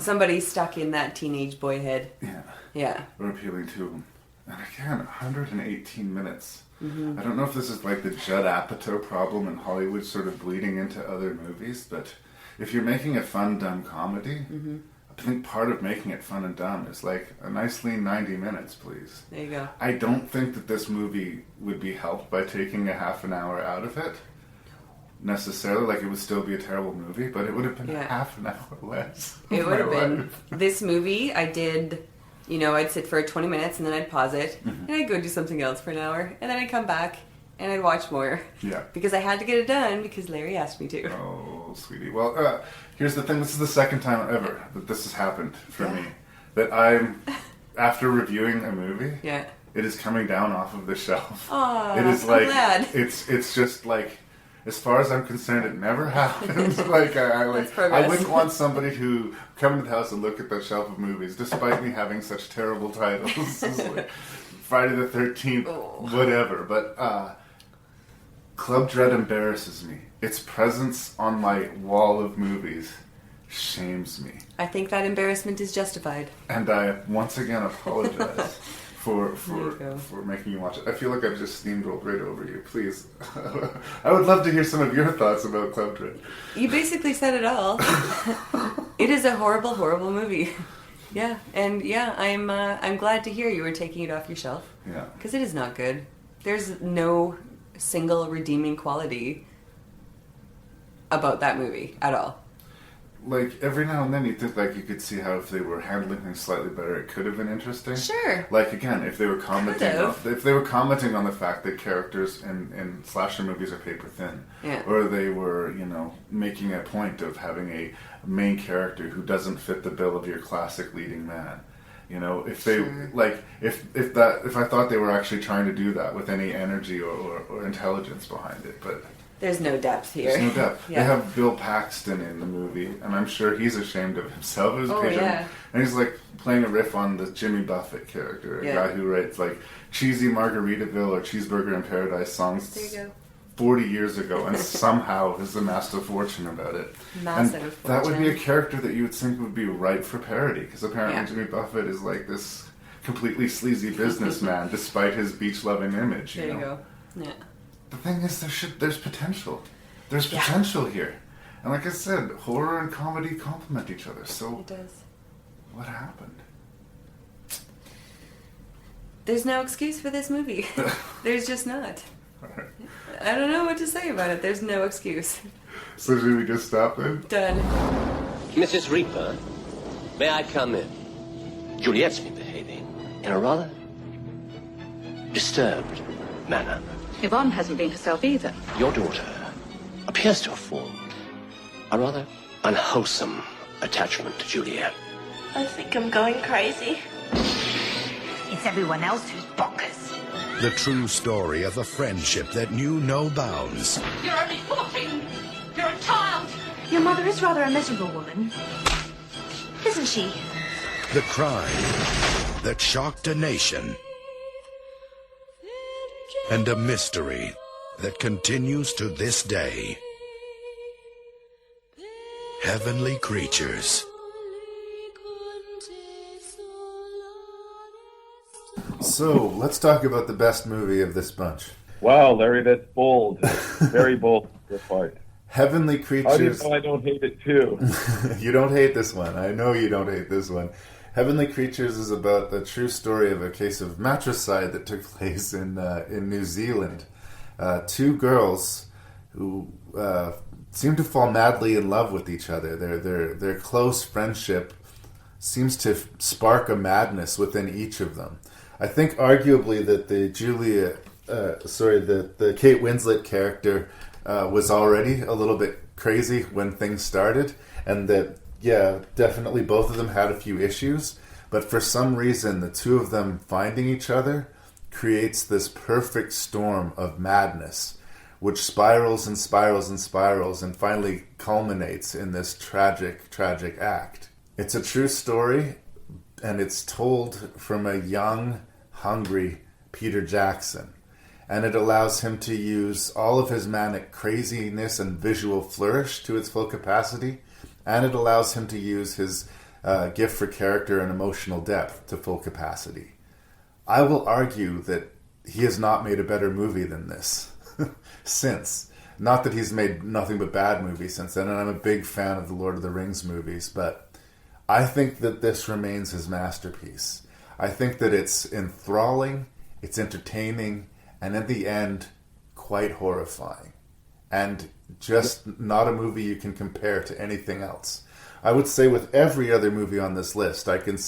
Somebody stuck in that teenage boy head. Yeah. We're appealing to him. And again, 118 minutes. Mm-hmm. I don't know if this is like the Judd Apatow problem in Hollywood sort of bleeding into other movies, but if you're making a fun, dumb comedy, I think part of making it fun and dumb is like a nice lean 90 minutes, please. There you go. I don't think that this movie would be helped by taking a half an hour out of it. Necessarily, like, it would still be a terrible movie, but it would have been half an hour less. It would have been. This movie, I did, I'd sit for 20 minutes and then I'd pause it, and I'd go do something else for an hour, and then I'd come back and I'd watch more. Yeah. Because I had to get it done because Larry asked me to. Oh, sweetie. Well, here's the thing. This is the second time ever that this has happened for me. That I'm, after reviewing a movie, it is coming down off of the shelf. Aw, it is like, I'm glad. It's just like, as far as I'm concerned, it never happened. I wouldn't want somebody to come into the house and look at that shelf of movies, despite me having such terrible titles. It's like Friday the 13th, whatever. But Club Dread embarrasses me. Its presence on my wall of movies shames me. I think that embarrassment is justified. And I once again apologize for making you watch it. I feel like I've just steamrolled right over you. Please. I would love to hear some of your thoughts about Club Dread. You basically said it all. It is a horrible, horrible movie. Yeah, and I'm glad to hear you were taking it off your shelf. Yeah. Because it is not good. There's no single redeeming quality about that movie at all. Like, every now and then you think, like, you could see how if they were handling things slightly better, it could have been interesting. Sure. Like, again, if they were commenting on the fact that characters in slasher movies are paper thin, or they were, making a point of having a main character who doesn't fit the bill of your classic leading man. If they if I thought they were actually trying to do that with any energy or intelligence behind it, but there's no depth here. There's no depth. They have Bill Paxton in the movie, and I'm sure he's ashamed of himself as a patron. And he's like playing a riff on the Jimmy Buffett character, a guy who writes like cheesy Margaritaville or Cheeseburger in Paradise songs 40 years ago, and somehow has amassed a fortune about it. Massive fortune. That would be a character that you would think would be ripe for parody, because apparently Jimmy Buffett is like this completely sleazy businessman, despite his beach-loving image. There you go. Yeah. The thing is, there's potential. There's potential here. And like I said, horror and comedy complement each other. So it does. What happened? There's no excuse for this movie. There's just not. I don't know what to say about it. There's no excuse. So should we just stop then? Done. Mrs. Reaper, may I come in? Juliet's been behaving in a rather disturbed manner. Yvonne hasn't been herself either. Your daughter appears to have formed a rather unwholesome attachment to Juliet. I think I'm going crazy. It's everyone else who's bonkers. The true story of a friendship that knew no bounds. You're only 14. You're a child. Your mother is rather a miserable woman, isn't she? The crime that shocked a nation. And a mystery that continues to this day. Heavenly Creatures. So, let's talk about the best movie of this bunch. Wow, Larry, that's bold. Very bold this part. Heavenly Creatures. How do you know I don't hate it too? You don't hate this one. I know you don't hate this one. Heavenly Creatures is about the true story of a case of matricide that took place in New Zealand. Two girls who seem to fall madly in love with each other. Their close friendship seems to spark a madness within each of them. I think arguably that the Kate Winslet character was already a little bit crazy when things started, and that, yeah, definitely both of them had a few issues, but for some reason the two of them finding each other creates this perfect storm of madness, which spirals and spirals and spirals and finally culminates in this tragic, tragic act. It's a true story, and it's told from a young, hungry Peter Jackson. And it allows him to use all of his manic craziness and visual flourish to its full capacity. And it allows him to use his gift for character and emotional depth to full capacity. I will argue that he has not made a better movie than this since. Not that he's made nothing but bad movies since then, and I'm a big fan of the Lord of the Rings movies, but I think that this remains his masterpiece. I think that it's enthralling, it's entertaining, and in the end, quite horrifying. And just not a movie you can compare to anything else. I would say with every other movie on this list, I could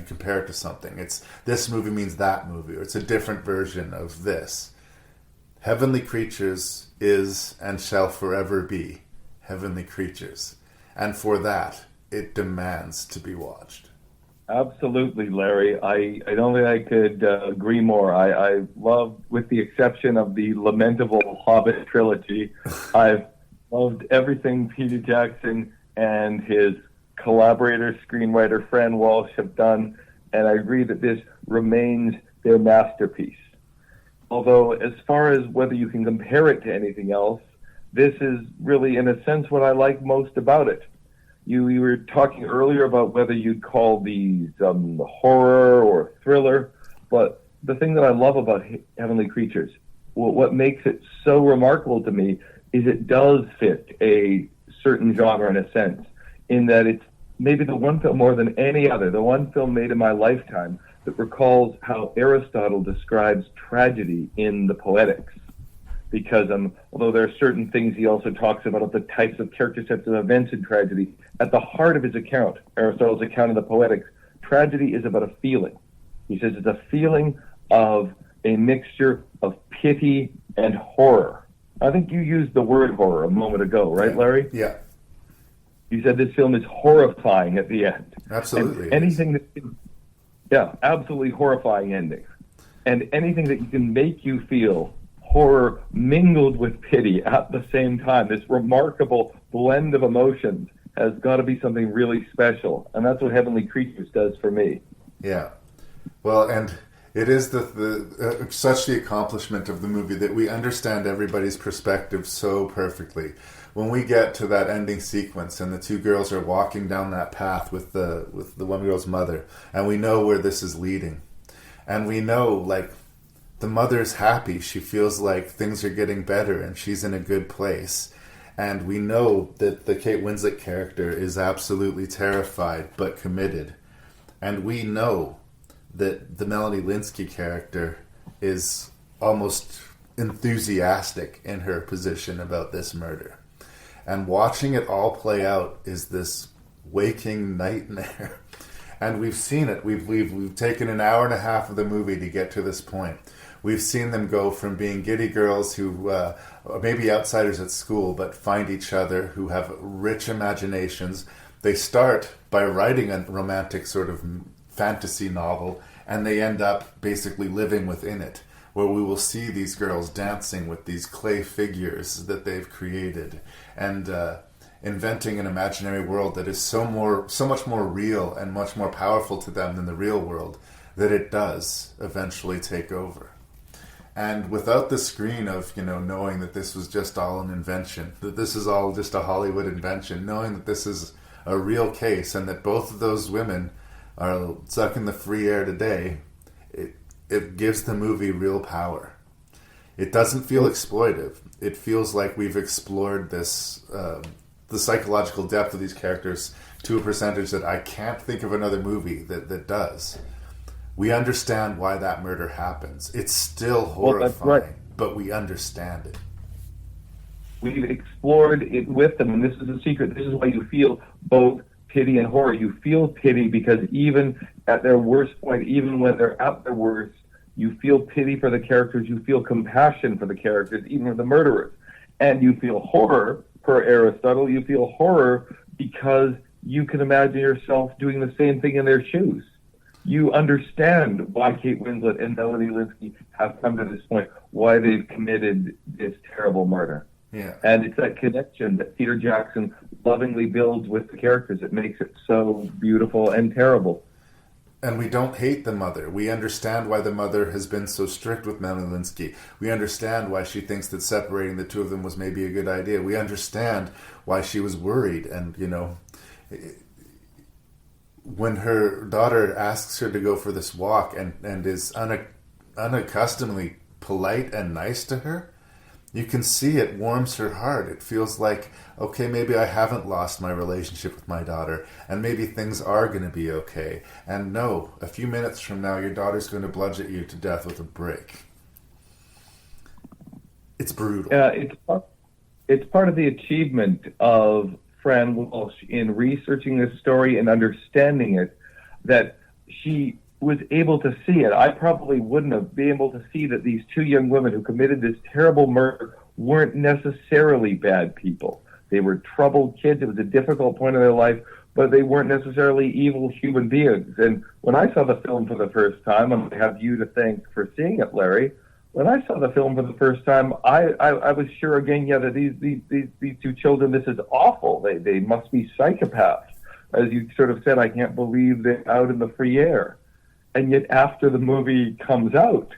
compare it to something. It's this movie means that movie, or it's a different version of this. Heavenly Creatures is and shall forever be Heavenly Creatures. And for that, it demands to be watched. Absolutely, Larry. I don't think I could agree more. I love, with the exception of the lamentable Hobbit trilogy, I've loved everything Peter Jackson and his collaborator, screenwriter Fran Walsh have done, and I agree that this remains their masterpiece. Although, as far as whether you can compare it to anything else, this is really, in a sense, what I like most about it. You were talking earlier about whether you'd call these horror or thriller, but the thing that I love about Heavenly Creatures, what makes it so remarkable to me, is it does fit a certain genre in a sense, in that it's maybe the one film more than any other, the one film made in my lifetime that recalls how Aristotle describes tragedy in the Poetics. Because although there are certain things he also talks about the types of character sets and events in tragedy, at the heart of his account, Aristotle's account of the Poetics, tragedy is about a feeling. He says it's a feeling of a mixture of pity and horror. I think you used the word horror a moment ago, right, Larry? Yeah. You said this film is horrifying at the end. Absolutely. And anything that, absolutely horrifying ending. And anything that can make you feel horror mingled with pity at the same time, this remarkable blend of emotions, has got to be something really special. And that's what Heavenly Creatures does for me. Yeah. Well, and it is such the accomplishment of the movie that we understand everybody's perspective so perfectly. When we get to that ending sequence and the two girls are walking down that path with the one girl's mother, and we know where this is leading. And we know, like, the mother's happy. She feels like things are getting better and she's in a good place. And we know that the Kate Winslet character is absolutely terrified but committed. And we know that the Melanie Lynskey character is almost enthusiastic in her position about this murder. And watching it all play out is this waking nightmare. And we've seen it. We've taken an hour and a half of the movie to get to this point. We've seen them go from being giddy girls who maybe outsiders at school but find each other, who have rich imaginations. They start by writing a romantic sort of fantasy novel, and they end up basically living within it, where we will see these girls dancing with these clay figures that they've created and inventing an imaginary world that is so much more real and much more powerful to them than the real world, that it does eventually take over. And without the screen of, knowing that this was just all an invention, that this is all just a Hollywood invention, knowing that this is a real case and that both of those women are sucking the free air today, it gives the movie real power. It doesn't feel exploitive. It feels like we've explored this, the psychological depth of these characters to a percentage that I can't think of another movie that does. We understand why that murder happens. It's still horrifying, but we understand it. We've explored it with them, and this is the secret. This is why you feel both pity and horror. You feel pity because even at their worst point, even when they're at their worst, you feel pity for the characters. You feel compassion for the characters, even for the murderers. And you feel horror, per Aristotle, you feel horror because you can imagine yourself doing the same thing in their shoes. You understand why Kate Winslet and Melanie Lynskey have come to this point, why they've committed this terrible murder. Yeah. And it's that connection that Peter Jackson lovingly builds with the characters that makes it so beautiful and terrible. And we don't hate the mother. We understand why the mother has been so strict with Melanie Lynskey. We understand why she thinks that separating the two of them was maybe a good idea. We understand why she was worried. And, you know, when her daughter asks her to go for this walk and is unaccustomedly polite and nice to her, you can see it warms her heart. It feels like, okay, maybe I haven't lost my relationship with my daughter, and maybe things are going to be okay. And no, a few minutes from now, your daughter's going to bludgeon you to death with a brick. It's brutal. It's part of the achievement of Fran Walsh in researching this story and understanding it, that she was able to see it. I probably wouldn't have been able to see that these two young women who committed this terrible murder weren't necessarily bad people. They were troubled kids. It was a difficult point in their life, but they weren't necessarily evil human beings. And when I saw the film for the first time, and I have you to thank for seeing it, Larry, when I saw the film for the first time, I was sure again, yeah, that these two children, this is awful. They must be psychopaths. As you sort of said, I can't believe they're out in the free air. And yet after the movie comes out,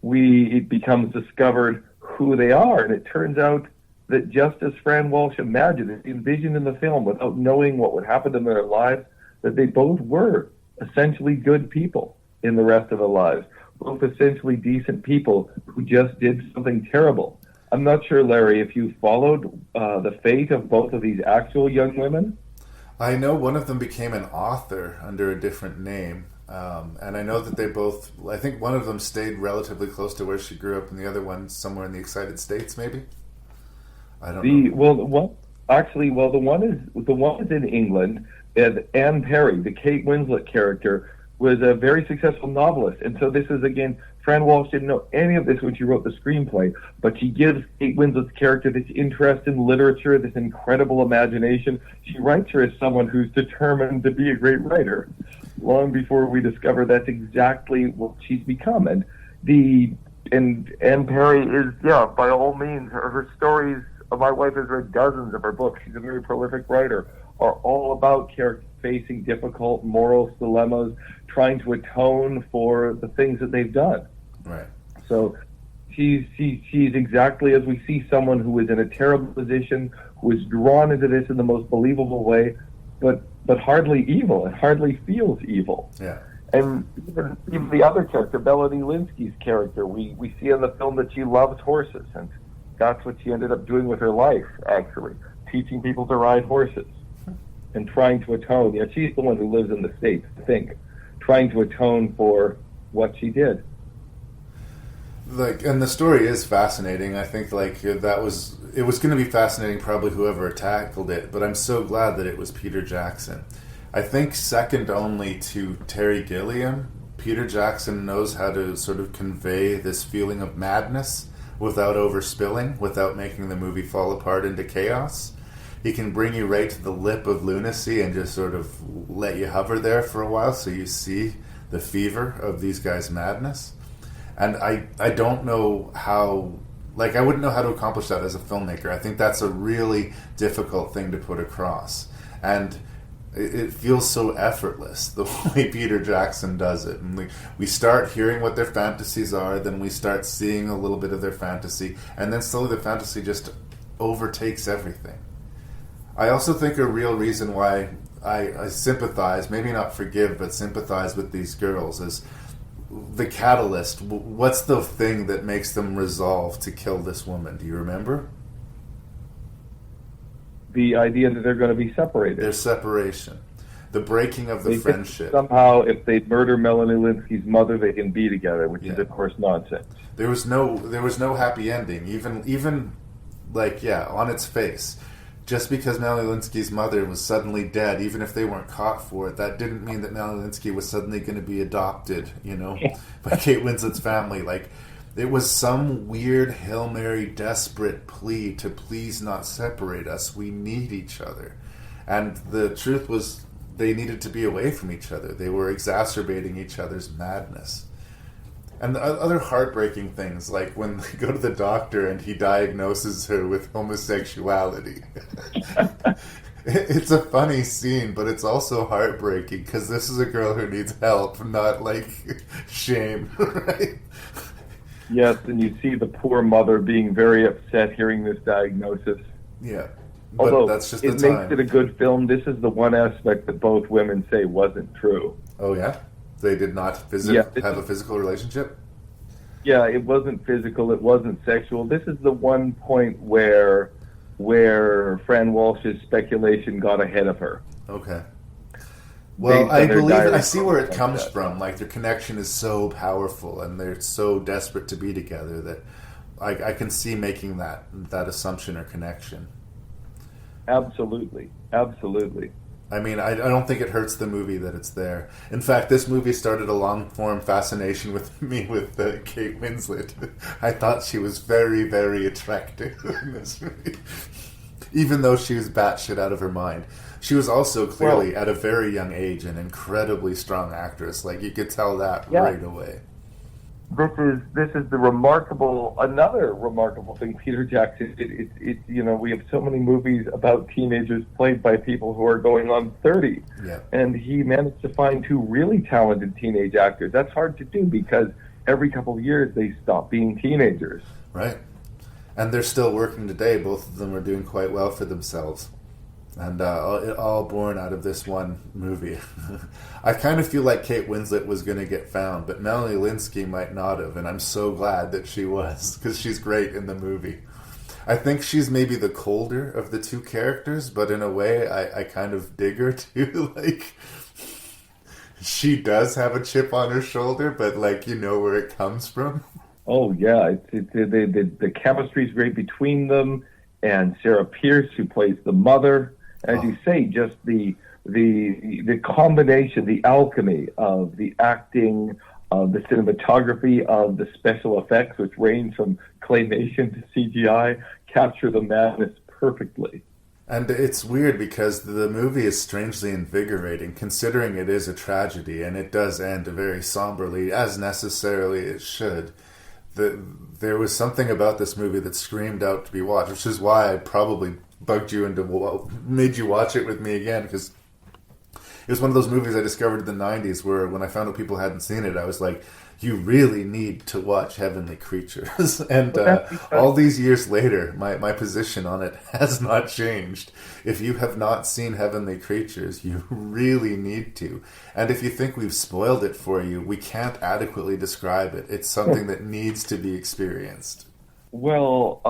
it becomes discovered who they are. And it turns out that just as Fran Walsh imagined, envisioned in the film, without knowing what would happen to their lives, that they both were essentially good people in the rest of their lives. Both essentially decent people who just did something terrible. I'm not sure, Larry, if you followed the fate of both of these actual young women. I know one of them became an author under a different name. And I know that they both, I think one of them stayed relatively close to where she grew up, and the other one somewhere in the Excited States, maybe? I don't know. Well, the one is in England, and Anne Perry, the Kate Winslet character, was a very successful novelist. And so this is, again, Fran Walsh didn't know any of this when she wrote the screenplay, but she gives Kate Winslet's character this interest in literature, this incredible imagination. She writes her as someone who's determined to be a great writer, long before we discover that's exactly what she's become. And Anne Perry is, yeah, by all means, her stories, my wife has read dozens of her books, she's a very prolific writer, are all about characters facing difficult moral dilemmas, trying to atone for the things that they've done. Right. So she's exactly as we see someone who is in a terrible position, who is drawn into this in the most believable way, but hardly evil, and hardly feels evil. Yeah. And even the other character, Melanie Lynskey's character, we see in the film that she loves horses, and that's what she ended up doing with her life, actually, teaching people to ride horses and trying to atone. Yeah, she's the one who lives in the States, I think, trying to atone for what she did. And the story is fascinating. I think it was going to be fascinating, probably whoever tackled it, but I'm so glad that it was Peter Jackson. I think second only to Terry Gilliam, Peter Jackson knows how to sort of convey this feeling of madness without overspilling, without making the movie fall apart into chaos. He can bring you right to the lip of lunacy and just sort of let you hover there for a while so you see the fever of these guys' madness. And I don't know how, I wouldn't know how to accomplish that as a filmmaker. I think that's a really difficult thing to put across. And it feels so effortless, the way Peter Jackson does it. And we start hearing what their fantasies are, then we start seeing a little bit of their fantasy, and then slowly the fantasy just overtakes everything. I also think a real reason why I sympathize, maybe not forgive, but sympathize with these girls is the catalyst. What's the thing that makes them resolve to kill this woman? Do you remember? The idea that they're going to be separated. Their separation. The breaking of the friendship. Somehow, if they murder Melanie Lynskey's mother, they can be together, which is, of course, nonsense. There was no happy ending. Even Like, yeah, on its face. Just because Melanie Linsky's mother was suddenly dead, even if they weren't caught for it, that didn't mean that Melanie Linsky was suddenly going to be adopted, by Kate Winslet's family. Like, it was some weird Hail Mary desperate plea to please not separate us. We need each other. And the truth was, they needed to be away from each other. They were exacerbating each other's madness. And the other heartbreaking things, like when they go to the doctor and he diagnoses her with homosexuality. It's a funny scene, but it's also heartbreaking because this is a girl who needs help, not like shame, right? Yes, and you see the poor mother being very upset hearing this diagnosis. Yeah, but although that's just it the makes time. it a good film, this is the one aspect that both women say wasn't true. Oh yeah? They did not have a physical relationship? Yeah, it wasn't physical, it wasn't sexual. This is the one point where Fran Walsh's speculation got ahead of her. Okay. Well, I see where it comes from. Like, their connection is so powerful and they're so desperate to be together that I can see making that assumption or connection. Absolutely. I mean, I don't think it hurts the movie that it's there. In fact, this movie started a long-form fascination with me with Kate Winslet. I thought she was very, very attractive in this movie. Even though she was batshit out of her mind. She was also clearly, at a very young age, an incredibly strong actress. Like, you could tell that right away. This is another remarkable thing, Peter Jackson. We have so many movies about teenagers played by people who are going on 30. Yeah. And he managed to find two really talented teenage actors. That's hard to do because every couple of years they stop being teenagers. Right. And they're still working today. Both of them are doing quite well for themselves. And all born out of this one movie. I kind of feel like Kate Winslet was going to get found, but Melanie Linsky might not have, and I'm so glad that she was, because she's great in the movie. I think she's maybe the colder of the two characters, but in a way, I kind of dig her too. Like, she does have a chip on her shoulder, but like, you know where it comes from. Oh yeah, the chemistry's great between them, and Sarah Pierce, who plays the mother. As you say, just the combination, the alchemy of the acting, of the cinematography, of the special effects, which range from claymation to CGI, capture the madness perfectly. And it's weird because the movie is strangely invigorating, considering it is a tragedy, and it does end very somberly, as necessarily it should. There was something about this movie that screamed out to be watched, which is why I probably bugged you into made you watch it with me again, because it was one of those movies I discovered in the 90s where when I found out people hadn't seen it, I was like, you really need to watch Heavenly Creatures. And all these years later, my position on it has not changed. If you have not seen Heavenly Creatures, you really need to. And if you think we've spoiled it for you, we can't adequately describe it. It's something that needs to be experienced. Well,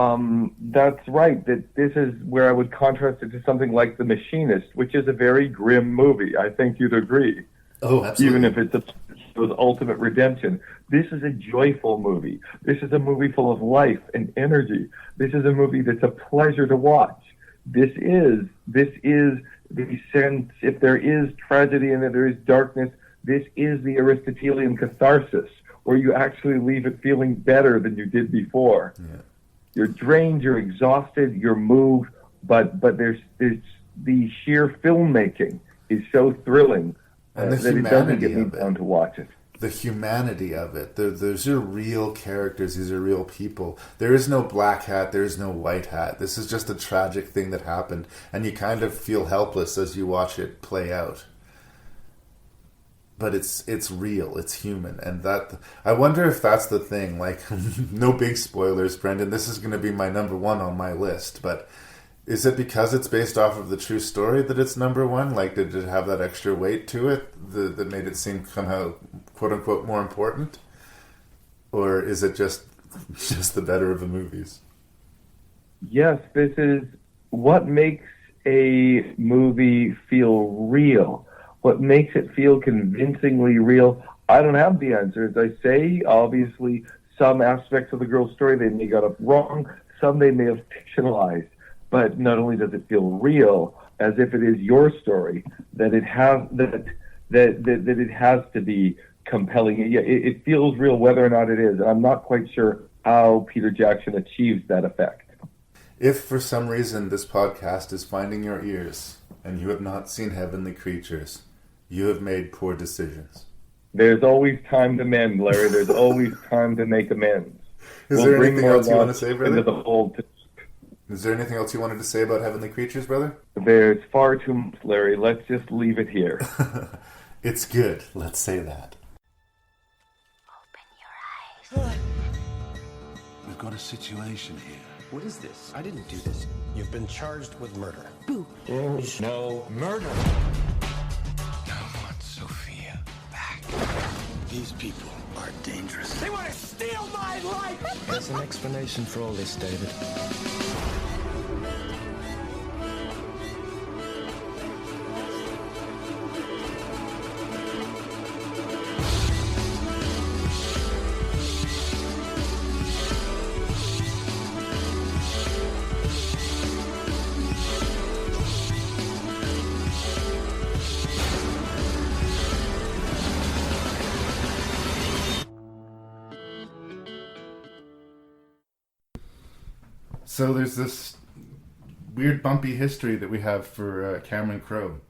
that's right. That this is where I would contrast it to something like The Machinist, which is a very grim movie. I think you'd agree. Oh, absolutely. Even if it's the ultimate redemption. This is a joyful movie. This is a movie full of life and energy. This is a movie that's a pleasure to watch. This is the sense, if there is tragedy and if there is darkness, this is the Aristotelian catharsis, where you actually leave it feeling better than you did before. Yeah. You're drained, you're exhausted, you're moved, but there's the sheer filmmaking is so thrilling and that it doesn't get me down to watch it. The humanity of it. Those are real characters. These are real people. There is no black hat. There is no white hat. This is just a tragic thing that happened, and you kind of feel helpless as you watch it play out. But it's real. It's human, and that I wonder if that's the thing. Like, no big spoilers, Brendan. This is going to be my number one on my list, but. Is it because it's based off of the true story that it's number one? Like, did it have that extra weight to it that made it seem somehow, quote-unquote, more important? Or is it just the better of the movies? Yes, this is what makes a movie feel real. What makes it feel convincingly real. I don't have the answer. As I say, obviously, some aspects of the girl's story they may got up wrong. some they may have fictionalized, but not only does it feel real, as if it is your story, that it has to be compelling. It feels real whether or not it is. I'm not quite sure how Peter Jackson achieves that effect. If for some reason this podcast is finding your ears and you have not seen Heavenly Creatures, you have made poor decisions. There's always time to mend, Larry. There's always time to make amends. Is there anything else you want to say, brother? Into the fold. Is there anything else you wanted to say about Heavenly Creatures, brother? There's far too much, Larry. Let's just leave it here. It's good. Let's say that. We've got a situation here. What is this? I didn't do this. You've been charged with murder. Boo. There's no murder. I want Sophia back. These people are dangerous. They want to steal my life! There's an explanation for all this, David. So there's this weird bumpy history that we have for Cameron Crowe.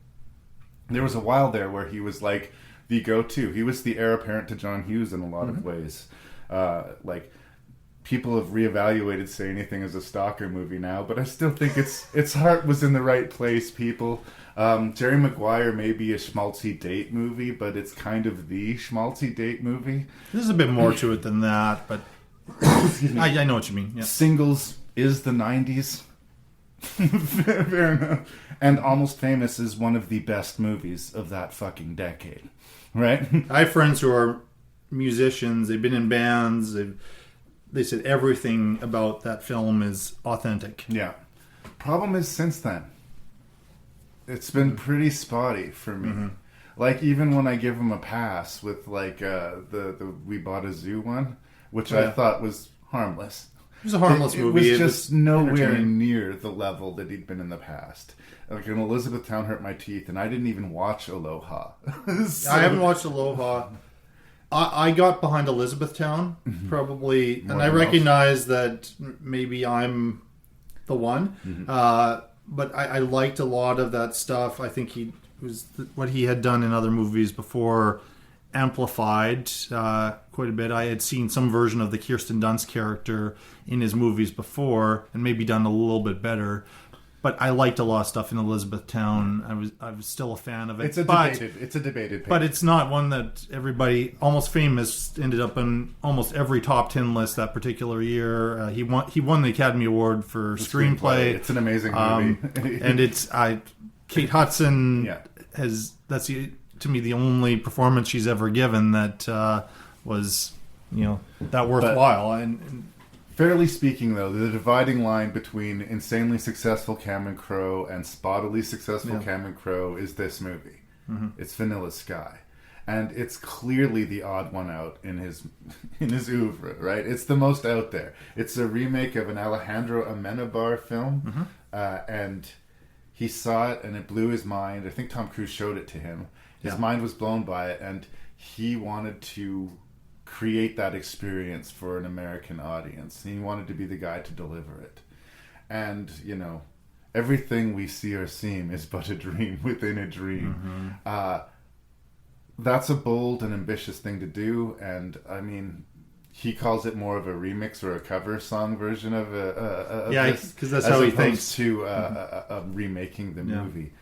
There was a while there where he was like the go-to. He was the heir apparent to John Hughes in a lot of ways. Like, people have reevaluated Say Anything as a stalker movie now, but I still think its heart was in the right place, people. Jerry Maguire may be a schmaltzy date movie, but it's kind of the schmaltzy date movie. There's a bit more to it than that, but I know what you mean. Yeah. Singles is the 90s. Fair enough. And Almost Famous is one of the best movies of that fucking decade. Right? I have friends who are musicians. They've been in bands. They said everything about that film is authentic. Yeah. Problem is, since then, it's been pretty spotty for me. Mm-hmm. Like, even when I give him a pass with, like, the We Bought a Zoo one, which I thought was harmless. It was a harmless movie. It was just nowhere near the level that he'd been in the past. Like, in Elizabethtown hurt my teeth, and I didn't even watch Aloha. So, I haven't watched Aloha. I got behind Elizabethtown, probably, and I recognize that maybe I'm the one. Mm-hmm. But I liked a lot of that stuff. I think what he had done in other movies before amplified quite a bit. I had seen some version of the Kirsten Dunst character in his movies before, and maybe done a little bit better. But I liked a lot of stuff in Elizabethtown. I was still a fan of it. It's a debated paper. But it's not one that everybody. Almost Famous ended up on almost every top 10 list that particular year. He won the Academy Award for screenplay. It's an amazing movie, and it's Kate Hudson that's to me the only performance she's ever given that was that worthwhile. And fairly speaking, though, the dividing line between insanely successful Cameron Crowe and spottily successful Cameron Crowe is this movie. Mm-hmm. It's Vanilla Sky. And it's clearly the odd one out in his oeuvre, right? It's the most out there. It's a remake of an Alejandro Amenabar film, and he saw it and it blew his mind. I think Tom Cruise showed it to him. His mind was blown by it, and he wanted to create that experience for an American audience. He wanted to be the guy to deliver it. And, everything we see or seem is but a dream within a dream. Mm-hmm. That's a bold and ambitious thing to do, and I mean, he calls it more of a remix or a cover song version of this, because that's how he thinks. To remaking the movie.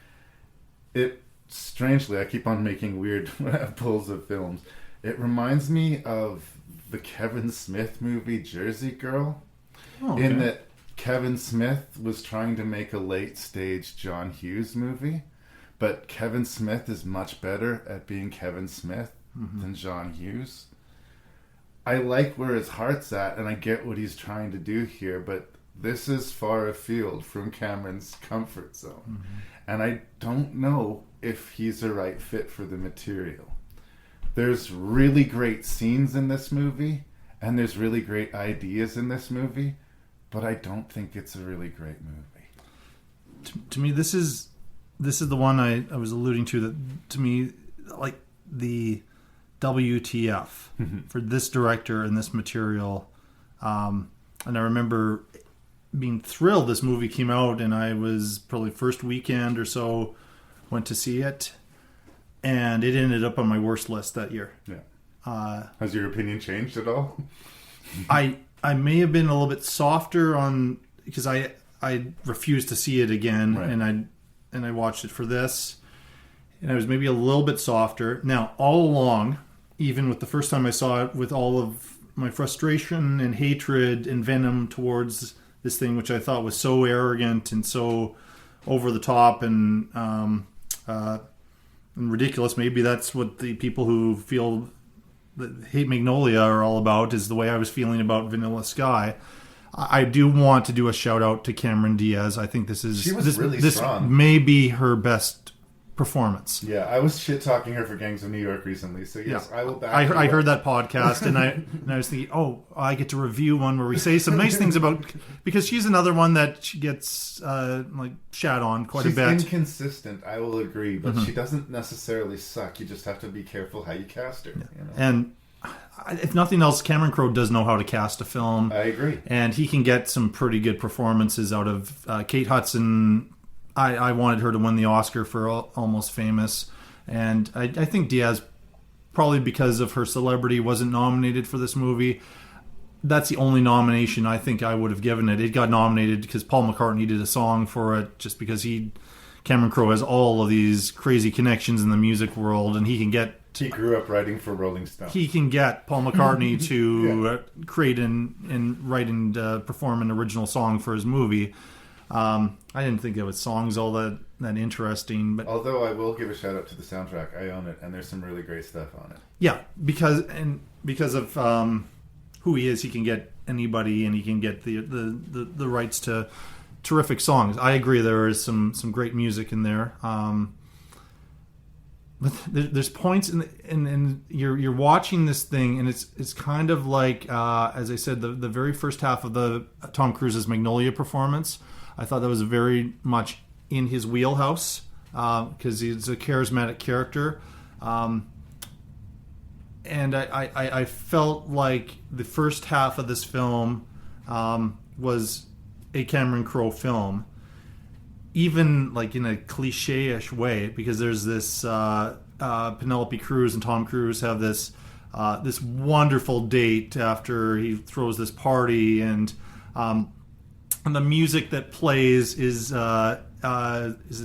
It strangely, I keep on making weird pulls of films. It reminds me of the Kevin Smith movie Jersey Girl, in that Kevin Smith was trying to make a late-stage John Hughes movie, but Kevin Smith is much better at being Kevin Smith than John Hughes. I like where his heart's at, and I get what he's trying to do here, but this is far afield from Cameron's comfort zone. And I don't know if he's the right fit for the material. There's really great scenes in this movie, and there's really great ideas in this movie, but I don't think it's a really great movie. To me, this is the one I was alluding to, that to me, like the WTF for this director and this material. And I remember being thrilled this movie came out, and I was probably first weekend or so went to see it, and it ended up on my worst list that year. Yeah. Has your opinion changed at all? I may have been a little bit softer on, because I refused to see it again, Right. and I watched it for this, and I was maybe a little bit softer. Now, all along, even with the first time I saw it, with all of my frustration and hatred and venom towards this thing, which I thought was so arrogant and so over the top and ridiculous. Maybe that's what the people who feel that hate Magnolia are all about, is the way I was feeling about Vanilla Sky. I do want to do a shout out to Cameron Diaz. I think She was really strong. This may be her best performance. Yeah, I was shit talking her for Gangs of New York recently, so yes, Yeah. I will back I you heard up. that podcast, and I was thinking, I get to review one where we say some nice things about, because she's another one that she gets like shat on quite a bit. She's inconsistent, I will agree, but she doesn't necessarily suck. You just have to be careful how you cast her. Yeah. You know? And if nothing else, Cameron Crowe does know how to cast a film. I agree. And he can get some pretty good performances out of Kate Hudson. I wanted her to win the Oscar for Almost Famous. And I think Diaz, probably because of her celebrity, wasn't nominated for this movie. That's the only nomination I think I would have given it. It got nominated because Paul McCartney did a song for it, just because Cameron Crowe has all of these crazy connections in the music world, and he can get... He grew up writing for Rolling Stone. He can get Paul McCartney to create and write and perform an original song for his movie. I didn't think it was songs all that interesting, but although I will give a shout out to the soundtrack, I own it, and there's some really great stuff on it. Yeah, because of who he is, he can get anybody, and he can get the rights to terrific songs. I agree, there is some great music in there. But there's points in you're watching this thing, and it's kind of like as I said, the very first half of the Tom Cruise's Magnolia performance. I thought that was very much in his wheelhouse because he's a charismatic character, and I felt like the first half of this film was a Cameron Crowe film. Even like in a cliche-ish way, because there's this Penelope Cruz and Tom Cruise have this wonderful date after he throws this party, and the music that plays is a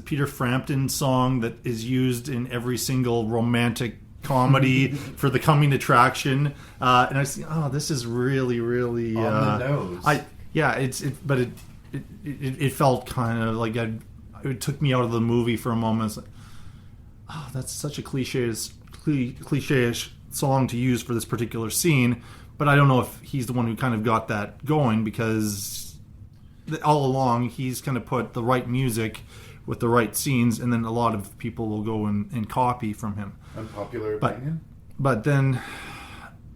Peter Frampton song that is used in every single romantic comedy for the coming attraction, and I was thinking, this is really, really on the nose. It felt kind of like it took me out of the movie for a moment. Like, that's such a cliche-ish song to use for this particular scene. But I don't know if he's the one who kind of got that going, because all along he's kind of put the right music with the right scenes, and then a lot of people will go and copy from him. Unpopular opinion? But then,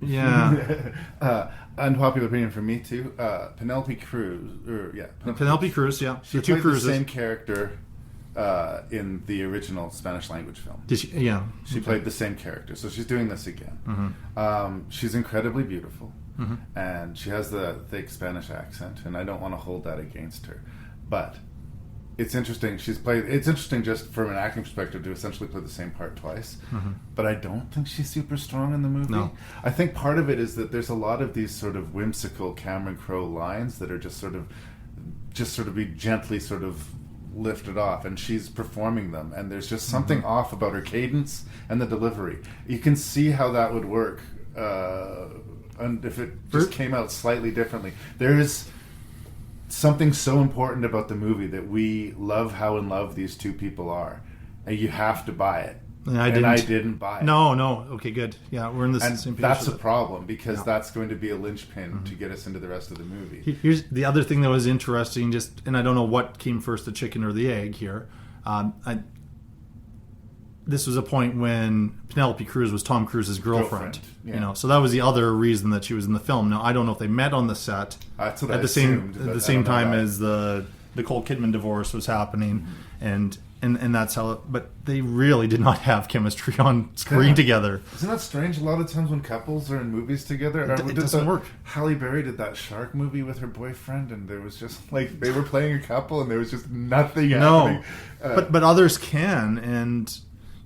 yeah. Unpopular opinion for me too. Penelope Cruz, Penelope Cruz, yeah. She played the same character in the original Spanish language film. Did she? Yeah. She played the same character, so she's doing this again. Mm-hmm. She's incredibly beautiful, mm-hmm. and she has the thick Spanish accent, and I don't want to hold that against her, but it's interesting. It's interesting just from an acting perspective to essentially play the same part twice. Mm-hmm. But I don't think she's super strong in the movie. No. I think part of it is that there's a lot of these sort of whimsical Cameron Crowe lines that are just sort of be gently sort of lifted off, and she's performing them, and there's just something off about her cadence and the delivery. You can see how that would work, and if it just came out slightly differently. There is something so important about the movie that we love how in love these two people are, and you have to buy it. And I didn't buy it. No. Okay, good. Yeah, we're in the same page. That's a problem, because that's going to be a linchpin to get us into the rest of the movie. Here's the other thing that was interesting, and I don't know what came first, the chicken or the egg here. This was a point when Penelope Cruz was Tom Cruise's girlfriend. Yeah. So that was the other reason that she was in the film. Now, I don't know if they met on the set, That's what at I the assumed, same at but the I same don't know time why. as the Nicole Kidman divorce was happening, and that's how. But they really did not have chemistry on screen Yeah. together. Isn't that strange? A lot of times when couples are in movies together, It doesn't work. Halle Berry did that shark movie with her boyfriend, and there was just like they were playing a couple, and there was just nothing happening. But others can, and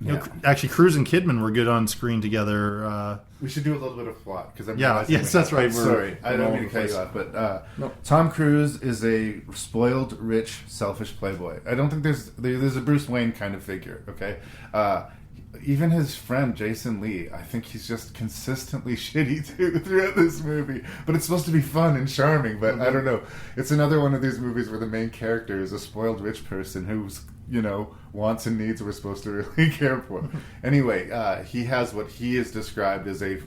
you know, actually, Cruise and Kidman were good on screen together. We should do a little bit of plot because I'm that's right. Sorry, I don't mean to cut you off, but Tom Cruise is a spoiled, rich, selfish playboy. I don't think there's a Bruce Wayne kind of figure. Okay, even his friend Jason Lee, I think he's just consistently shitty throughout this movie. But it's supposed to be fun and charming. But I don't know. It's another one of these movies where the main character is a spoiled rich person who's wants and needs we're supposed to really care for. Anyway, he has what he is described as a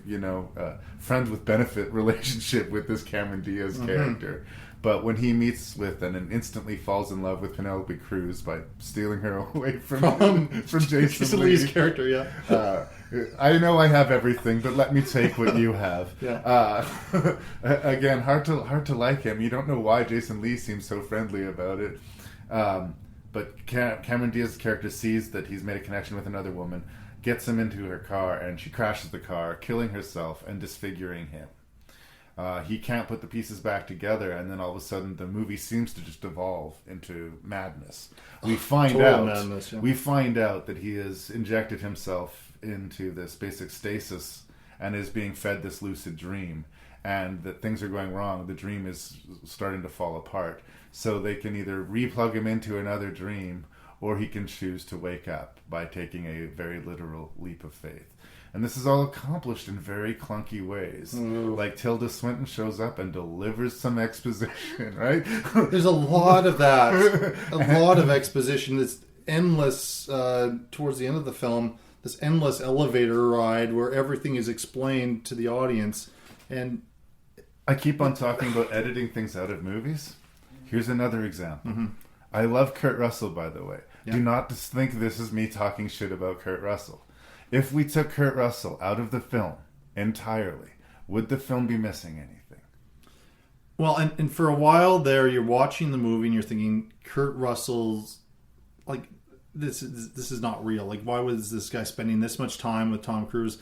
friend with benefit relationship with this Cameron Diaz character. But when he meets with and instantly falls in love with Penelope Cruz by stealing her away from Jason Lee's Lee. character, yeah. I know I have everything, but let me take what you have. Again, hard to like him. You don't know why Jason Lee seems so friendly about it. But Cameron Diaz's character sees that he's made a connection with another woman, gets him into her car, and she crashes the car, killing herself and disfiguring him. He can't put the pieces back together, and then all of a sudden the movie seems to just devolve into madness. We find out that he has injected himself into this basic stasis and is being fed this lucid dream, and that things are going wrong. The dream is starting to fall apart. So they can either replug him into another dream, or he can choose to wake up by taking a very literal leap of faith. And this is all accomplished in very clunky ways. Like Tilda Swinton shows up and delivers some exposition, right? There's a lot of that. A lot of exposition. This endless, towards the end of the film, this endless elevator ride where everything is explained to the audience. And I keep on talking about editing things out of movies. Here's another example. I love Kurt Russell, by the way. Yeah. Do not just think this is me talking shit about Kurt Russell. If we took Kurt Russell out of the film entirely, would the film be missing anything? Well, and for a while there, you're watching the movie and you're thinking, Kurt Russell's, like, this is not real. Like, why was this guy spending this much time with Tom Cruise?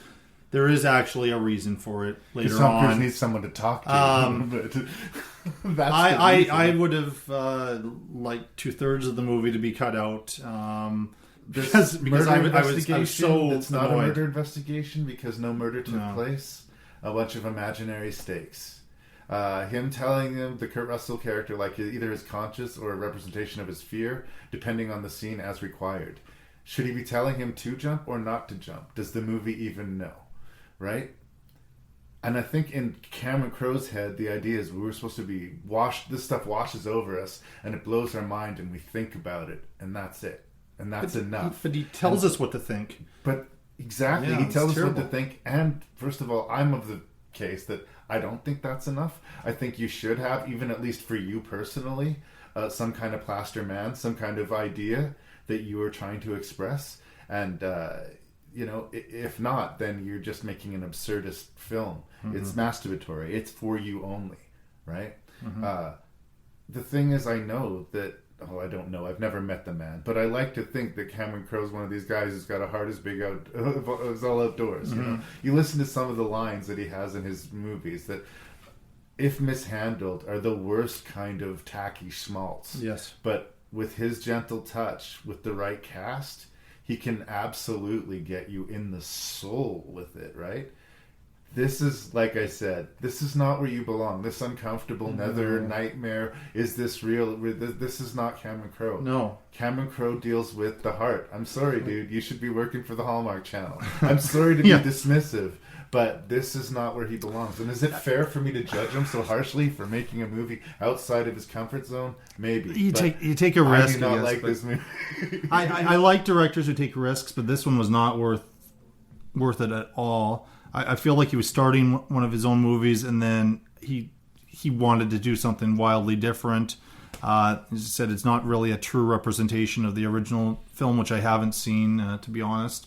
There is actually a reason for it later Tom on. Cruise needs someone to talk to. But I would have liked 2/3 of the movie to be cut out. Because I was so it's not annoyed. a murder investigation because no murder took place. A bunch of imaginary stakes. Him telling them, the Kurt Russell character, like either his conscious or a representation of his fear, depending on the scene as required. Should he be telling him to jump or not to jump? Does the movie even know? Right? And I think in Cameron Crowe's head, the idea is we were supposed to be this stuff washes over us and it blows our mind and we think about it and that's it. And that's enough. But he tells us what to think. But exactly, he tells us what to think. And first of all, I'm of the case that I don't think that's enough. I think you should have, even at least for you personally, some kind of plaster man, some kind of idea that you are trying to express. And, if not, then you're just making an absurdist film. It's masturbatory. It's for you only, right? The thing is, I know that, I don't know. I've never met the man, but I like to think that Cameron Crowe's one of these guys who's got a heart as big as all outdoors. You know, you listen to some of the lines that he has in his movies that, if mishandled, are the worst kind of tacky schmaltz. Yes, but with his gentle touch, with the right cast, he can absolutely get you in the soul with it. Right. This is, like I said, this is not where you belong. This uncomfortable nether nightmare. Is this real? This is not Cameron Crowe. No. Cameron Crowe deals with the heart. I'm sorry, dude. You should be working for the Hallmark Channel. I'm sorry to be dismissive, but this is not where he belongs. And is it fair for me to judge him so harshly for making a movie outside of his comfort zone? Maybe. You take a risk. I do not like this movie. I like directors who take risks, but this one was not worth it at all. I feel like he was starting one of his own movies, and then he wanted to do something wildly different. As I said, it's not really a true representation of the original film, which I haven't seen, to be honest.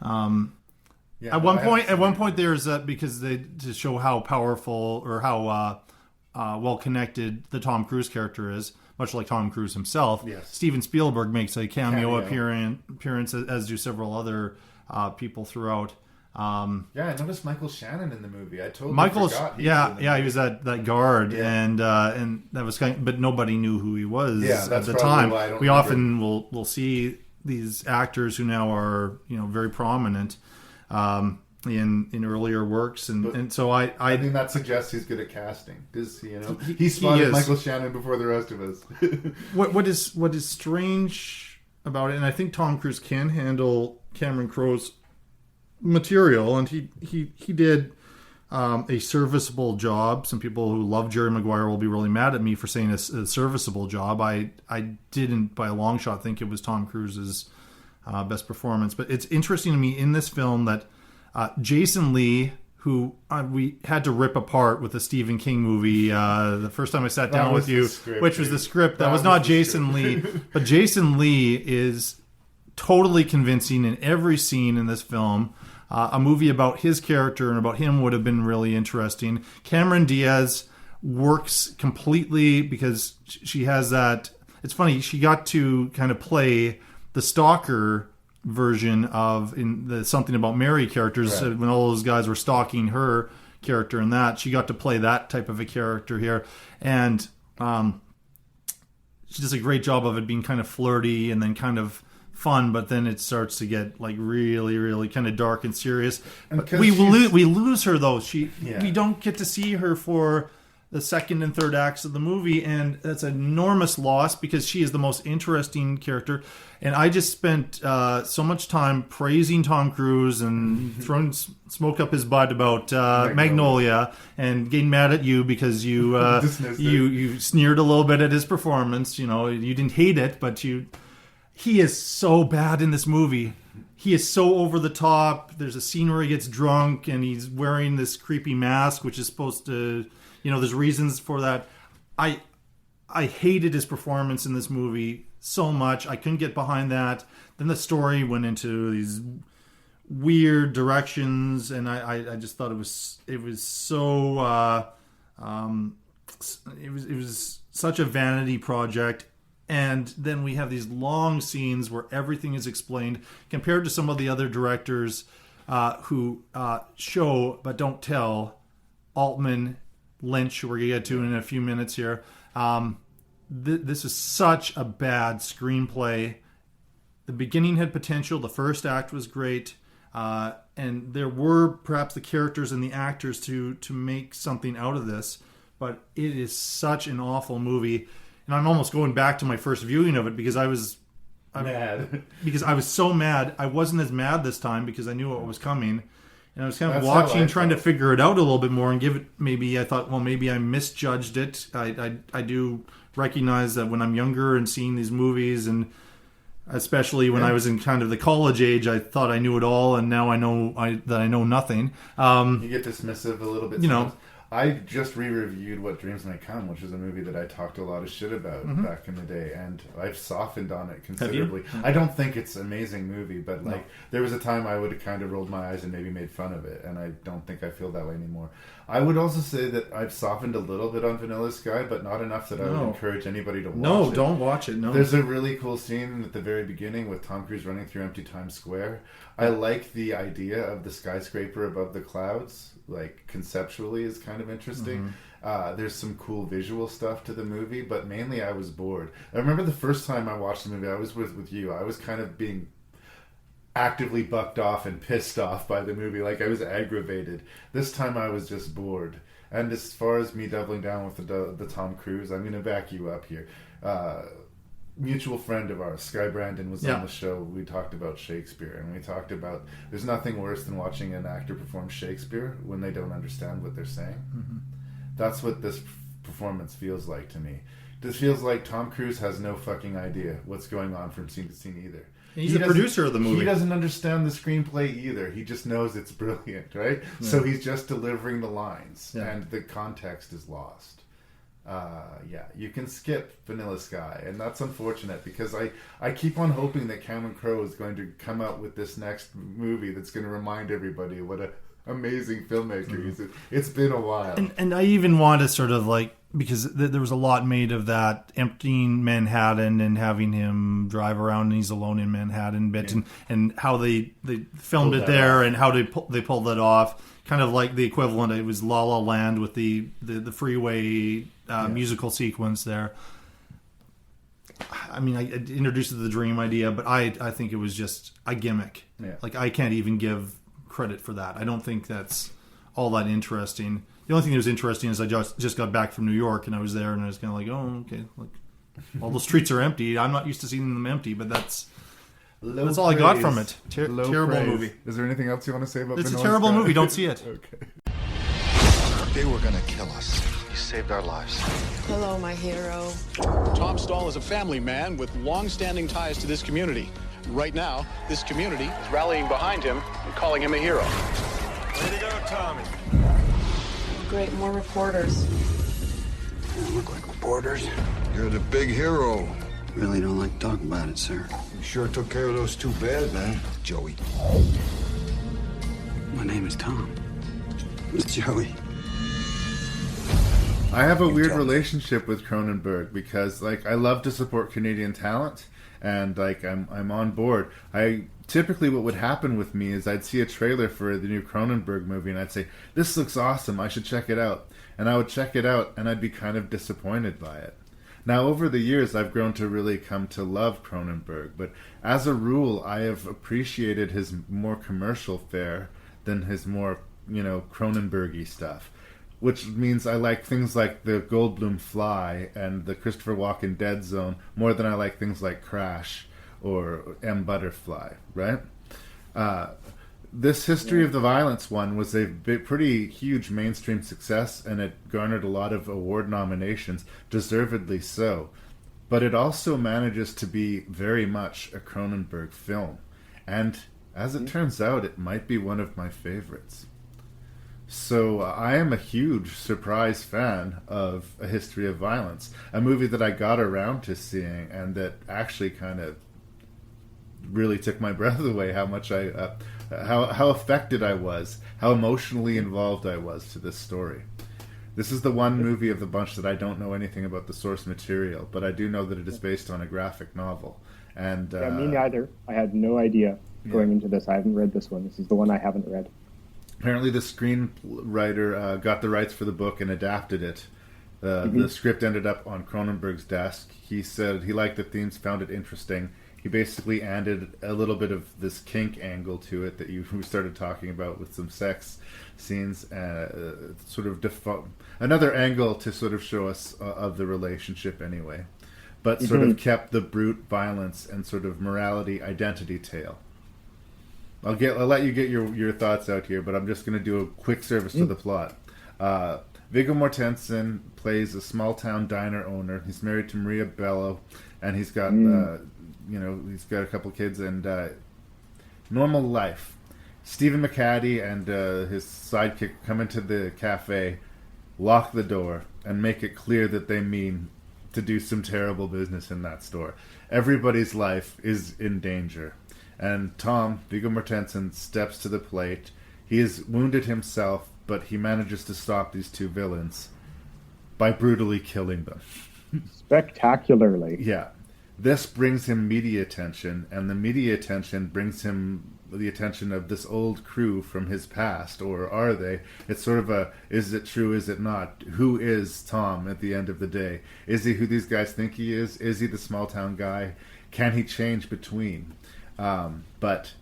At one point, there's because to show how powerful or how well connected the Tom Cruise character is, much like Tom Cruise himself. Yes. Steven Spielberg makes a cameo. appearance, as do several other people throughout. I noticed Michael Shannon in the movie. I totally forgot. He was that guard, and that was but nobody knew who he was at the time. We often will see these actors who now are very prominent in earlier works, and so I think that suggests he's good at casting, because he spotted Michael Shannon before the rest of us. What is strange about it, and I think Tom Cruise can handle Cameron Crowe's material, and he did a serviceable job. Some people who love Jerry Maguire will be really mad at me for saying a serviceable job. I didn't by a long shot think it was Tom Cruise's best performance, but it's interesting to me in this film that Jason Lee, who we had to rip apart with the Stephen King movie the first time I sat down with you, which was the script. That was not Jason Lee, but Jason Lee is totally convincing in every scene in this film. A movie about his character and about him would have been really interesting. Cameron Diaz works completely because she has that. It's funny, she got to kind of play the stalker version of in the Something About Mary characters, when all those guys were stalking her character, and that she got to play that type of a character here, and she does a great job of it being kind of flirty and then kind of fun, but then it starts to get like really, really kind of dark and serious. But we lose her though. We don't get to see her for the second and third acts of the movie, and that's an enormous loss because she is the most interesting character. And I just spent so much time praising Tom Cruise and throwing smoke up his butt about Magnolia, and getting mad at you because you you sneered a little bit at his performance. You didn't hate it, but he is so bad in this movie. He is so over the top. There's a scene where he gets drunk and he's wearing this creepy mask, which is supposed to, there's reasons for that. I hated his performance in this movie so much. I couldn't get behind that. Then the story went into these weird directions, and I just thought it was so it was such a vanity project. And then we have these long scenes where everything is explained, compared to some of the other directors who show but don't tell. Altman, Lynch, who we're going to get to in a few minutes here. This is such a bad screenplay. The beginning had potential. The first act was great. And there were perhaps the characters and the actors to make something out of this. But it is such an awful movie. And I'm almost going back to my first viewing of it because I was mad. Because I was so mad. I wasn't as mad this time because I knew what was coming. And I was kind of watching, trying to figure it out a little bit more and give it, I thought, maybe I misjudged it. I do recognize that when I'm younger and seeing these movies, and especially when I was in kind of the college age, I thought I knew it all, and now I know that I know nothing. You get dismissive a little bit. I just re-reviewed What Dreams May Come, which is a movie that I talked a lot of shit about back in the day, and I've softened on it considerably. I don't think it's an amazing movie, but there was a time I would have kind of rolled my eyes and maybe made fun of it, and I don't think I feel that way anymore. I would also say that I've softened a little bit on Vanilla Sky, but not enough that I would encourage anybody to watch it. No, don't watch it. No. There's a really cool scene at the very beginning with Tom Cruise running through empty Times Square. I like the idea of the skyscraper above the clouds. Like, conceptually is kind of interesting. There's some cool visual stuff to the movie, but mainly I was bored. I remember the first time I watched the movie, I was with you. I was kind of being actively bucked off and pissed off by the movie. Like, I was aggravated. This time I was just bored. And as far as me doubling down with the Tom Cruise, I'm going to back you up here. Mutual friend of ours, Sky Brandon, was on the show. We talked about Shakespeare, and we talked about there's nothing worse than watching an actor perform Shakespeare when they don't understand what they're saying. That's what this performance feels like to me. This feels like Tom Cruise has no fucking idea what's going on from scene to scene either. He's the producer of the movie. He doesn't understand the screenplay either. He just knows it's brilliant, right? Yeah. So he's just delivering the lines, and the context is lost. You can skip Vanilla Sky, and that's unfortunate because I keep on hoping that Cameron Crowe is going to come out with this next movie that's going to remind everybody what amazing filmmaker. It's been a while. And I even want to sort of like, because there was a lot made of that emptying Manhattan and having him drive around and he's alone in Manhattan bit, and how they filmed it there and how they pulled it off. Kind of like the equivalent, it was La La Land with the freeway musical sequence there. I mean, I introduced the dream idea, but I think it was just a gimmick. Yeah. Like, I can't even give credit for that. I don't think that's all that interesting. The only thing that was interesting is I just got back from New York, and I was there, and I was kind of like, oh, okay, like, all the streets are empty. I'm not used to seeing them empty, but that's all I got from it. Terrible movie. Is there anything else you want to say about It's Vanilla a terrible Sky? movie. Don't see it. Okay. They were gonna kill us. You saved our lives. Hello, my hero. Tom Stahl is a family man with long-standing ties to this community. Right now, this community is rallying behind him and calling him a hero. Way to go, Tommy. Great, more reporters. You look like reporters. You're the big hero. Really don't like to talk about it, sir. You sure took care of those two bad men, Joey. My name is Tom. It's Joey. I have a weird relationship with Cronenberg because, like, I love to support Canadian talent, and like I'm on board. Typically what would happen with me is I'd see a trailer for the new Cronenberg movie, and I'd say, "This looks awesome. I should check it out." And I would check it out, and I'd be kind of disappointed by it. Now, over the years, I've grown to really come to love Cronenberg, but as a rule, I have appreciated his more commercial fare than his more, Cronenberg-y stuff. Which means I like things like the Goldblum Fly and the Christopher Walken Dead Zone more than I like things like Crash or M. Butterfly, right? This History of the Violence one was a pretty huge mainstream success, and it garnered a lot of award nominations, deservedly so. But it also manages to be very much a Cronenberg film. And as it turns out, it might be one of my favorites. So I am a huge surprise fan of A History of Violence, a movie that I got around to seeing and that actually kind of really took my breath away how much how affected I was, how emotionally involved I was to this story. This is the one movie of the bunch that I don't know anything about the source material, but I do know that it is based on a graphic novel. And me neither. I had no idea going into this. I haven't read this one. This is the one I haven't read. Apparently the screenwriter got the rights for the book and adapted it. The script ended up on Cronenberg's desk. He said he liked the themes, found it interesting. He basically added a little bit of this kink angle to it that you started talking about with some sex scenes, sort of another angle to sort of show us of the relationship anyway, but sort of kept the brute violence and sort of morality identity tale. I'll let you get your thoughts out here, but I'm just going to do a quick service to the plot. Viggo Mortensen plays a small town diner owner. He's married to Maria Bello, and he's got he's got a couple kids and normal life. Stephen McCaddy and his sidekick come into the cafe, lock the door, and make it clear that they mean to do some terrible business in that store. Everybody's life is in danger. And Tom, Viggo Mortensen, steps to the plate. He is wounded himself, but he manages to stop these two villains by brutally killing them. Spectacularly. Yeah. This brings him media attention, and the media attention brings him the attention of this old crew from his past, or are they? It's sort of is it true, is it not? Who is Tom at the end of the day? Is he who these guys think he is? Is he the small town guy? Can he change between? But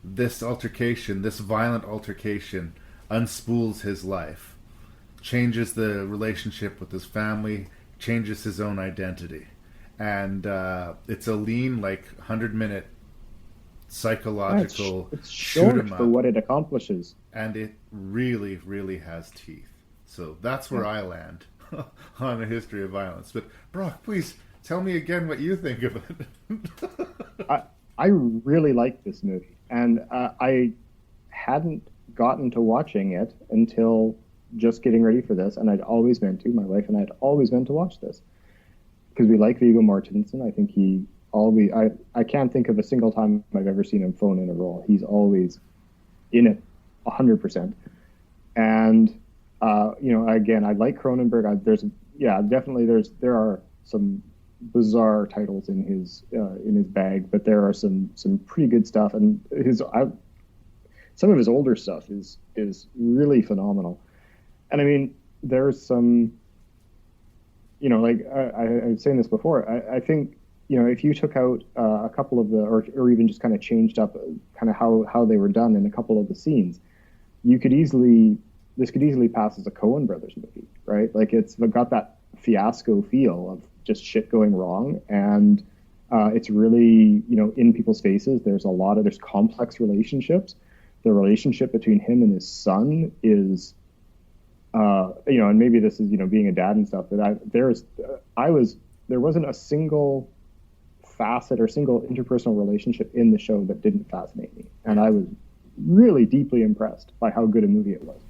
this altercation, this violent altercation, unspools his life, changes the relationship with his family, changes his own identity. And it's a lean, 100-minute psychological it's short for what it accomplishes. And it really, really has teeth. So that's where I land on A History of Violence. But Brock, please tell me again what you think of it. I really like this movie, and I hadn't gotten to watching it until just getting ready for this, and I'd always meant to. My wife and I had always meant to watch this because we like Viggo Mortensen. I think I can't think of a single time I've ever seen him phone in a role. He's always in it 100%. And again, I like Cronenberg. There are some bizarre titles in his bag, but there are some pretty good stuff, and some of his older stuff is really phenomenal. And I mean, there's some, like I was saying this before. I think if you took out a couple of the, or even just kind of changed up kind of how they were done in a couple of the scenes, this could easily pass as a Coen Brothers movie, right? Like it's got that fiasco feel of just shit going wrong, and it's really in people's faces. There's complex relationships. The relationship between him and his son is and maybe this is being a dad and stuff, but there wasn't a single facet or single interpersonal relationship in the show that didn't fascinate me, and I was really deeply impressed by how good a movie it was.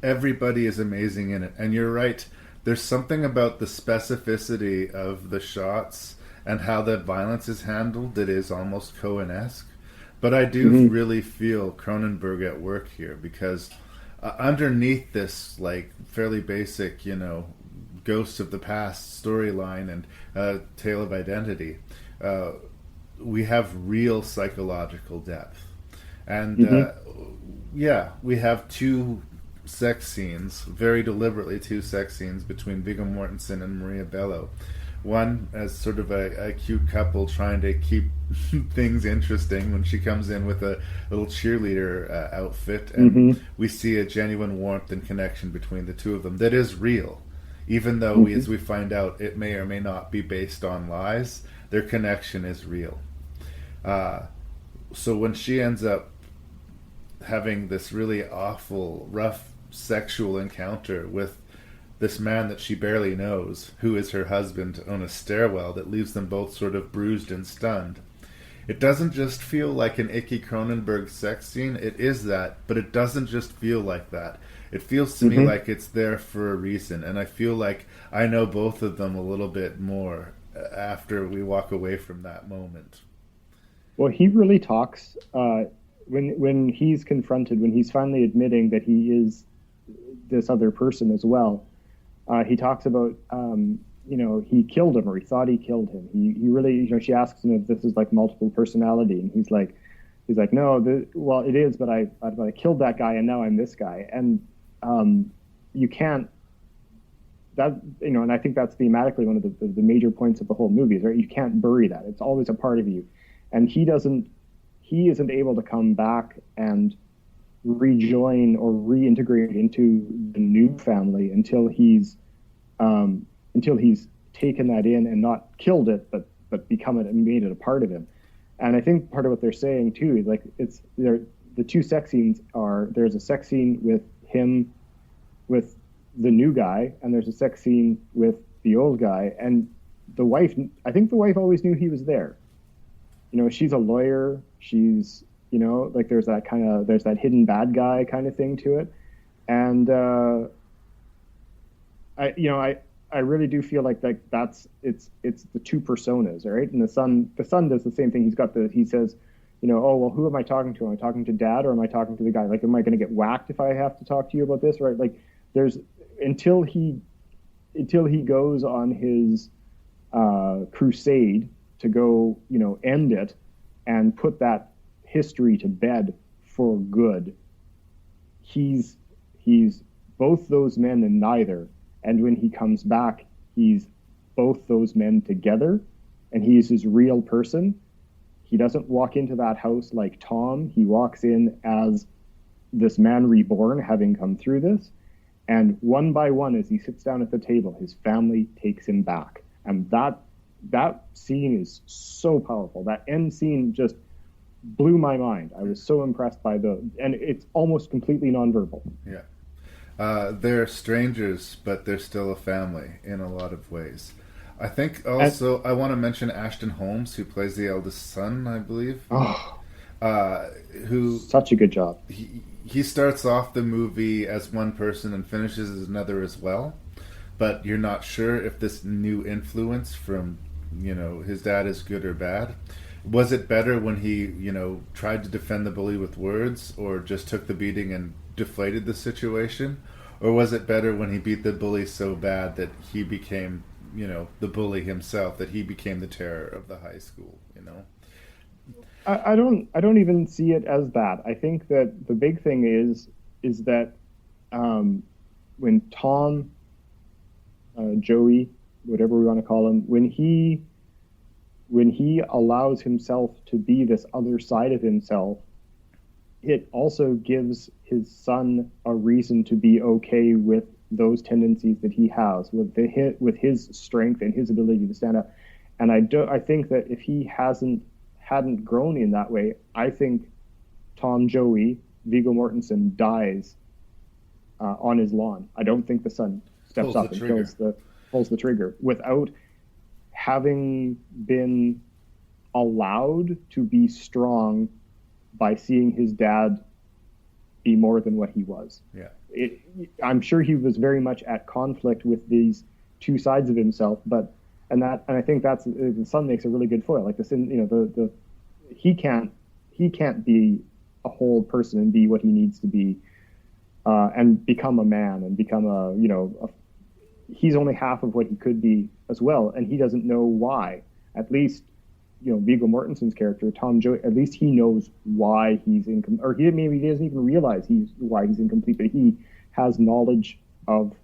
Everybody is amazing in it, and you're right. There's something about the specificity of the shots and how that violence is handled that is almost Coen-esque. But I do really feel Cronenberg at work here, because underneath this like fairly basic, Ghosts of the Past storyline and Tale of Identity, we have real psychological depth. And we have two sex scenes, very deliberately two sex scenes between Viggo Mortensen and Maria Bello. One as sort of a cute couple trying to keep things interesting when she comes in with a little cheerleader outfit, and we see a genuine warmth and connection between the two of them that is real, even though as we find out it may or may not be based on lies. Their connection is real. So when she ends up having this really awful, rough sexual encounter with this man that she barely knows, who is her husband, on a stairwell that leaves them both sort of bruised and stunned, it doesn't just feel like an icky Cronenberg sex scene. It is that, but it doesn't just feel like that. It feels to me like it's there for a reason, and I feel like I know both of them a little bit more after we walk away from that moment. Well, he really talks when he's confronted, when he's finally admitting that he is this other person as well. He talks about, he killed him, or he thought he killed him. He really, she asks him if this is like multiple personality, and he's like, no, it is, but I killed that guy, and now I'm this guy, and you can't. That and I think that's thematically one of the major points of the whole movie, is right. You can't bury that; it's always a part of you, and he isn't able to come back and rejoin or reintegrate into the new family until he's taken that in and not killed it, but become it and made it a part of him. And I think part of what they're saying too is like the two sex scenes are, there's a sex scene with him with the new guy, and there's a sex scene with the old guy, and I think the wife always knew he was there. She's a lawyer, she's like there's that hidden bad guy kind of thing to it, and I really do feel like it's the two personas, right? And the son does the same thing. He says, oh well, who am I talking to? Am I talking to Dad, or am I talking to the guy? Like, am I going to get whacked if I have to talk to you about this, right? Like, there's until he goes on his crusade to go, end it and put that history to bed for good. He's both those men and neither. And when he comes back, he's both those men together, and he's his real person. He doesn't walk into that house like Tom. He walks in as this man reborn, having come through this. And one by one, as he sits down at the table, his family takes him back. And that scene is so powerful. That end scene just blew my mind. I was so impressed by and it's almost completely nonverbal. Yeah. They're strangers, but they're still a family in a lot of ways. I think also I want to mention Ashton Holmes, who plays the eldest son, I believe. Who such a good job. He starts off the movie as one person and finishes as another as well, but you're not sure if this new influence from his dad is good or bad. Was it better when he, tried to defend the bully with words, or just took the beating and deflated the situation? Or was it better when he beat the bully so bad that he became, the bully himself, that he became the terror of the high school, I don't even see it as that. I think that the big thing is that when Tom, Joey, whatever we want to call him, when he allows himself to be this other side of himself, it also gives his son a reason to be okay with those tendencies that he has, with his strength and his ability to stand up. And I think that if he hadn't grown in that way, I think Tom Joey, Viggo Mortensen, dies on his lawn. I don't think the son steps up and pulls the trigger without having been allowed to be strong by seeing his dad be more than what he was. Yeah. I'm sure he was very much at conflict with these two sides of himself, and I think that's the son makes a really good foil. Like he can't be a whole person and be what he needs to be, and become a man and become he's only half of what he could be as well, and he doesn't know why. At least, Viggo Mortensen's character, Tom Joey, at least he knows why he's incomplete, or maybe he doesn't even realize why he's incomplete, but he has knowledge of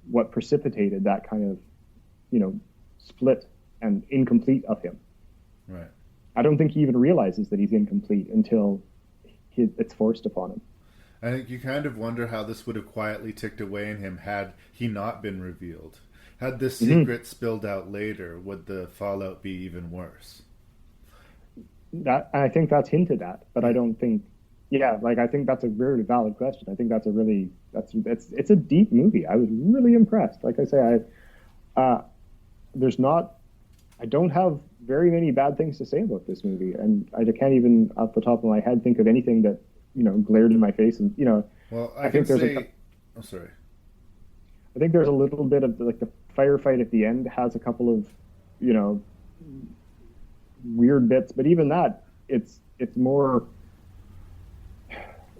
what precipitated that kind of, split and incomplete of him. Right. I don't think he even realizes that he's incomplete until it's forced upon him. I think you kind of wonder how this would have quietly ticked away in him had he not been revealed. Had this secret spilled out later, would the fallout be even worse? I think that's hinted at, but I don't think. Yeah, I think that's a very valid question. I think it's a deep movie. I was really impressed. Like I say, I don't have very many bad things to say about this movie, and I can't even off the top of my head think of anything that glared in my face. And well, I think there's I'm sorry. I think there's a little bit of the firefight at the end has a couple of weird bits, but even that, it's more.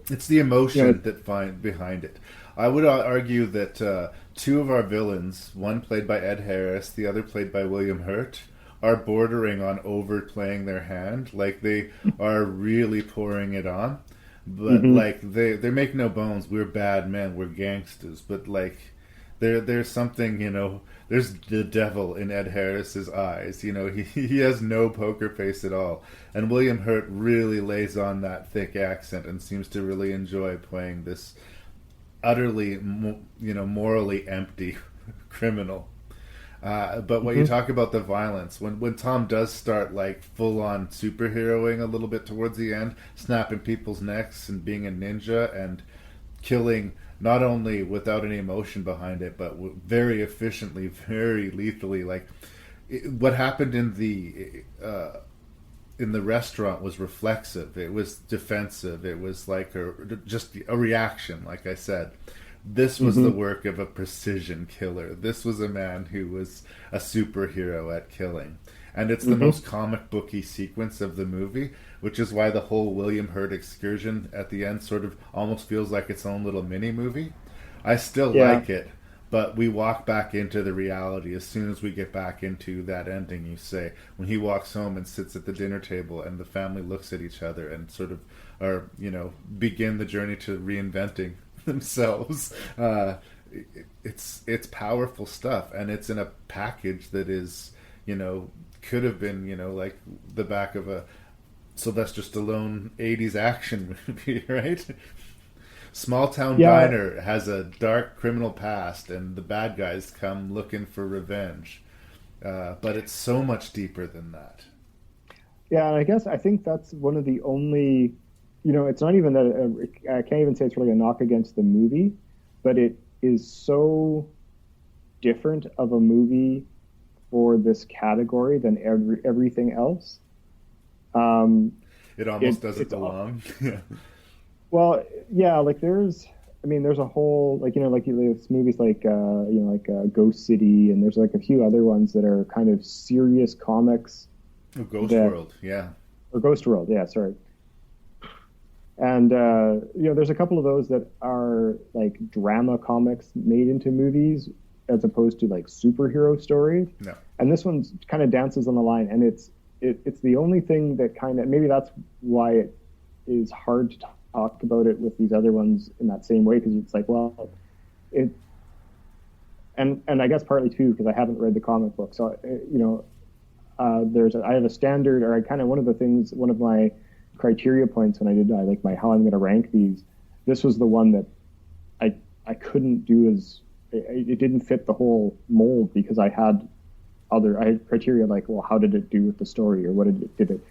It's the emotion behind it. I would argue that two of our villains, one played by Ed Harris, the other played by William Hurt, are bordering on overplaying their hand. Like, they are really pouring it on. But they make no bones. We're bad men. We're gangsters. But there's something, there's the devil in Ed Harris's eyes. He has no poker face at all. And William Hurt really lays on that thick accent and seems to really enjoy playing this utterly, morally empty criminal. But when you talk about the violence, when Tom does start full on superheroing a little bit towards the end, snapping people's necks and being a ninja and killing not only without any emotion behind it, but very efficiently, very lethally. What happened in the restaurant was reflexive. It was defensive. It was just a reaction, like I said. This was the work of a precision killer. This was a man who was a superhero at killing. And it's the most comic booky sequence of the movie, which is why the whole William Hurt excursion at the end sort of almost feels like its own little mini movie. I still like it, but we walk back into the reality as soon as we get back into that ending, you say, when he walks home and sits at the dinner table and the family looks at each other and sort of begin the journey to reinventing themselves. It's powerful stuff, and it's in a package that is, could have been, like the back of a Sylvester Stallone 80s action movie, right? Small Town Diner has a dark criminal past, and the bad guys come looking for revenge. But it's so much deeper than that. Yeah, and I think that's one of the only, it's not even that, I can't even say it's really a knock against the movie, but it is so different of a movie for this category than everything else. It almost doesn't belong. Well, yeah, there's a whole, there's movies like Ghost City, and there's a few other ones that are kind of serious comics Ghost World, yeah. Or Ghost World, yeah, sorry. And, there's a couple of those that are like drama comics made into movies as opposed to like superhero stories. No. And this one kind of dances on the line. And it's the only thing that kind of, maybe that's why it is hard to talk about it with these other ones in that same way. Because it's like, well, and I guess partly too, because I haven't read the comic book. So, I have a standard, or one of my criteria points when I did how I'm going to rank these. This was the one that I couldn't do it didn't fit the whole mold because I had criteria like, well, how did it do with the story, or did it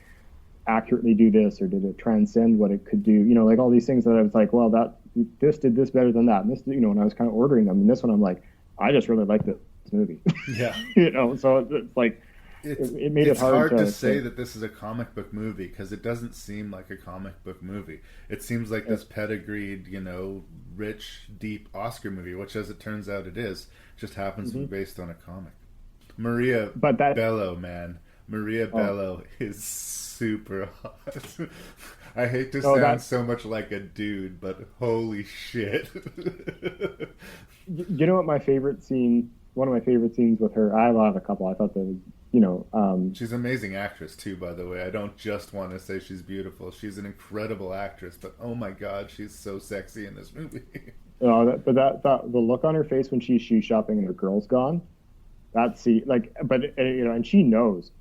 accurately do this, or did it transcend what it could do? Like all these things that I was like, well, this did this better than that. And this, when I was kind of ordering them, and this one I'm like, I just really like this movie. Yeah. So it's like, it made it hard to say that this is a comic book movie because it doesn't seem like a comic book movie. It seems like this pedigreed, rich, deep Oscar movie, which, as it turns out, it is. Just happens to be based on a comic. Maria Bello, man. Maria Bello is super hot. I hate to sound so much like a dude, but holy shit. You know what my favorite scene... One of my favorite scenes with her, I have a couple. I thought that was, she's an amazing actress too, by the way. I don't just want to say she's beautiful. She's an incredible actress, but oh my god, she's so sexy in this movie. The look on her face when she's shoe shopping and her girl's gone, and she knows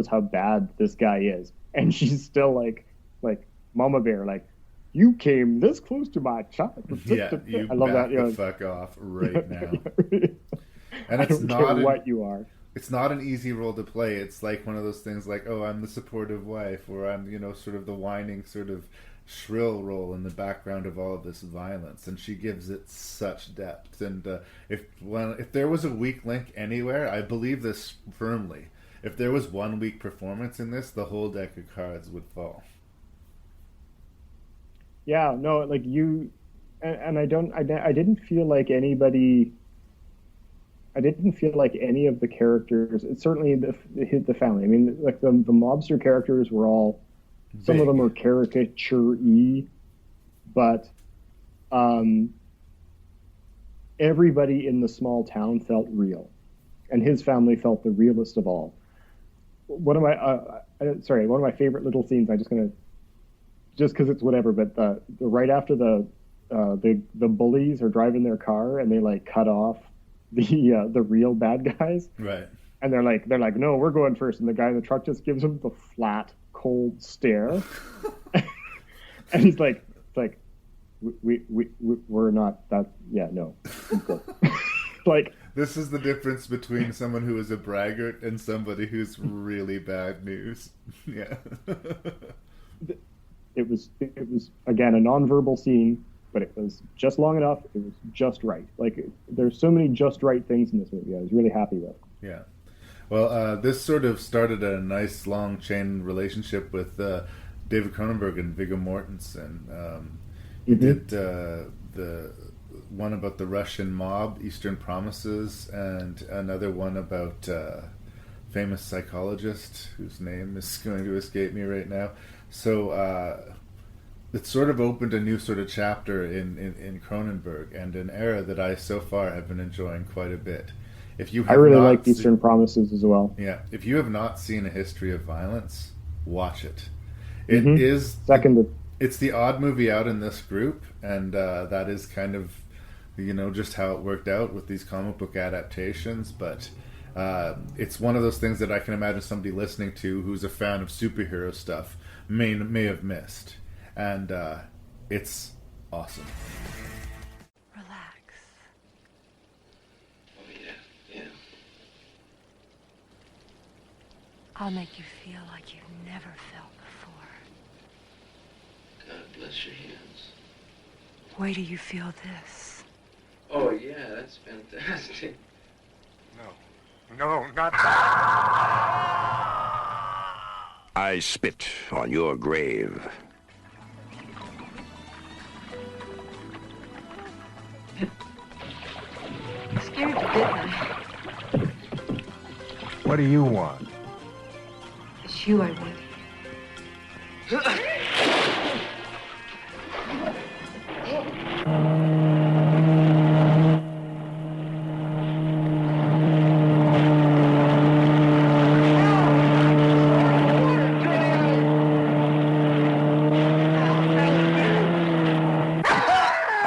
how bad this guy is, and she's still like Mama Bear, like, you came this close to my child. Yeah, you I love that. The fuck off right now. And I don't care what you are. It's not an easy role to play. It's like one of those things like, oh, I'm the supportive wife, or I'm, sort of the whining, sort of shrill role in the background of all of this violence. And she gives it such depth. And if there was a weak link anywhere, I believe this firmly. If there was one weak performance in this, the whole deck of cards would fall. Yeah, no, like you, and I didn't feel like anybody. I didn't feel like any of the characters, certainly the family. I mean, like the mobster characters were all, some of them were caricature-y, but everybody in the small town felt real, and his family felt the realest of all. One of my favorite little scenes. I'm just because it's whatever, but the right after the bullies are driving their car and they like cut off the real bad guys, right? And they're like, no, we're going first, and the guy in the truck just gives him the flat, cold stare, and he's like, we're not that, yeah, no, like, this is the difference between someone who is a braggart and somebody who's really bad news. Yeah. It was again a nonverbal scene, but it was just long enough. It was just right. Like, there's so many just right things in this movie. I was really happy with. Yeah. Well, this sort of started a nice long chain relationship with David Cronenberg and Viggo Mortensen. He did the one about the Russian mob, Eastern Promises, and another one about famous psychologist whose name is going to escape me right now. So it sort of opened a new sort of chapter in Cronenberg, and an era that I so far have been enjoying quite a bit. I really like Eastern Promises as well. Yeah, if you have not seen A History of Violence, watch it. It is seconded. It's the odd movie out in this group, and that is kind of, just how it worked out with these comic book adaptations. But it's one of those things that I can imagine somebody listening to who's a fan of superhero stuff may have missed, and it's awesome. Relax. Oh, yeah. I'll make you feel like you've never felt before. God bless your hands. Wait till you feel this. Oh, yeah, that's fantastic. No, not I spit on your grave. Scared you, didn't I? What do you want? I It's you I want.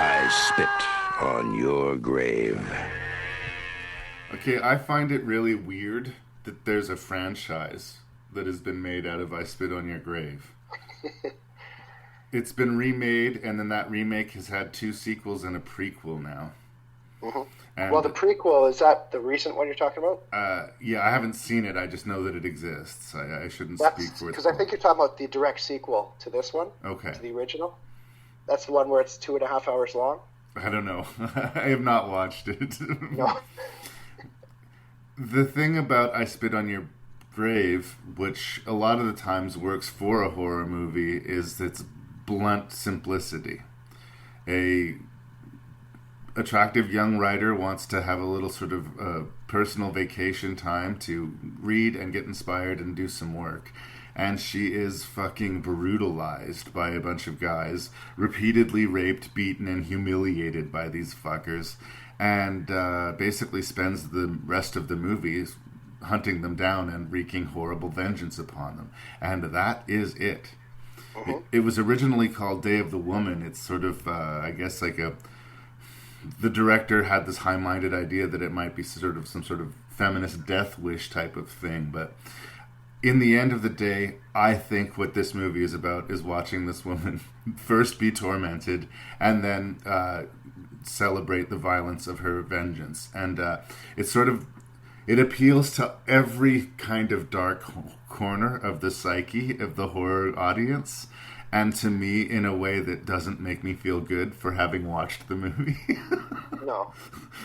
I spit on your grave. Okay, I find it really weird that there's a franchise that has been made out of I Spit on Your Grave. It's been remade, and then that remake has had 2 sequels and a prequel now. And, well, the prequel, is that the recent one you're talking about? Yeah, I haven't seen it. I just know that it exists. I shouldn't speak for it. Because I think you're talking about the direct sequel to this one. Okay. To the original. That's the one where it's 2.5 hours long. I don't know. I have not watched it. No. The thing about I Spit on Your Grave, which a lot of the times works for a horror movie, is its blunt simplicity. A attractive young writer wants to have a little sort of personal vacation time to read and get inspired and do some work. And she is fucking brutalized by a bunch of guys, repeatedly raped, beaten, and humiliated by these fuckers, and basically spends the rest of the movie hunting them down and wreaking horrible vengeance upon them. And that is it. It was originally called Day of the Woman. It's sort of, I guess, like the director had this high-minded idea that it might be sort of some sort of feminist death wish type of thing, but in the end of the day, I think what this movie is about is watching this woman first be tormented and then celebrate the violence of her vengeance. And it appeals to every kind of dark corner of the psyche of the horror audience, and to me in a way that doesn't make me feel good for having watched the movie. No.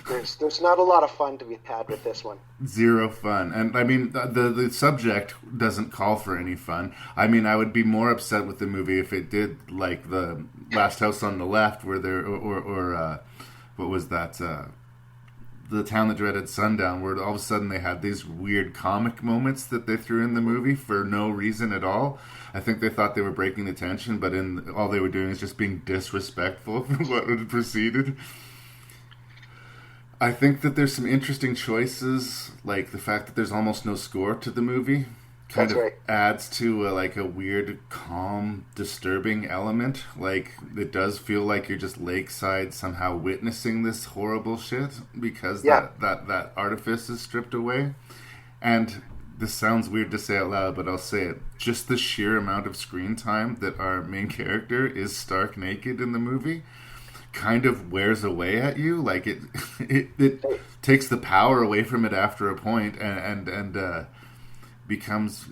There's not a lot of fun to be had with this one. Zero fun. And I mean, the subject doesn't call for any fun. I mean, I would be more upset with the movie if it did like the Last House on the Left, where there, or what was that, The Town That Dreaded Sundown, where all of a sudden they had these weird comic moments that they threw in the movie for no reason at all. I think they thought they were breaking the tension, but all they were doing is just being disrespectful for what had proceeded. I think that there's some interesting choices, like the fact that there's almost no score to the movie. Kind of adds to a weird, calm, disturbing element. Like, it does feel like you're just lakeside somehow witnessing this horrible shit because that artifice is stripped away. And this sounds weird to say out loud, but I'll say it. Just the sheer amount of screen time that our main character is stark naked in the movie kind of wears away at you. Like, it takes the power away from it after a point and becomes...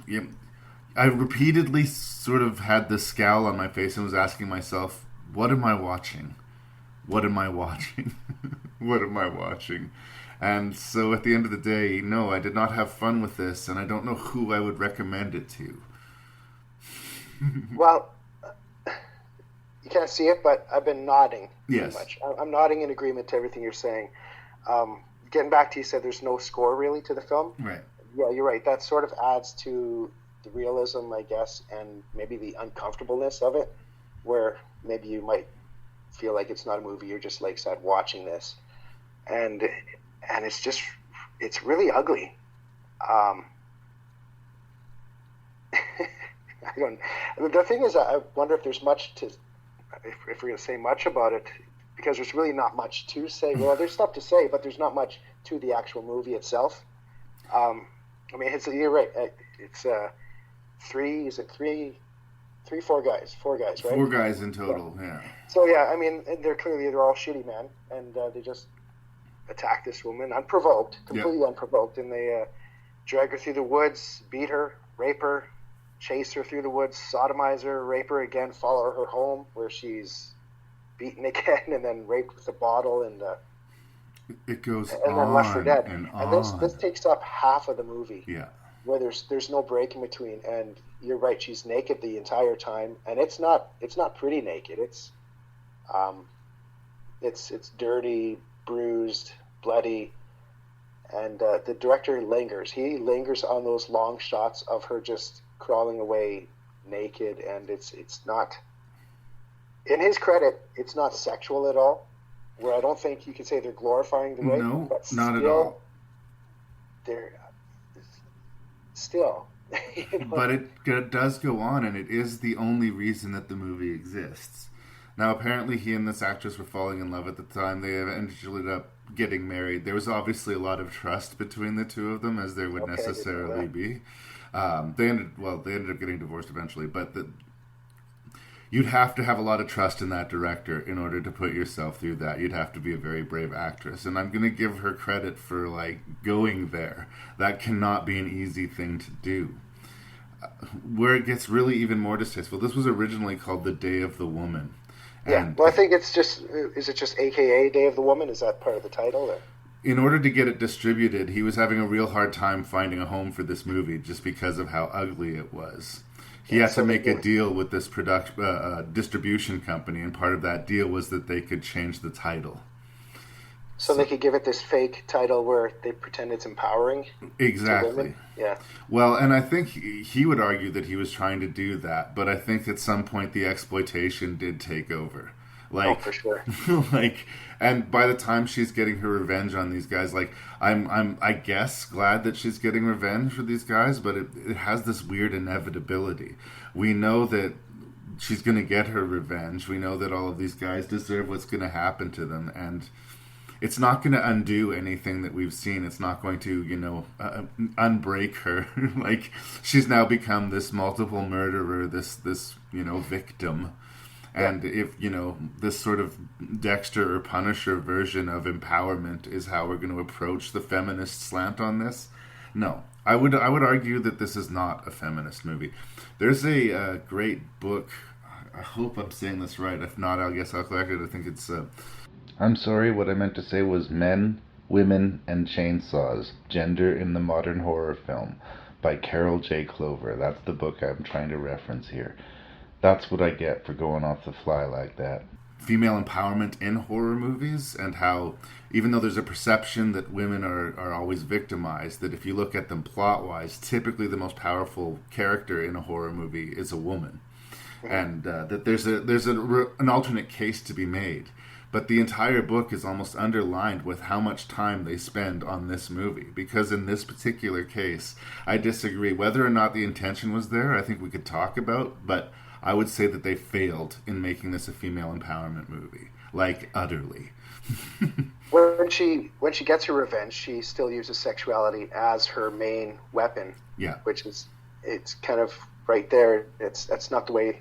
I repeatedly sort of had this scowl on my face and was asking myself, what am I watching? What am I watching? What am I watching? And so at the end of the day, no, I did not have fun with this, and I don't know who I would recommend it to. Well, you can't see it, but I've been nodding. Yes. Pretty much. I'm nodding in agreement to everything you're saying. Getting back to you said there's no score really to the film. Right. Yeah, you're right. That sort of adds to the realism, I guess, and maybe the uncomfortableness of it, where maybe you might feel like it's not a movie, you're just lakeside watching this. And it's really ugly. The thing is, I wonder if there's much to, if we're going to say much about it, because there's really not much to say. Well, there's stuff to say, but there's not much to the actual movie itself. I mean, you're right. It's four guys, right? 4 guys in total, yeah. So yeah, I mean, they're all shitty men, and they just attack this woman unprovoked, completely unprovoked, and they drag her through the woods, beat her, rape her, chase her through the woods, sodomize her, rape her again, follow her home where she's beaten again, and then raped with a bottle, and it goes and on then left for dead. And this takes up half of the movie. Yeah. Where there's no break in between, and you're right, she's naked the entire time, and it's not pretty naked. It's dirty, bruised, bloody, And the director lingers. He lingers on those long shots of her just crawling away naked, and it's not. In his credit, it's not sexual at all. Where I don't think you could say they're glorifying the rape. No, but not at all. They're still. You know? But it does go on, and it is the only reason that the movie exists. Now, apparently, he and this actress were falling in love at the time. They eventually ended up getting married. There was obviously a lot of trust between the two of them, as there would necessarily be. They ended up getting divorced eventually, but you'd have to have a lot of trust in that director in order to put yourself through that. You'd have to be a very brave actress, and I'm going to give her credit for going there. That cannot be an easy thing to do. Where it gets really even more distasteful, this was originally called The Day of the Woman. Yeah, well, I think it's just, is it just AKA Day of the Woman? Is that part of the title? Or? In order to get it distributed, he was having a real hard time finding a home for this movie just because of how ugly it was. He had to make a deal with this distribution company, and part of that deal was that they could change the title. So they could give it this fake title where they pretend it's empowering. Exactly. To women? Yeah. Well, and I think he would argue that he was trying to do that, but I think at some point the exploitation did take over. For sure. And by the time she's getting her revenge on these guys, I'm I guess glad that she's getting revenge for these guys, but it has this weird inevitability. We know that she's going to get her revenge. We know that all of these guys deserve what's going to happen to them, and it's not going to undo anything that we've seen. It's not going to, unbreak her. She's now become this multiple murderer, this victim. And if, this sort of Dexter or Punisher version of empowerment is how we're going to approach the feminist slant on this, no. I would argue that this is not a feminist movie. There's a great book. I hope I'm saying this right. If not, I guess I'll correct it. I think it's... I'm sorry, what I meant to say was Men, Women, and Chainsaws, Gender in the Modern Horror Film by Carol J. Clover. That's the book I'm trying to reference here. That's what I get for going off the fly like that. Female empowerment in horror movies, and how, even though there's a perception that women are always victimized, that if you look at them plot-wise, typically the most powerful character in a horror movie is a woman. And that there's an alternate case to be made. But the entire book is almost underlined with how much time they spend on this movie. Because in this particular case, I disagree. Whether or not the intention was there, I think we could talk about, but I would say that they failed in making this a female empowerment movie. Utterly. When she gets her revenge, she still uses sexuality as her main weapon. Yeah. It's kind of right there. That's not the way,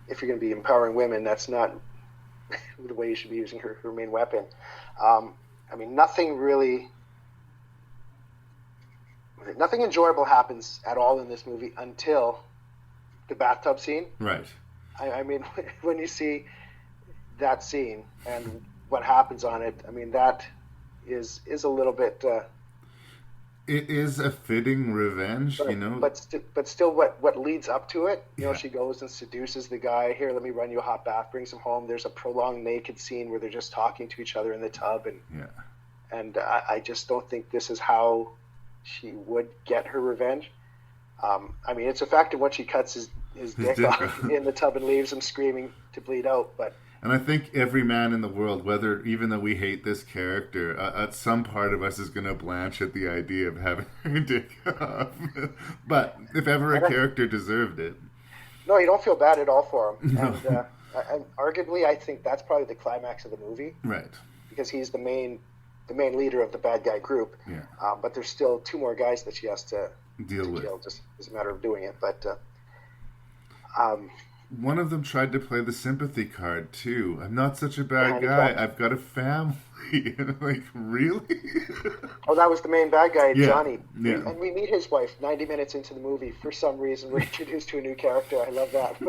if you're going to be empowering women, that's not the way you should be using her main weapon. Nothing enjoyable happens at all in this movie until the bathtub scene. Right. When you see that scene and what happens on it, that is a little bit... it is a fitting revenge, But still, what leads up to it? She goes and seduces the guy. Here, let me run you a hot bath. Brings him home. There's a prolonged naked scene where they're just talking to each other in the tub, and I just don't think this is how she would get her revenge. It's effective when she cuts his dick off in the tub and leaves him screaming to bleed out, but. And I think every man in the world, even though we hate this character, at some part of us is going to blanch at the idea of having her dick off. But if ever a character deserved it. No, you don't feel bad at all for him. No. And arguably, I think that's probably the climax of the movie. Right. Because he's the main leader of the bad guy group. Yeah. But there's still two more guys that she has to deal with. Kill, just as a matter of doing it. But one of them tried to play the sympathy card too. I'm not such a bad guy. I've got a family. Really? Oh, that was the main bad guy, Johnny. Yeah. And we meet his wife 90 minutes into the movie. For some reason, we're introduced to a new character. I love that.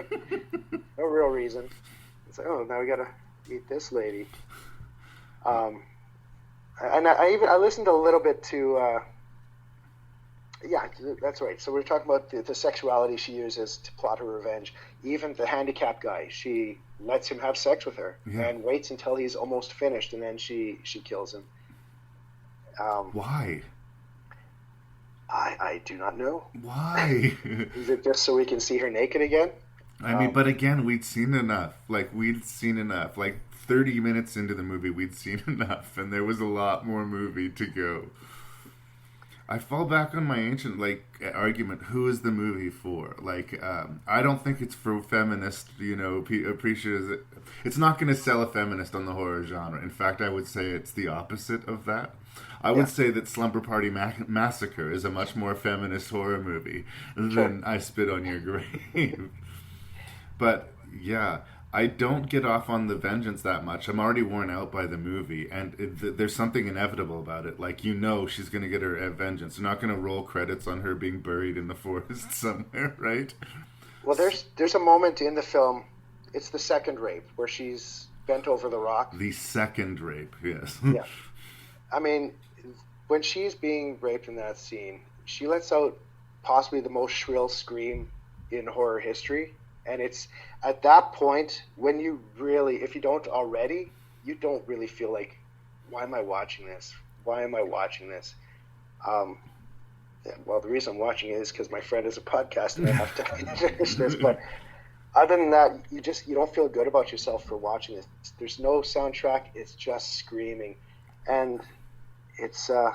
No real reason. It's like, oh, now we got to meet this lady. And I listened a little bit to. Yeah, that's right. So we're talking about the sexuality she uses to plot her revenge. Even the handicapped guy, she lets him have sex with her and waits until he's almost finished, and then she kills him. Why? I do not know. Why? Is it just so we can see her naked again? I mean, but again, we'd seen enough. Like 30 minutes into the movie, we'd seen enough, and there was a lot more movie to go. I fall back on my ancient argument. Who is the movie for? I don't think it's for feminist. Appreciate it. It's not going to sell a feminist on the horror genre. In fact, I would say it's the opposite of that. I would say that Slumber Party Massacre is a much more feminist horror movie than I Spit on Your Grave. But yeah, I don't get off on the vengeance that much. I'm already worn out by the movie, and there's something inevitable about it. She's going to get her vengeance. They're not going to roll credits on her being buried in the forest somewhere, right? Well, there's a moment in the film, it's the second rape, where she's bent over the rock. The second rape, yes. Yeah. I mean, when she's being raped in that scene, she lets out possibly the most shrill scream in horror history. And it's at that point when you really, if you don't already, you don't really feel like, why am I watching this? Why am I watching this? Well, the reason I'm watching it is because my friend has a podcast and I have to finish this. But other than that, you don't feel good about yourself for watching this. There's no soundtrack. It's just screaming. And it's, I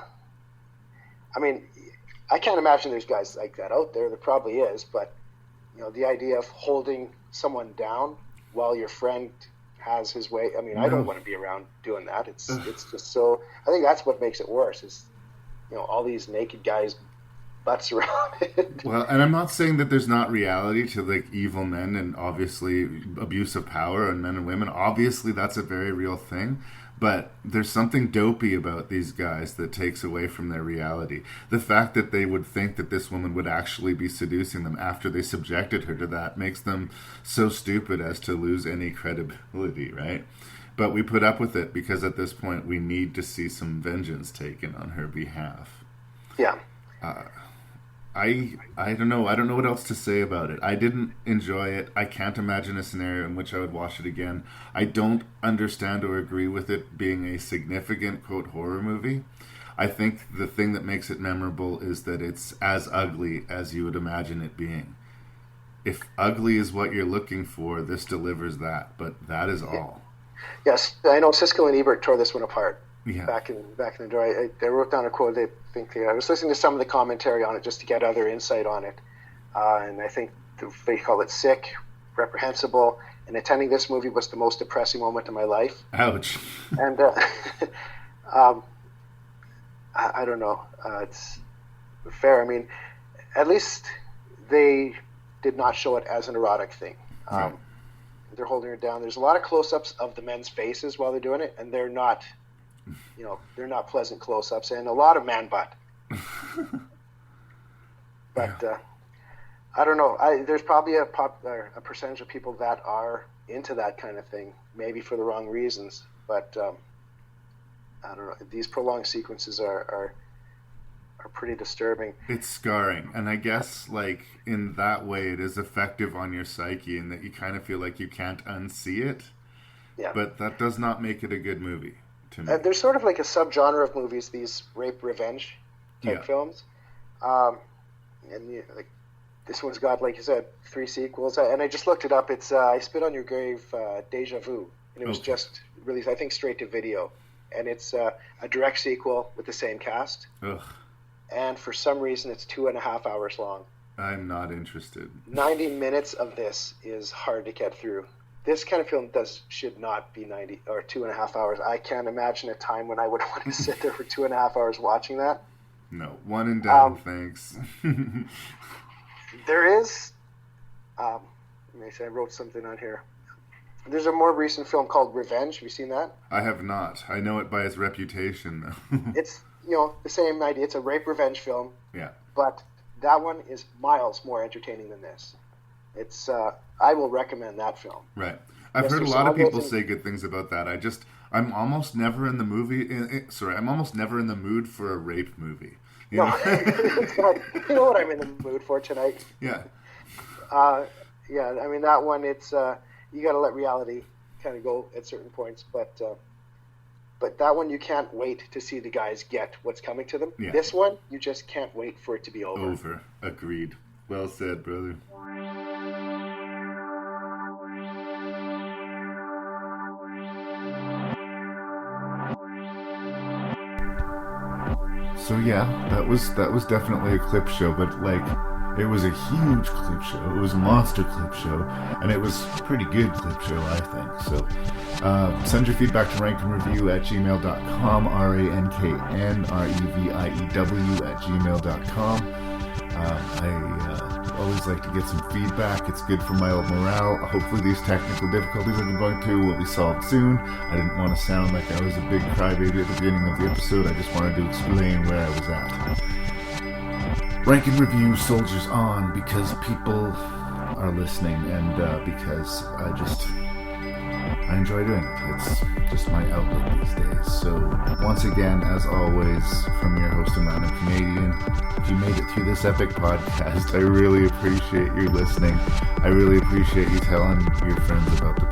mean, I can't imagine there's guys like that out there. There probably is, but the idea of holding someone down while your friend has his way. I mean, I don't want to be around doing that. It's just so. I think that's what makes it worse. Is all these naked guys' butts around it. Well, and I'm not saying that there's not reality to evil men and obviously abuse of power and men and women. Obviously, that's a very real thing. But there's something dopey about these guys that takes away from their reality. The fact that they would think that this woman would actually be seducing them after they subjected her to that makes them so stupid as to lose any credibility, right? But we put up with it because at this point we need to see some vengeance taken on her behalf. Yeah. I don't know. I don't know what else to say about it. I didn't enjoy it. I can't imagine a scenario in which I would watch it again. I don't understand or agree with it being a significant, quote, horror movie. I think the thing that makes it memorable is that it's as ugly as you would imagine it being. If ugly is what you're looking for, this delivers that, but that is all. Yes, I know Siskel and Ebert tore this one apart. Yeah. Back in the day, I wrote down a quote. I was listening to some of the commentary on it just to get other insight on it, and I think they call it sick, reprehensible, and attending this movie was the most depressing moment of my life. Ouch. And I don't know. It's fair. I mean, at least they did not show it as an erotic thing. Right. They're holding her down. There's a lot of close-ups of the men's faces while they're doing it, and they're not. They're not pleasant close-ups, and a lot of man butt. But I don't know. There's probably a percentage of people that are into that kind of thing, maybe for the wrong reasons. But I don't know. These prolonged sequences are pretty disturbing. It's scarring, and I guess in that way, it is effective on your psyche, in that you kind of feel like you can't unsee it. Yeah. But that does not make it a good movie. There's sort of like a subgenre of movies, these rape revenge type films, and this one's got, like you said, 3 sequels. And I just looked it up. It's I Spit on Your Grave, Deja Vu, and it was just released, I think, straight to video, and it's a direct sequel with the same cast. Ugh. And for some reason, it's 2.5 hours long. I'm not interested. 90 minutes of this is hard to get through. This kind of film should not be 90 or 2.5 hours. I can't imagine a time when I would want to sit there for 2.5 hours watching that. No, one and done, thanks. There is, let me see, I wrote something on here. There's a more recent film called Revenge. Have you seen that? I have not. I know it by its reputation, though. It's, the same idea. It's a rape revenge film. Yeah. But that one is miles more entertaining than this. It's, I will recommend that film. Right. I've heard a lot of people say good things about that. I'm almost never in the I'm almost never in the mood for a rape movie. You know? It's not, you know what I'm in the mood for tonight? Yeah. Yeah, I mean, that one, it's, you got to let reality kind of go at certain points, but But that one, you can't wait to see the guys get what's coming to them. Yeah. This one, you just can't wait for it to be over. Over. Agreed. Well said, brother. So yeah, that was definitely a clip show, but like, it was a huge clip show. It was a monster clip show, and it was a pretty good clip show, I think. So send your feedback to ranknreview@gmail.com, ranknreveiew@gmail.com. I always like to get some feedback. It's good for my old morale. Hopefully these technical difficulties I've been going through will be solved soon. I didn't want to sound like I was a big crybaby at the beginning of the episode. I just wanted to explain where I was at. Rank and Review soldiers on because people are listening, and because I enjoy doing it. It's just my outlet these days. So once again, as always, from your host and random Canadian, if you made it through this epic podcast, I really appreciate you listening. I really appreciate you telling your friends about the